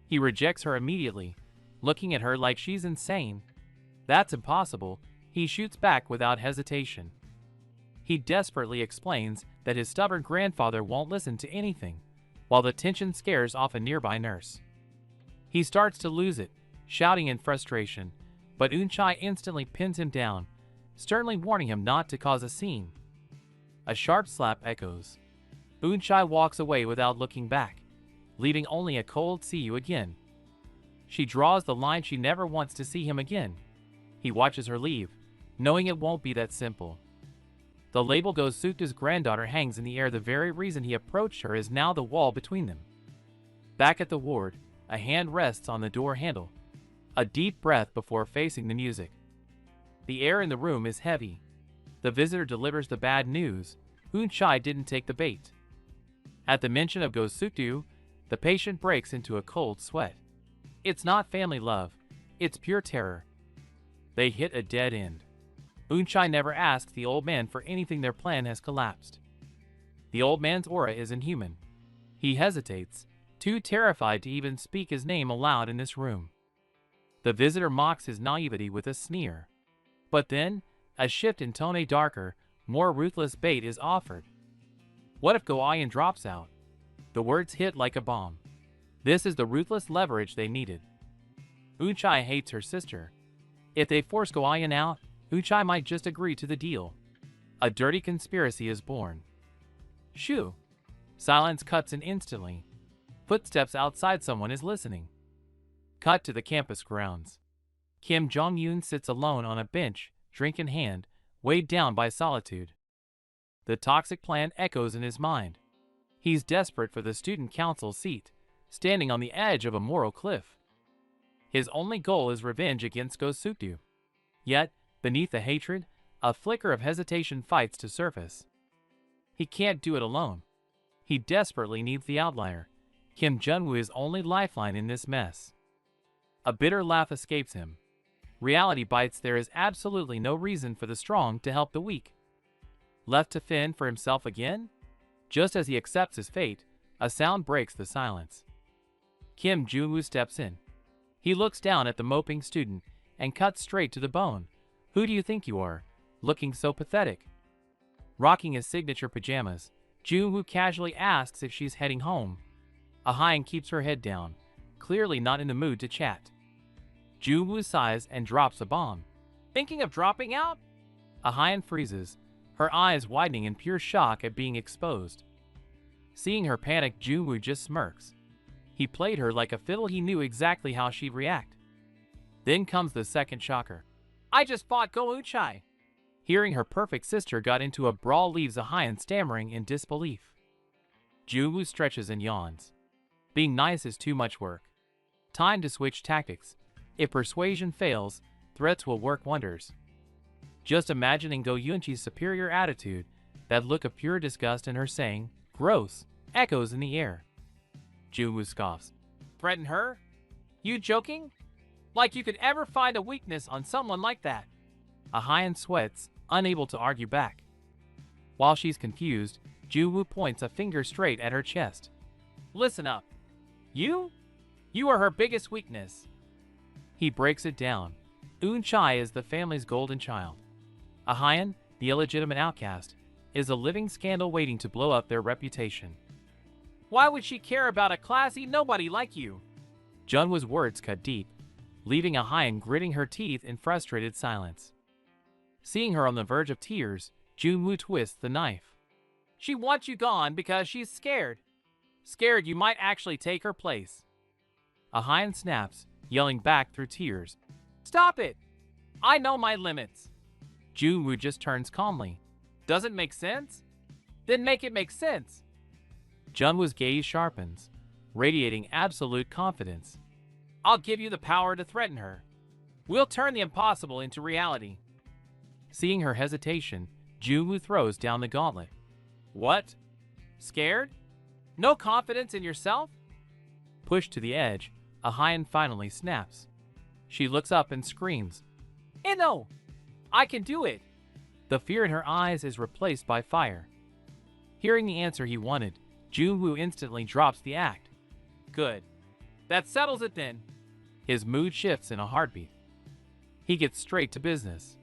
He rejects her immediately, looking at her like she's insane. That's impossible, he shoots back without hesitation. He desperately explains that his stubborn grandfather won't listen to anything, while the tension scares off a nearby nurse. He starts to lose it, shouting in frustration, but Eunchae instantly pins him down, sternly warning him not to cause a scene. A sharp slap echoes. Eunchae walks away without looking back, leaving only a cold "see you again." She draws the line she never wants to see him again. He watches her leave, knowing it won't be that simple. The label Go Sukta's granddaughter hangs in the air. The very reason he approached her is now the wall between them. Back at the ward, a hand rests on the door handle. A deep breath before facing the music. The air in the room is heavy. The visitor delivers the bad news. Eunchae didn't take the bait. At the mention of Go Suktu, the patient breaks into a cold sweat. It's not family love, it's pure terror. They hit a dead end. Eunchae never asks the old man for anything. Their plan has collapsed. The old man's aura is inhuman. He hesitates, too terrified to even speak his name aloud in this room. The visitor mocks his naivety with a sneer. But then, a shift in tone, a darker, more ruthless bait is offered. What if Go-Ahyun drops out? The words hit like a bomb. This is the ruthless leverage they needed. Eunchai hates her sister. If they force Goyan out, Eunchai might just agree to the deal. A dirty conspiracy is born. Shoo! Silence cuts in instantly. Footsteps outside, someone is listening. Cut to the campus grounds. Kim Jong-un sits alone on a bench, drink in hand, weighed down by solitude. The toxic plan echoes in his mind. He's desperate for the student council seat, standing on the edge of a moral cliff. His only goal is revenge against Go Suk-du. Yet, beneath the hatred, a flicker of hesitation fights to surface. He can't do it alone. He desperately needs the outlier, Kim Jong-woo's only lifeline in this mess. A bitter laugh escapes him. Reality bites. There is absolutely no reason for the strong to help the weak. Left to fend for himself again? Just as he accepts his fate, a sound breaks the silence. Kim Jong-woo steps in. He looks down at the moping student and cuts straight to the bone. Who do you think you are, looking so pathetic? Rocking his signature pajamas, Jong-woo casually asks if she's heading home. Ah-hyun keeps her head down, clearly not in the mood to chat. Jong-woo sighs and drops a bomb. Thinking of dropping out? Ah-hyun freezes, her eyes widening in pure shock at being exposed. Seeing her panic, Jong-woo just smirks. He played her like a fiddle. He knew exactly how she'd react. Then comes the second shocker. I just fought Go Eunchai. Hearing her perfect sister got into a brawl leaves Ah-hyun stammering in disbelief. Jong-woo stretches and yawns. Being nice is too much work. Time to switch tactics. If persuasion fails, threats will work wonders. Just imagining Go Eunchai's superior attitude, that look of pure disgust in her saying, "Gross," echoes in the air. Jong-woo scoffs. Threaten her? You joking? Like you could ever find a weakness on someone like that. Ah-hyun sweats, unable to argue back. While she's confused, Jong-woo points a finger straight at her chest. Listen up. You are her biggest weakness. He breaks it down. Eunchai is the family's golden child. Ah-hyun, the illegitimate outcast, is a living scandal waiting to blow up their reputation. Why would she care about a classy nobody like you? Jung-woo's words cut deep, leaving Ah-hyun gritting her teeth in frustrated silence. Seeing her on the verge of tears, Jong-woo twists the knife. She wants you gone because she's scared. Scared you might actually take her place. Ah-hyun snaps, yelling back through tears. Stop it! I know my limits. Jong-woo just turns calmly. Doesn't make sense? Then make it make sense. Jung-woo's gaze sharpens, radiating absolute confidence. I'll give you the power to threaten her. We'll turn the impossible into reality. Seeing her hesitation, Jong-woo throws down the gauntlet. What? Scared? No confidence in yourself? Pushed to the edge, Ah-hyun finally snaps. She looks up and screams, Enro! I can do it! The fear in her eyes is replaced by fire. Hearing the answer he wanted, Jong-woo instantly drops the act. Good. That settles it then. His mood shifts in a heartbeat. He gets straight to business.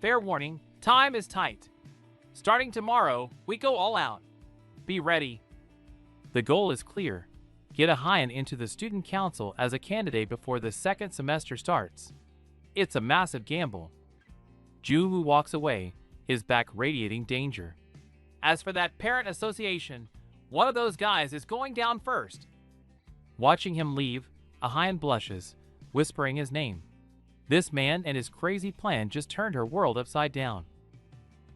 Fair warning, time is tight. Starting tomorrow, we go all out. Be ready. The goal is clear. Get Ah-hyun into the student council as a candidate before the second semester starts. It's a massive gamble. Jong-woo walks away, his back radiating danger. As for that parent association, one of those guys is going down first. Watching him leave, Ah-hyun blushes, whispering his name. This man and his crazy plan just turned her world upside down.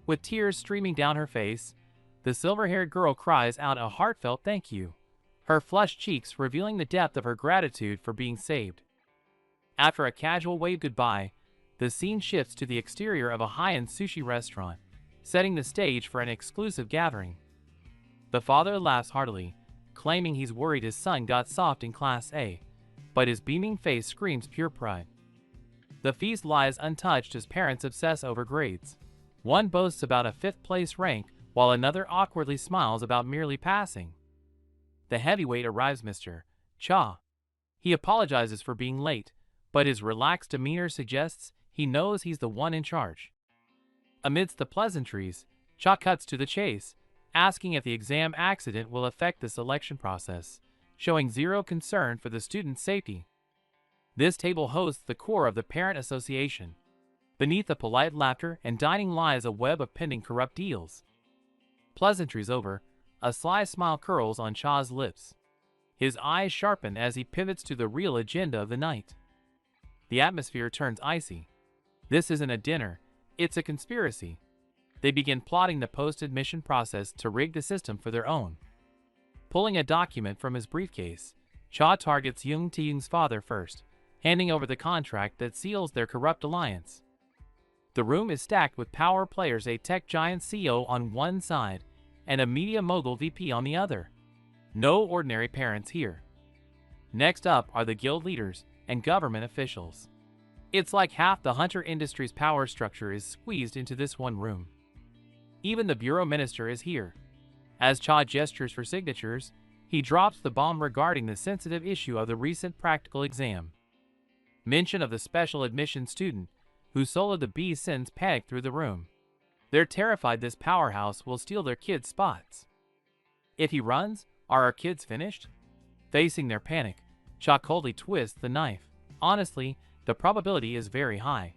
With tears streaming down her face, the silver-haired girl cries out a heartfelt thank you, her flushed cheeks revealing the depth of her gratitude for being saved. After a casual wave goodbye, the scene shifts to the exterior of a high-end sushi restaurant, setting the stage for an exclusive gathering. The father laughs heartily, claiming he's worried his son got soft in Class A, but his beaming face screams pure pride. The feast lies untouched as parents obsess over grades. One boasts about a 5th place rank, while another awkwardly smiles about merely passing. The heavyweight arrives, Mr. Cha. He apologizes for being late, but his relaxed demeanor suggests he knows he's the one in charge. Amidst the pleasantries, Cha cuts to the chase, asking if the exam accident will affect the selection process, showing zero concern for the student's safety. This table hosts the core of the parent association. Beneath the polite laughter and dining lies a web of pending corrupt deals. Pleasantries over, a sly smile curls on Cha's lips. His eyes sharpen as he pivots to the real agenda of the night. The atmosphere turns icy. This isn't a dinner, it's a conspiracy. They begin plotting the post-admission process to rig the system for their own. Pulling a document from his briefcase, Cha targets Young Tae-young's father first, handing over the contract that seals their corrupt alliance. The room is stacked with power players, a tech giant CEO on one side and a media mogul VP on the other. No ordinary parents here. Next up are the guild leaders and government officials. It's like half the hunter industry's power structure is squeezed into this one room. Even the bureau minister is here. As Cha gestures for signatures, he drops the bomb regarding the sensitive issue of the recent practical exam. Mention of the special admission student who soloed the bee sends panic through the room. They're terrified this powerhouse will steal their kids' spots. If he runs, are our kids finished? Facing their panic, Cha coldly twists the knife. Honestly, the probability is very high.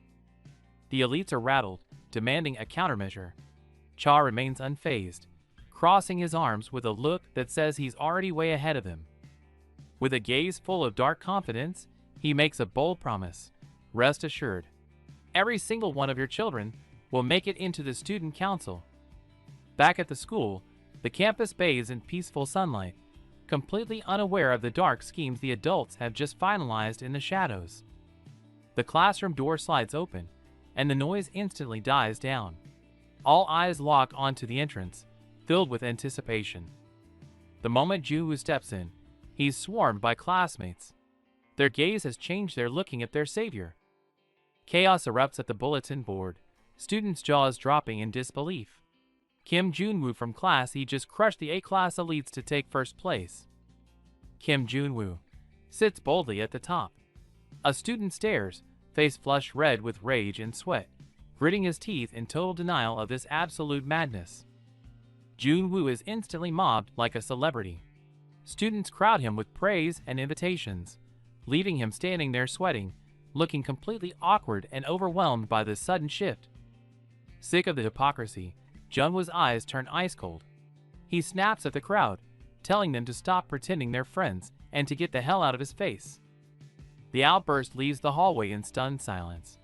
The elites are rattled, demanding a countermeasure. Cha remains unfazed, crossing his arms with a look that says he's already way ahead of them. With a gaze full of dark confidence, he makes a bold promise. Rest assured, every single one of your children will make it into the student council. Back at the school, the campus bathes in peaceful sunlight, completely unaware of the dark schemes the adults have just finalized in the shadows. The classroom door slides open, and the noise instantly dies down. All eyes lock onto the entrance, filled with anticipation. The moment Ju steps in, he's swarmed by classmates. Their gaze has changed, they're looking at their savior. Chaos erupts at the bulletin board, students' jaws dropping in disbelief. Kim Junwoo from Class E just crushed the A-class elites to take first place. Kim Junwoo sits boldly at the top. A student stares, face flushed red with rage and sweat, gritting his teeth in total denial of this absolute madness. Junwoo is instantly mobbed like a celebrity. Students crowd him with praise and invitations, leaving him standing there sweating, looking completely awkward and overwhelmed by this sudden shift. Sick of the hypocrisy, Junwoo's eyes turn ice cold. He snaps at the crowd, telling them to stop pretending they're friends and to get the hell out of his face. The outburst leaves the hallway in stunned silence.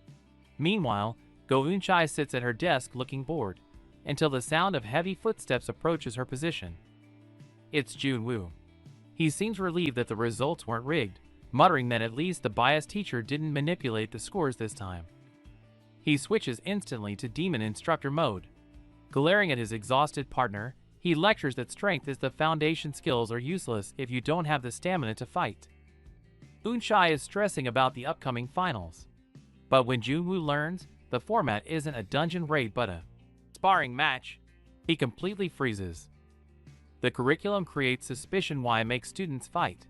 Meanwhile, Go Eun-chai sits at her desk looking bored, until the sound of heavy footsteps approaches her position. It's Junwoo. He seems relieved that the results weren't rigged, muttering that at least the biased teacher didn't manipulate the scores this time. He switches instantly to demon instructor mode. Glaring at his exhausted partner, he lectures that strength is the foundation, skills are useless if you don't have the stamina to fight. Eun-chai is stressing about the upcoming finals. But when Junwoo learns the format isn't a dungeon raid but a sparring match, he completely freezes. The curriculum creates suspicion why make students fight.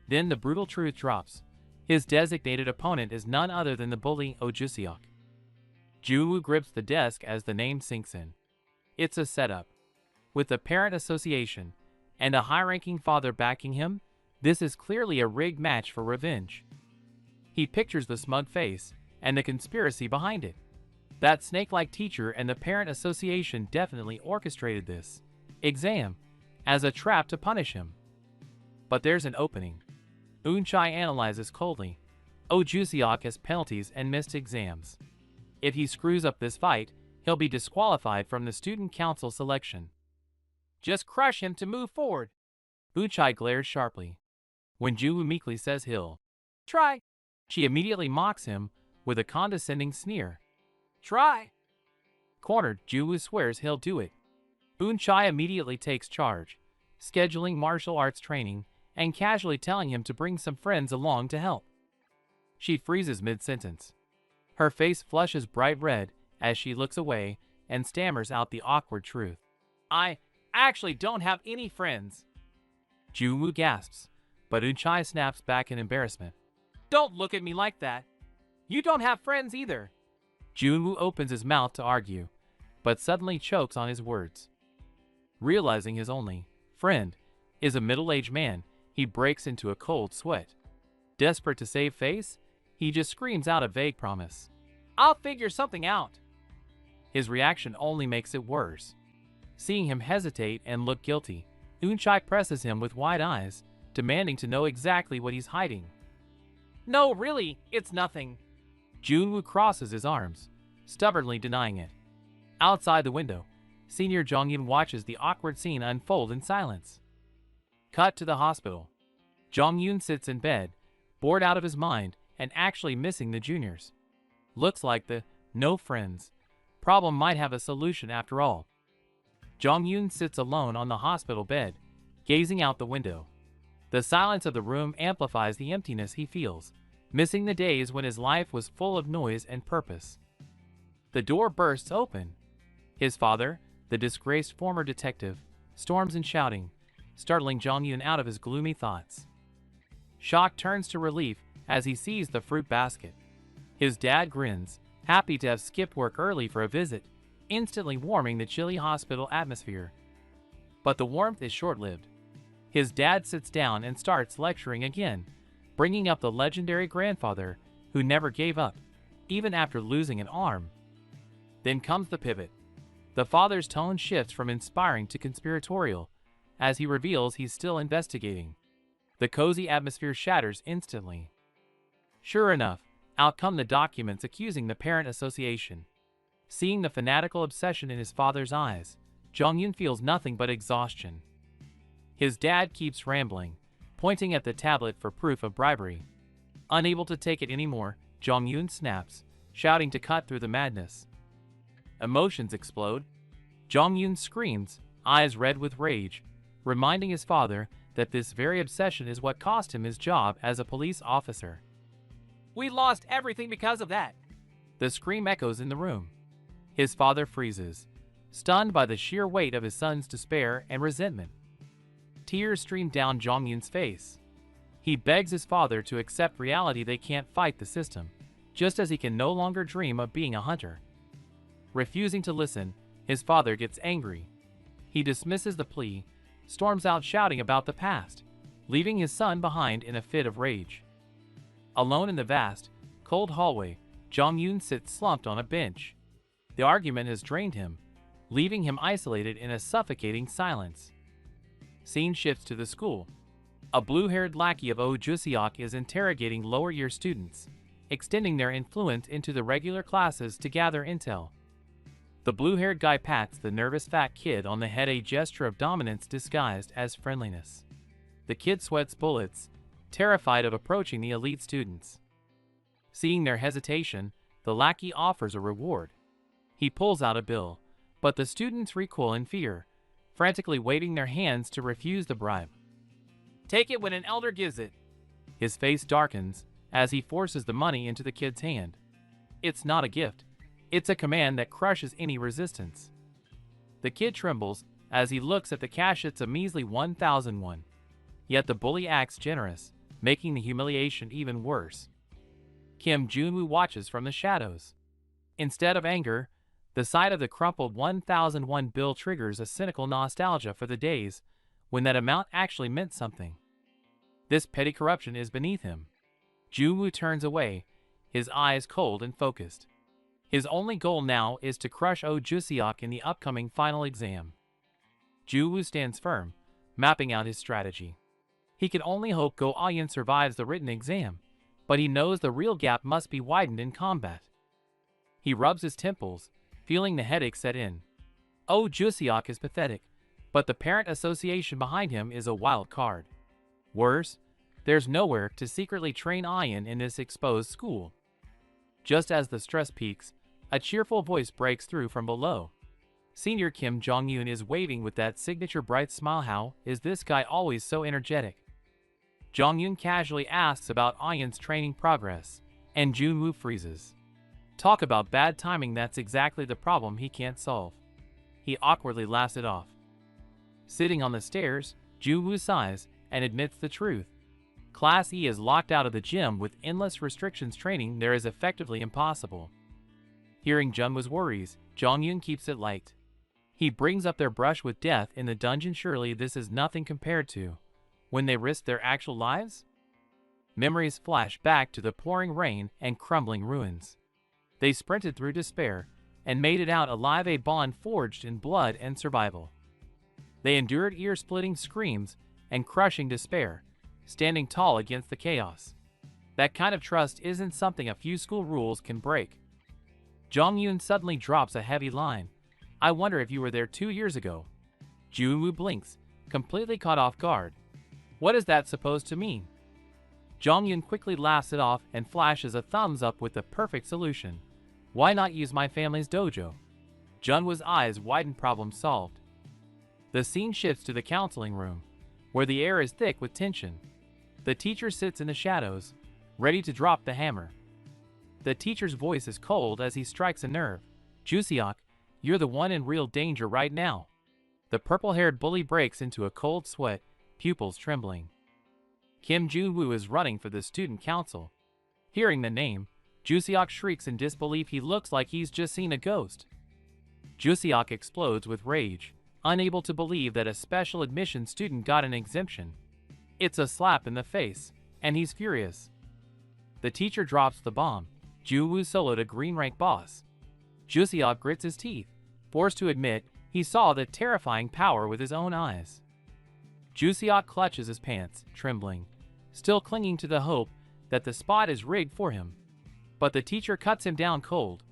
Then the brutal truth drops. His designated opponent is none other than the bully Oh Juseok. Junwoo grips the desk as the name sinks in. It's a setup. With the parent association and a high-ranking father backing him, this is clearly a rigged match for revenge. He pictures the smug face and the conspiracy behind it. That snake-like teacher and the parent association definitely orchestrated this exam as a trap to punish him. But there's an opening. Eun-chai analyzes coldly. Oh Juseok has penalties and missed exams. If he screws up this fight, he'll be disqualified from the student council selection. Just crush him to move forward. Eun-chai glares sharply. When Junwoo meekly says he'll try, she immediately mocks him with a condescending sneer. Try. Cornered, Junwoo swears he'll do it. Eun-chai immediately takes charge, scheduling martial arts training and casually telling him to bring some friends along to help. She freezes mid-sentence. Her face flushes bright red as she looks away and stammers out the awkward truth. I actually don't have any friends. Junwoo gasps, but Eun-chai snaps back in embarrassment. Don't look at me like that. You don't have friends either. Junwoo opens his mouth to argue, but suddenly chokes on his words. Realizing his only friend is a middle-aged man, he breaks into a cold sweat. Desperate to save face, he just screams out a vague promise. "I'll figure something out." His reaction only makes it worse. Seeing him hesitate and look guilty, Eunchai presses him with wide eyes, demanding to know exactly what he's hiding. "No, really, it's nothing." Junwoo crosses his arms, stubbornly denying it. Outside the window, Senior Jongyun watches the awkward scene unfold in silence. Cut to the hospital. Jongyun sits in bed, bored out of his mind and actually missing the juniors. Looks like the "no friends" problem might have a solution after all. Jongyun sits alone on the hospital bed, gazing out the window. The silence of the room amplifies the emptiness he feels, missing the days when his life was full of noise and purpose. The door bursts open. His father, the disgraced former detective, storms in shouting, startling Jongyun out of his gloomy thoughts. Shock turns to relief as he sees the fruit basket. His dad grins, happy to have skipped work early for a visit, instantly warming the chilly hospital atmosphere. But the warmth is short-lived. His dad sits down and starts lecturing again, bringing up the legendary grandfather who never gave up, even after losing an arm. Then comes the pivot. The father's tone shifts from inspiring to conspiratorial, as he reveals he's still investigating. The cozy atmosphere shatters instantly. Sure enough, out come the documents accusing the parent association. Seeing the fanatical obsession in his father's eyes, Jongyun feels nothing but exhaustion. His dad keeps rambling, pointing at the tablet for proof of bribery. Unable to take it anymore, Jongyun snaps, shouting to cut through the madness. Emotions explode. Jongyun screams, eyes red with rage, reminding his father that this very obsession is what cost him his job as a police officer. "We lost everything because of that." The scream echoes in the room. His father freezes, stunned by the sheer weight of his son's despair and resentment. Tears stream down Jongyun's face. He begs his father to accept reality they can't fight the system, just as he can no longer dream of being a hunter. Refusing to listen, his father gets angry. He dismisses the plea, storms out shouting about the past, leaving his son behind in a fit of rage. Alone in the vast, cold hallway, Jongyun sits slumped on a bench. The argument has drained him, leaving him isolated in a suffocating silence. Scene shifts to the school. A blue-haired lackey of Oh Jusiok is interrogating lower-year students, extending their influence into the regular classes to gather intel. The blue-haired guy pats the nervous fat kid on the head, a gesture of dominance disguised as friendliness. The kid sweats bullets, terrified of approaching the elite students. Seeing their hesitation, the lackey offers a reward. He pulls out a bill, but the students recoil in fear, frantically waving their hands to refuse the bribe. "Take it when an elder gives it." His face darkens as he forces the money into the kid's hand. It's not a gift. It's a command that crushes any resistance. The kid trembles as he looks at the cash. It's a measly 1,001. Yet the bully acts generous, making the humiliation even worse. Kim Junwoo watches from the shadows. Instead of anger, the sight of the crumpled 1,001 bill triggers a cynical nostalgia for the days when that amount actually meant something. This petty corruption is beneath him. Junwoo turns away, his eyes cold and focused. His only goal now is to crush Oh Jusiok in the upcoming final exam. Junwoo stands firm, mapping out his strategy. He can only hope Go Ayan survives the written exam, but he knows the real gap must be widened in combat. He rubs his temples, feeling the headache set in. Oh Jusiok is pathetic, but the parent association behind him is a wild card. Worse, there's nowhere to secretly train Ayan in this exposed school. Just as the stress peaks, a cheerful voice breaks through from below. Senior Kim Jongyun is waving with that signature bright smile. How is this guy always so energetic? Jongyun casually asks about Ayan's training progress, and Junwoo freezes. Talk about bad timing, that's exactly the problem he can't solve. He awkwardly laughs it off. Sitting on the stairs, Junwoo sighs and admits the truth. Class E is locked out of the gym with endless restrictions. Training there is effectively impossible. Hearing Junwoo's worries, Jongyun keeps it light. He brings up their brush with death in the dungeon. Surely this is nothing compared to when they risk their actual lives? Memories flash back to the pouring rain and crumbling ruins. They sprinted through despair and made it out alive, a bond forged in blood and survival. They endured ear-splitting screams and crushing despair, standing tall against the chaos. That kind of trust isn't something a few school rules can break. Jong-yoon suddenly drops a heavy line. I wonder if you were there 2 years ago. Junwoo blinks, completely caught off guard. What is that supposed to mean? Jong-yoon quickly laughs it off and flashes a thumbs up with the perfect solution. Why not use my family's dojo? Junwoo's eyes widen, problem solved. The scene shifts to the counseling room, where the air is thick with tension. The teacher sits in the shadows, ready to drop the hammer. The teacher's voice is cold as he strikes a nerve. Jusiok, you're the one in real danger right now. The purple-haired bully breaks into a cold sweat, pupils trembling. Kim Junwoo is running for the student council. Hearing the name, Jusiok shrieks in disbelief. He looks like he's just seen a ghost. Jusiok explodes with rage, unable to believe that a special admission student got an exemption. It's a slap in the face, and he's furious. The teacher drops the bomb. Junwoo soloed a green rank boss. Jusiok grits his teeth, forced to admit he saw the terrifying power with his own eyes. Jusiok clutches his pants, trembling, still clinging to the hope that the spot is rigged for him. But the teacher cuts him down cold.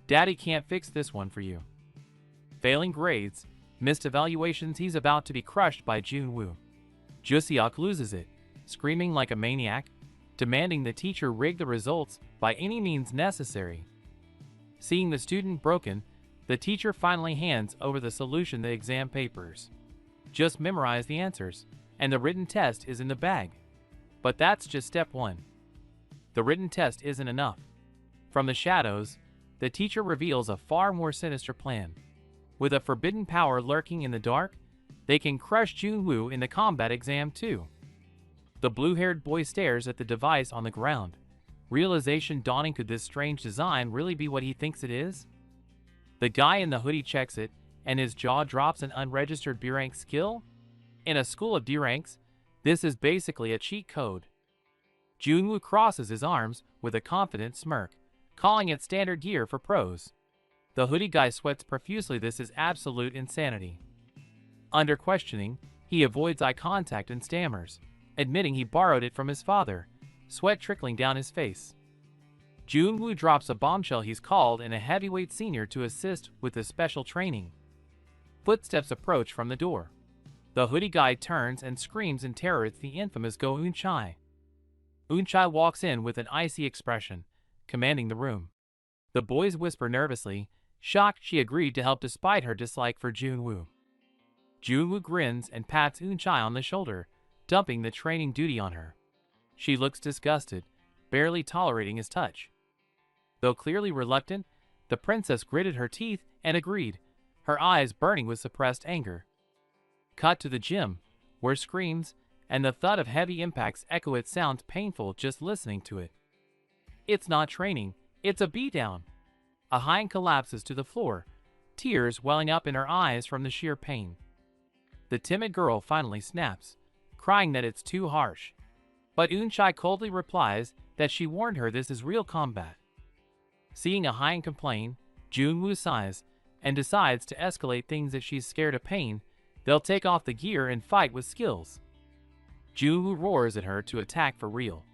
Daddy can't fix this one for you. Failing grades, missed evaluations, he's about to be crushed by Junwoo. Jusiok loses it, screaming like a maniac, demanding the teacher rig the results by any means necessary. Seeing the student broken, the teacher finally hands over the solution, the exam papers. Just memorize the answers, and the written test is in the bag. But that's just step 1. The written test isn't enough. From the shadows, the teacher reveals a far more sinister plan. With a forbidden power lurking in the dark, they can crush Junwoo in the combat exam too. The blue-haired boy stares at the device on the ground, realization dawning. Could this strange design really be what he thinks it is? The guy in the hoodie checks it, and his jaw drops. An unregistered B rank skill? In a school of D ranks, this is basically a cheat code. Junwoo crosses his arms with a confident smirk, calling it standard gear for pros. The hoodie guy sweats profusely. This is absolute insanity. Under questioning, he avoids eye contact and stammers, admitting he borrowed it from his father, sweat trickling down his face. Junwoo drops a bombshell. He's called in a heavyweight senior to assist with the special training. Footsteps approach from the door. The hoodie guy turns and screams in terror. It's the infamous Go Eun-chae. Eun-chae walks in with an icy expression, commanding the room. The boys whisper nervously, shocked she agreed to help despite her dislike for Junwoo. Junwoo grins and pats Eun-chae on the shoulder, dumping the training duty on her. She looks disgusted, barely tolerating his touch. Though clearly reluctant, the princess gritted her teeth and agreed, her eyes burning with suppressed anger. Cut to the gym, where screams and the thud of heavy impacts echo. It sounds painful just listening to it. It's not training, it's a beatdown. Ahine collapses to the floor, tears welling up in her eyes from the sheer pain. The timid girl finally snaps, crying that it's too harsh. But Eun-chae coldly replies that she warned her this is real combat. Seeing Ahine complain, Junwoo sighs and decides to escalate things. If she's scared of pain, they'll take off the gear and fight with skills. Junwoo roars at her to attack for real.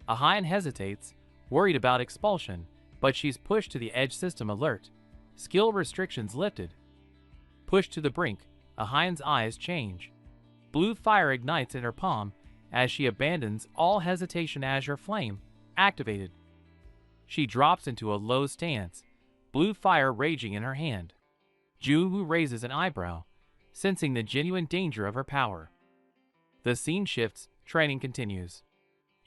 Ahine hesitates, worried about expulsion, but she's pushed to the edge. System alert. Skill restrictions lifted. Pushed to the brink, Ahine's eyes change. Blue fire ignites in her palm as she abandons all hesitation. Azure Flame activated. She drops into a low stance, blue fire raging in her hand. Junwoo raises an eyebrow, sensing the genuine danger of her power. The scene shifts, training continues.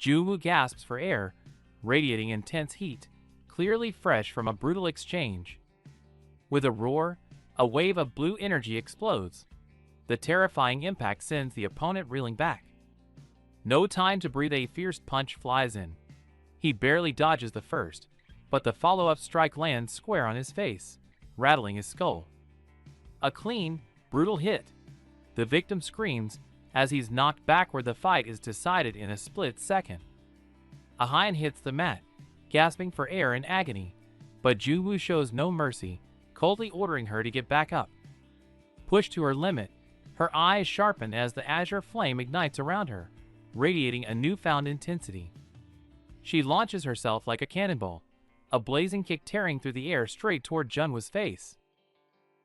Junwoo gasps for air, radiating intense heat, clearly fresh from a brutal exchange. With a roar, a wave of blue energy explodes. The terrifying impact sends the opponent reeling back. No time to breathe, a fierce punch flies in. He barely dodges the first, but the follow-up strike lands square on his face, rattling his skull. A clean, brutal hit. The victim screams as he's knocked backward. The fight is decided in a split second. Ahayan hits the mat, gasping for air in agony, but Junwoo shows no mercy, coldly ordering her to get back up. Pushed to her limit, her eyes sharpen as the azure flame ignites around her, radiating a newfound intensity. She launches herself like a cannonball, a blazing kick tearing through the air straight toward Junwoo's face.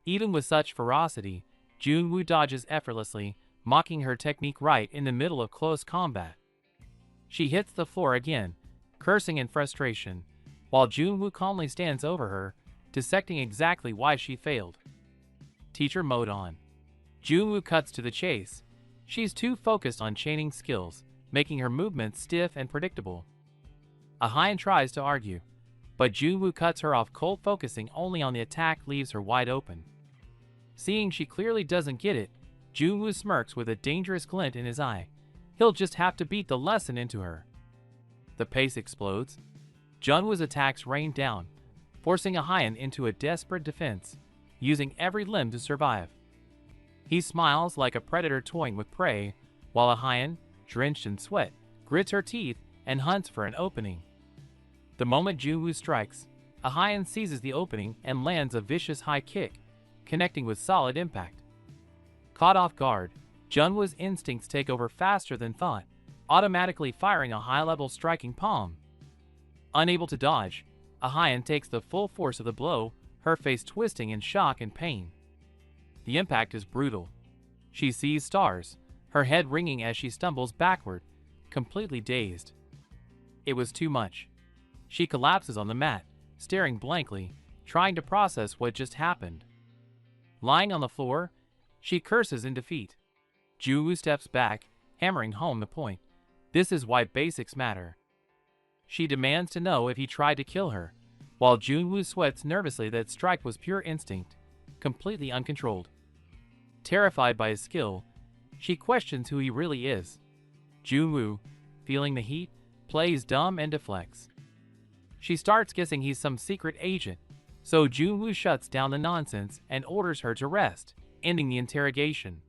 Even with such ferocity, Junwoo dodges effortlessly, mocking her technique right in the middle of close combat. She hits the floor again, cursing in frustration, while Junwoo calmly stands over her, dissecting exactly why she failed. Teacher mode on. Junwoo cuts to the chase. She's too focused on chaining skills, making her movements stiff and predictable. Ahayan tries to argue, but Junwoo cuts her off cold, focusing only on the attack leaves her wide open. Seeing she clearly doesn't get it, Junwoo smirks with a dangerous glint in his eye. He'll just have to beat the lesson into her. The pace explodes. Junwoo's attacks rain down, forcing Ahayan into a desperate defense, using every limb to survive. He smiles like a predator toying with prey, while Ahayan, drenched in sweat, grits her teeth and hunts for an opening. The moment Junwoo strikes, Ahayan seizes the opening and lands a vicious high kick, connecting with solid impact. Caught off guard, Junwoo's instincts take over faster than thought, automatically firing a high-level striking palm. Unable to dodge, Ahayan takes the full force of the blow, her face twisting in shock and pain. The impact is brutal. She sees stars, her head ringing as she stumbles backward, completely dazed. It was too much. She collapses on the mat, staring blankly, trying to process what just happened. Lying on the floor, she curses in defeat. Junwoo steps back, hammering home the point. This is why basics matter. She demands to know if he tried to kill her, while Junwoo sweats nervously that strike was pure instinct, completely uncontrolled. Terrified by his skill, she questions who he really is. Junwoo, feeling the heat, plays dumb and deflects. She starts guessing he's some secret agent, so Junwoo shuts down the nonsense and orders her to rest, ending the interrogation.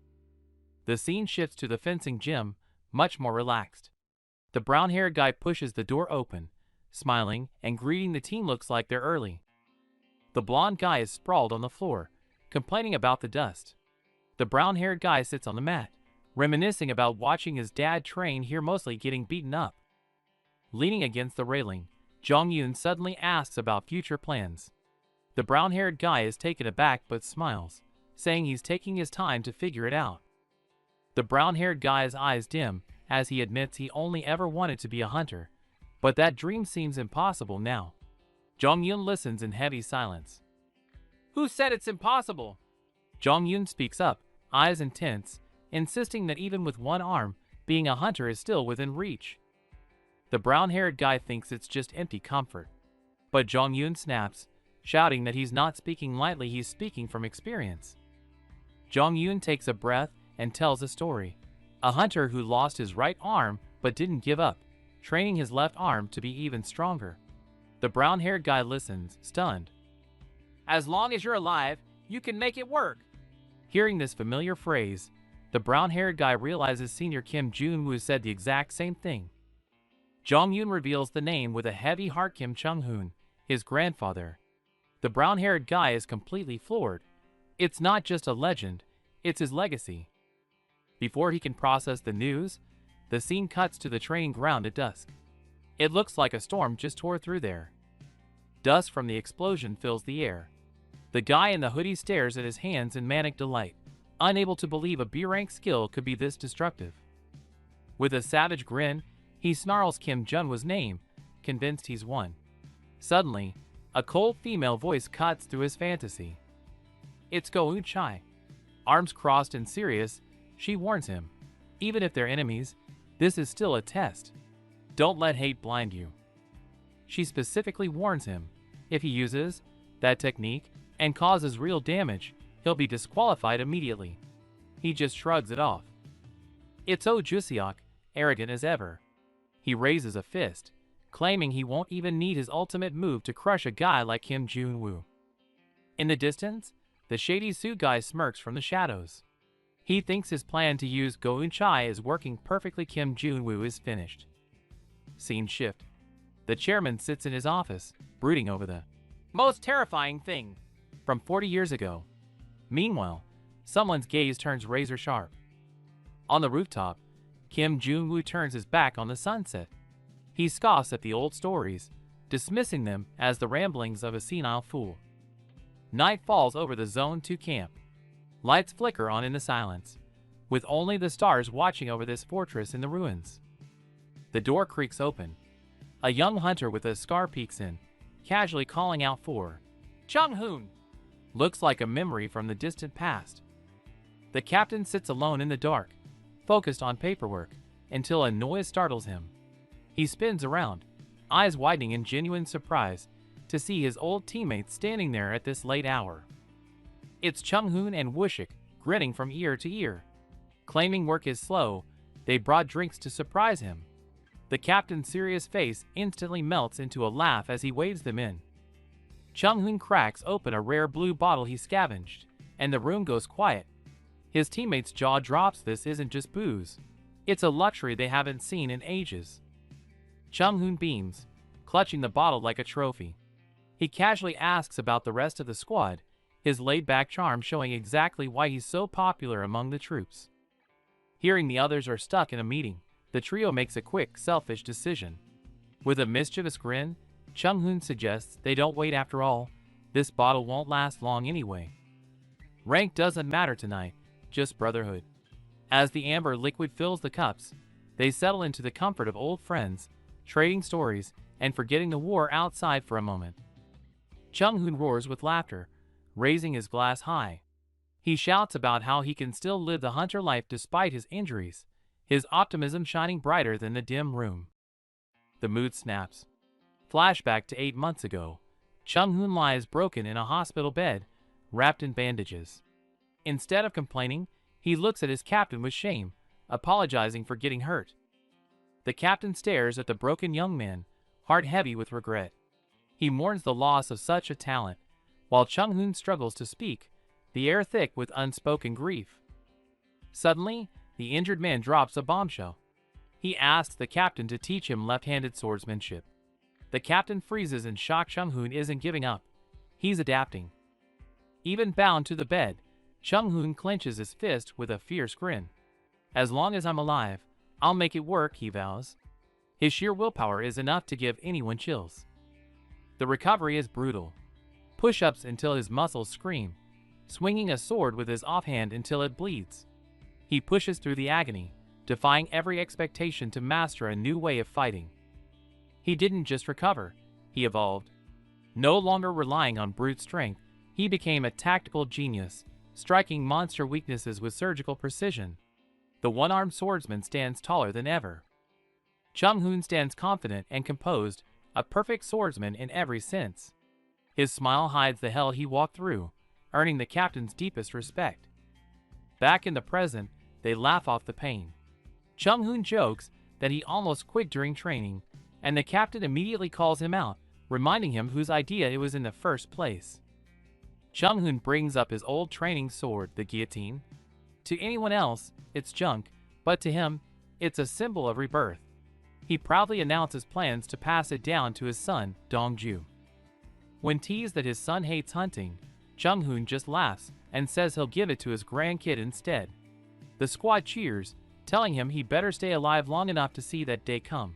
The scene shifts to the fencing gym, much more relaxed. The brown-haired guy pushes the door open, smiling and greeting the team. Looks like they're early. The blonde guy is sprawled on the floor, complaining about the dust. The brown-haired guy sits on the mat, reminiscing about watching his dad train here, mostly getting beaten up. Leaning against the railing, Jong-yoon suddenly asks about future plans. The brown-haired guy is taken aback but smiles, saying he's taking his time to figure it out. The brown-haired guy's eyes dim as he admits he only ever wanted to be a hunter, but that dream seems impossible now. Jong-yoon listens in heavy silence. "Who said it's impossible?" Jong-yoon speaks up, eyes intense, insisting that even with one arm, being a hunter is still within reach. The brown-haired guy thinks it's just empty comfort. But Jong-yoon snaps, shouting that he's not speaking lightly, he's speaking from experience. Jong-yoon takes a breath and tells a story. A hunter who lost his right arm but didn't give up, training his left arm to be even stronger. The brown-haired guy listens, stunned. "As long as you're alive, you can make it work." Hearing this familiar phrase, the brown-haired guy realizes Senior Kim Jun-woo said the exact same thing. Jong-yoon reveals the name with a heavy heart: Kim Chung-hoon, his grandfather. The brown-haired guy is completely floored. It's not just a legend, it's his legacy. Before he can process the news, the scene cuts to the training ground at dusk. It looks like a storm just tore through there. Dust from the explosion fills the air. The guy in the hoodie stares at his hands in manic delight, unable to believe a B-rank skill could be this destructive. With a savage grin, he snarls Kim Jun-woo's name, convinced he's won. Suddenly, a cold female voice cuts through his fantasy. It's Go Eun-chai. Arms crossed and serious, she warns him. Even if they're enemies, this is still a test. Don't let hate blind you. She specifically warns him, if he uses that technique and causes real damage, he'll be disqualified immediately. He just shrugs it off. It's Oh Juseok, arrogant as ever. He raises a fist, claiming he won't even need his ultimate move to crush a guy like Kim Jun-woo. In the distance, the shady suit guy smirks from the shadows. He thinks his plan to use Go Eun-chai is working perfectly. Kim Jun-woo is finished. Scene shift. The chairman sits in his office, brooding over the most terrifying thing from 40 years ago. Meanwhile, someone's gaze turns razor sharp. On the rooftop, Kim Jong-woo turns his back on the sunset. He scoffs at the old stories, dismissing them as the ramblings of a senile fool. Night falls over the Zone 2 camp. Lights flicker on in the silence, with only the stars watching over this fortress in the ruins. The door creaks open. A young hunter with a scar peeks in, casually calling out for Chung-hoon. Looks like a memory from the distant past. The captain sits alone in the dark, focused on paperwork, until a noise startles him. He spins around, eyes widening in genuine surprise to see his old teammates standing there at this late hour. It's Chung-hoon and Wushik, grinning from ear to ear. Claiming work is slow, they brought drinks to surprise him. The captain's serious face instantly melts into a laugh as he waves them in. Chung-hoon cracks open a rare blue bottle he scavenged, and the room goes quiet. His teammates' jaw drops. This isn't just booze. It's a luxury they haven't seen in ages. Chung-hoon beams, clutching the bottle like a trophy. He casually asks about the rest of the squad, his laid-back charm showing exactly why he's so popular among the troops. Hearing the others are stuck in a meeting, the trio makes a quick, selfish decision. With a mischievous grin, Chung-hoon suggests they don't wait after all. This bottle won't last long anyway. Rank doesn't matter tonight, just brotherhood. As the amber liquid fills the cups, they settle into the comfort of old friends, trading stories and forgetting the war outside for a moment. Chung-hoon roars with laughter, raising his glass high. He shouts about how he can still live the hunter life despite his injuries, his optimism shining brighter than the dim room. The mood snaps. Flashback to 8 months ago. Chung-hoon lies broken in a hospital bed, wrapped in bandages. Instead of complaining, he looks at his captain with shame, apologizing for getting hurt. The captain stares at the broken young man, heart heavy with regret. He mourns the loss of such a talent, while Chung-hoon struggles to speak, the air thick with unspoken grief. Suddenly, the injured man drops a bombshell. He asks the captain to teach him left-handed swordsmanship. The captain freezes in shock. Chung-hoon isn't giving up. He's adapting. Even bound to the bed, Chung-hoon clenches his fist with a fierce grin. As long as I'm alive, I'll make it work, he vows. His sheer willpower is enough to give anyone chills. The recovery is brutal. Push-ups until his muscles scream, swinging a sword with his offhand until it bleeds. He pushes through the agony, defying every expectation to master a new way of fighting. He didn't just recover, he evolved. No longer relying on brute strength, he became a tactical genius, striking monster weaknesses with surgical precision. The one-armed swordsman stands taller than ever. Chung-hoon stands confident and composed, a perfect swordsman in every sense. His smile hides the hell he walked through, earning the captain's deepest respect. Back in the present, they laugh off the pain. Chung-hoon jokes that he almost quit during training, and the captain immediately calls him out, reminding him whose idea it was in the first place. Chung-hoon brings up his old training sword, the guillotine. To anyone else, it's junk, but to him, it's a symbol of rebirth. He proudly announces plans to pass it down to his son, Dongju. When teased that his son hates hunting, Chung-hoon just laughs and says he'll give it to his grandkid instead. The squad cheers, telling him he better stay alive long enough to see that day come.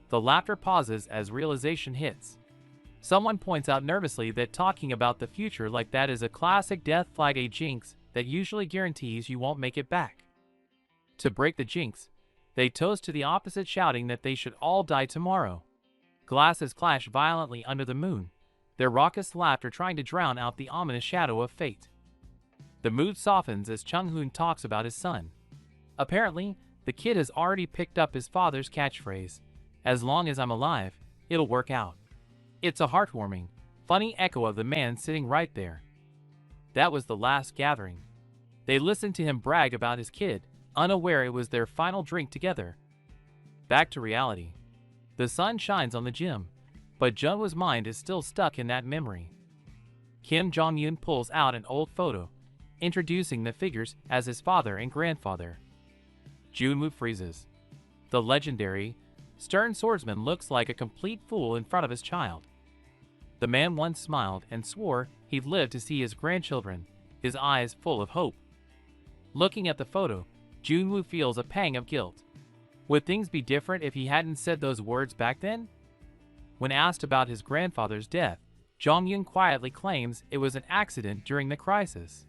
The laughter pauses as realization hits. Someone points out nervously that talking about the future like that is a classic death flag, a jinx that usually guarantees you won't make it back. To break the jinx, they toast to the opposite, shouting that they should all die tomorrow. Glasses clash violently under the moon, their raucous laughter trying to drown out the ominous shadow of fate. The mood softens as Chung-hoon talks about his son. Apparently, the kid has already picked up his father's catchphrase, "As long as I'm alive, it'll work out." It's a heartwarming, funny echo of the man sitting right there. That was the last gathering. They listened to him brag about his kid, unaware it was their final drink together. Back to reality. The sun shines on the gym, but Junwoo's mind is still stuck in that memory. Kim Jong-un pulls out an old photo, introducing the figures as his father and grandfather. Junwoo freezes. The legendary, stern swordsman looks like a complete fool in front of his child. The man once smiled and swore he'd live to see his grandchildren, his eyes full of hope. Looking at the photo, Junwoo feels a pang of guilt. Would things be different if he hadn't said those words back then? When asked about his grandfather's death, Jong-yoon quietly claims it was an accident during the crisis.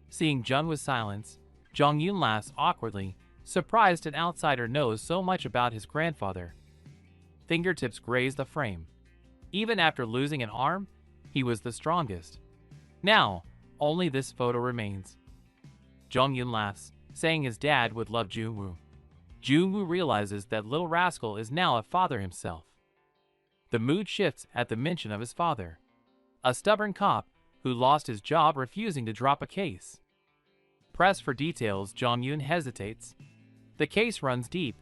Seeing Junwoo's silence, Jong-yoon laughs awkwardly, surprised an outsider knows so much about his grandfather. Fingertips graze the frame. Even after losing an arm, he was the strongest. Now, only this photo remains. Jong-yoon laughs, saying his dad would love Junwoo. Junwoo realizes that little rascal is now a father himself. The mood shifts at the mention of his father. A stubborn cop who lost his job refusing to drop a case. Pressed for details, Jong-yoon hesitates. The case runs deep,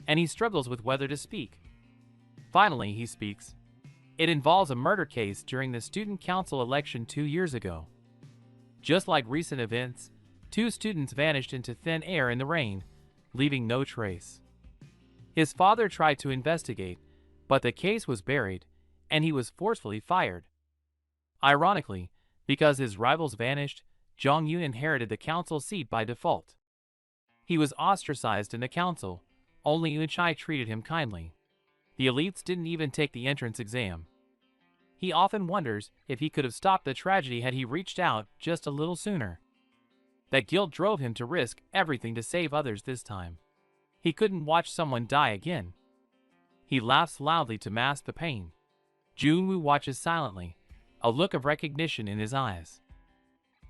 and he struggles with whether to speak. Finally, he speaks. It involves a murder case during the student council election 2 years ago. Just like recent events, 2 students vanished into thin air in the rain, leaving no trace. His father tried to investigate, but the case was buried, and he was forcefully fired. Ironically, because his rivals vanished, Jong-yoon inherited the council seat by default. He was ostracized in the council, only Eun-chae treated him kindly. The elites didn't even take the entrance exam. He often wonders if he could have stopped the tragedy had he reached out just a little sooner. That guilt drove him to risk everything to save others this time. He couldn't watch someone die again. He laughs loudly to mask the pain. Junwoo watches silently, a look of recognition in his eyes.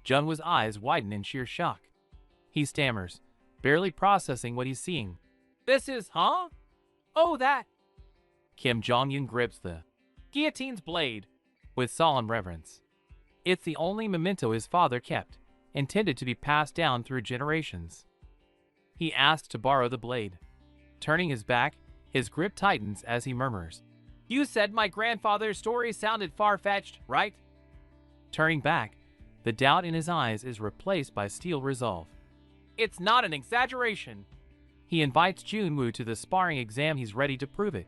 Junwoo's eyes widen in sheer shock. He stammers, barely processing what he's seeing. This is, huh? Oh, that. Kim Jong-un grips the guillotine's blade with solemn reverence. It's the only memento his father kept, intended to be passed down through generations. He asks to borrow the blade. Turning his back, his grip tightens as he murmurs, "You said my grandfather's story sounded far-fetched, right?" Turning back, the doubt in his eyes is replaced by steel resolve. "It's not an exaggeration." He invites Junwoo to the sparring exam. He's ready to prove it.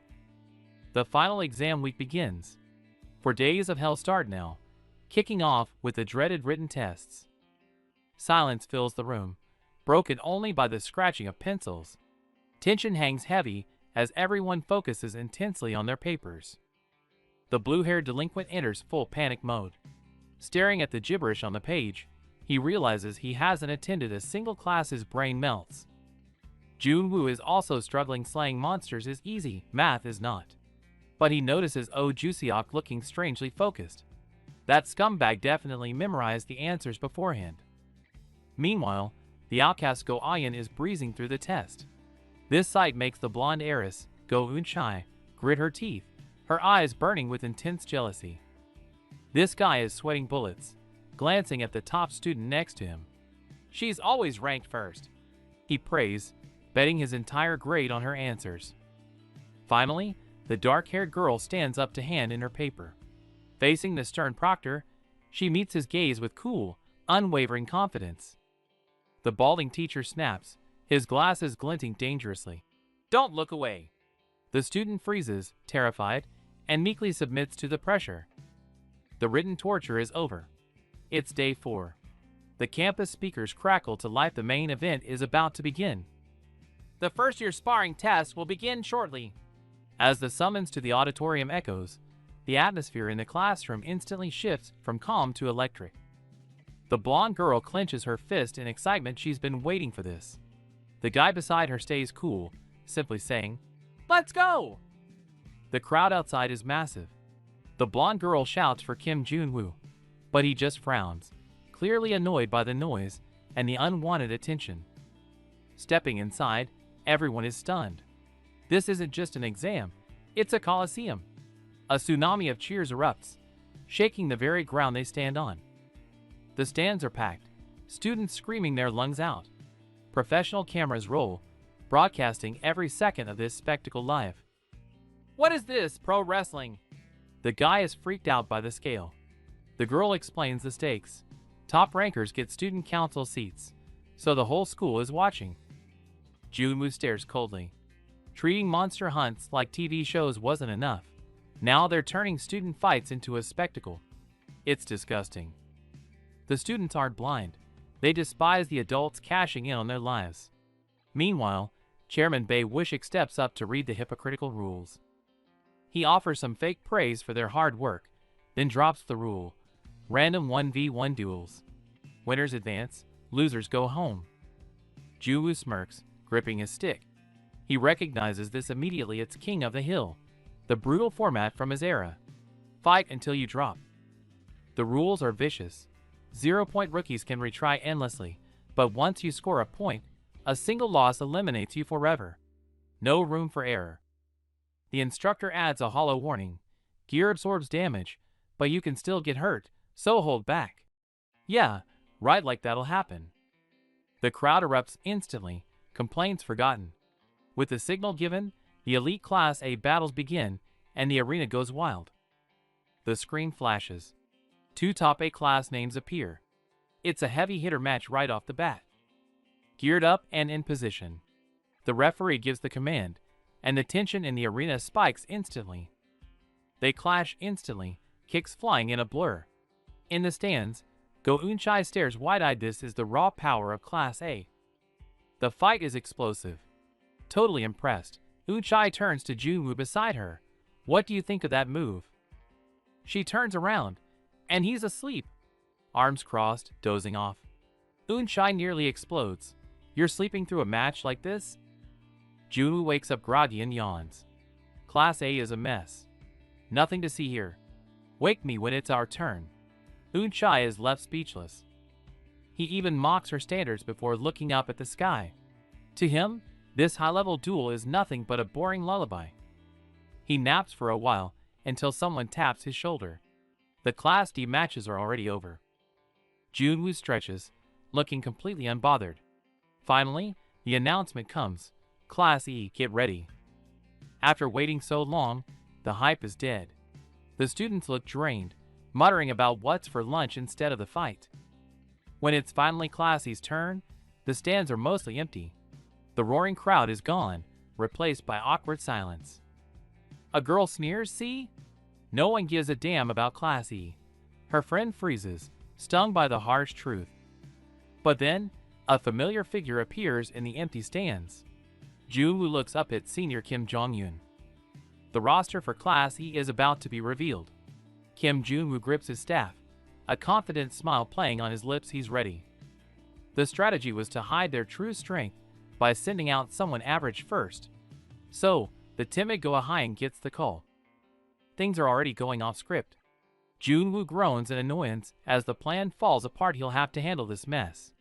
The final exam week begins. For days of hell start now, kicking off with the dreaded written tests. Silence fills the room, broken only by the scratching of pencils. Tension hangs heavy as everyone focuses intensely on their papers. The blue-haired delinquent enters full panic mode. Staring at the gibberish on the page, he realizes he hasn't attended a single class. His brain melts. Junwoo is also struggling. Slaying monsters is easy, math is not. But he notices Oh Juseok looking strangely focused. That scumbag definitely memorized the answers beforehand. Meanwhile, the outcast Go Ayan is breezing through the test. This sight makes the blonde heiress, Go Eun-chae, grit her teeth, her eyes burning with intense jealousy. This guy is sweating bullets, glancing at the top student next to him. She's always ranked first, he prays, betting his entire grade on her answers. Finally, the dark-haired girl stands up to hand in her paper. Facing the stern proctor, she meets his gaze with cool, unwavering confidence. The balding teacher snaps, his glasses glinting dangerously. "Don't look away." The student freezes, terrified, and meekly submits to the pressure. The written torture is over. It's day 4. The campus speakers crackle to life. The main event is about to begin. The first-year sparring test will begin shortly. As the summons to the auditorium echoes, the atmosphere in the classroom instantly shifts from calm to electric. The blonde girl clenches her fist in excitement. She's been waiting for this. The guy beside her stays cool, simply saying, "Let's go!" The crowd outside is massive. The blonde girl shouts for Kim Junwoo, but he just frowns, clearly annoyed by the noise and the unwanted attention. Stepping inside, everyone is stunned. This isn't just an exam, it's a coliseum. A tsunami of cheers erupts, shaking the very ground they stand on. The stands are packed, students screaming their lungs out. Professional cameras roll, broadcasting every second of this spectacle live. "What is this, pro wrestling?" The guy is freaked out by the scale. The girl explains the stakes. Top rankers get student council seats, so the whole school is watching. Junwoo stares coldly. Treating monster hunts like TV shows wasn't enough. Now they're turning student fights into a spectacle. It's disgusting. The students aren't blind. They despise the adults cashing in on their lives. Meanwhile, Chairman Bay Wushik steps up to read the hypocritical rules. He offers some fake praise for their hard work, then drops the rule: random 1v1 duels. Winners advance, losers go home. Juwoo smirks, gripping his stick. He recognizes this immediately. It's King of the Hill, the brutal format from his era. Fight until you drop. The rules are vicious. 0-point rookies can retry endlessly, but once you score a point, a single loss eliminates you forever. No room for error. The instructor adds a hollow warning: gear absorbs damage, but you can still get hurt, so hold back. Yeah, right, like that'll happen. The crowd erupts instantly, complaints forgotten. With the signal given, the elite Class A battles begin, and the arena goes wild. The screen flashes. 2 top A class names appear. It's a heavy hitter match right off the bat. Geared up and in position. The referee gives the command, and the tension in the arena spikes instantly. They clash instantly, kicks flying in a blur. In the stands, Go Eunchai stares wide-eyed. This is the raw power of Class A. The fight is explosive. Totally impressed, Eunchai turns to Junwoo beside her. What do you think of that move? She turns around, and he's asleep. Arms crossed, dozing off. Eunchai nearly explodes. You're sleeping through a match like this? Junwoo wakes up groggy and yawns. Class A is a mess. Nothing to see here. Wake me when it's our turn. Eunchai is left speechless. He even mocks her standards before looking up at the sky. To him, this high-level duel is nothing but a boring lullaby. He naps for a while until someone taps his shoulder. The Class D matches are already over. Junwoo stretches, looking completely unbothered. Finally, the announcement comes: Class E, get ready. After waiting so long, the hype is dead. The students look drained, muttering about what's for lunch instead of the fight. When it's finally Class E's turn, the stands are mostly empty. The roaring crowd is gone, replaced by awkward silence. A girl sneers, see? No one gives a damn about Class E. Her friend freezes, stung by the harsh truth. But then, a familiar figure appears in the empty stands. Junwoo looks up at senior Kim Jong-un. The roster for Class E is about to be revealed. Kim Junwoo grips his staff, a confident smile playing on his lips. He's ready. The strategy was to hide their true strength by sending out someone average first. So, the timid Go-Ahyun gets the call. Things are already going off script. Junwoo groans in annoyance as the plan falls apart. He'll have to handle this mess.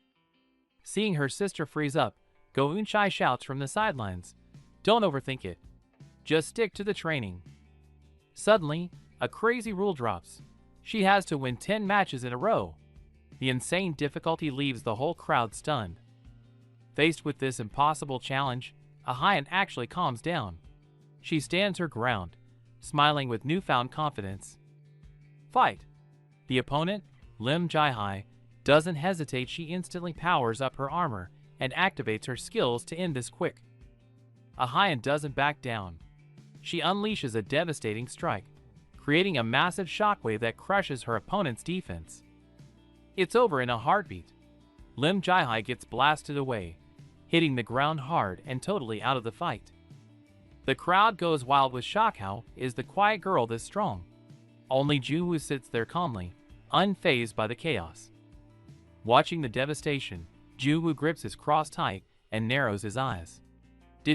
Seeing her sister freeze up, Go Eunchai shouts from the sidelines, "Don't overthink it. Just stick to the training." Suddenly, a crazy rule drops. She has to win 10 matches in a row. The insane difficulty leaves the whole crowd stunned. Faced with this impossible challenge, Ahyun actually calms down. She stands her ground, smiling with newfound confidence. Fight! The opponent, Lim Jae-hai, doesn't hesitate. She instantly powers up her armor and activates her skills to end this quick. Ahyun doesn't back down. She unleashes a devastating strike, creating a massive shockwave that crushes her opponent's defense. It's over in a heartbeat. Lim Jae-hai gets blasted away, hitting the ground hard and totally out of the fight. The crowd goes wild with shock. How is the quiet girl this strong? Only Junwoo sits there calmly, unfazed by the chaos. Watching the devastation, Junwoo grips his cross tight and narrows his eyes.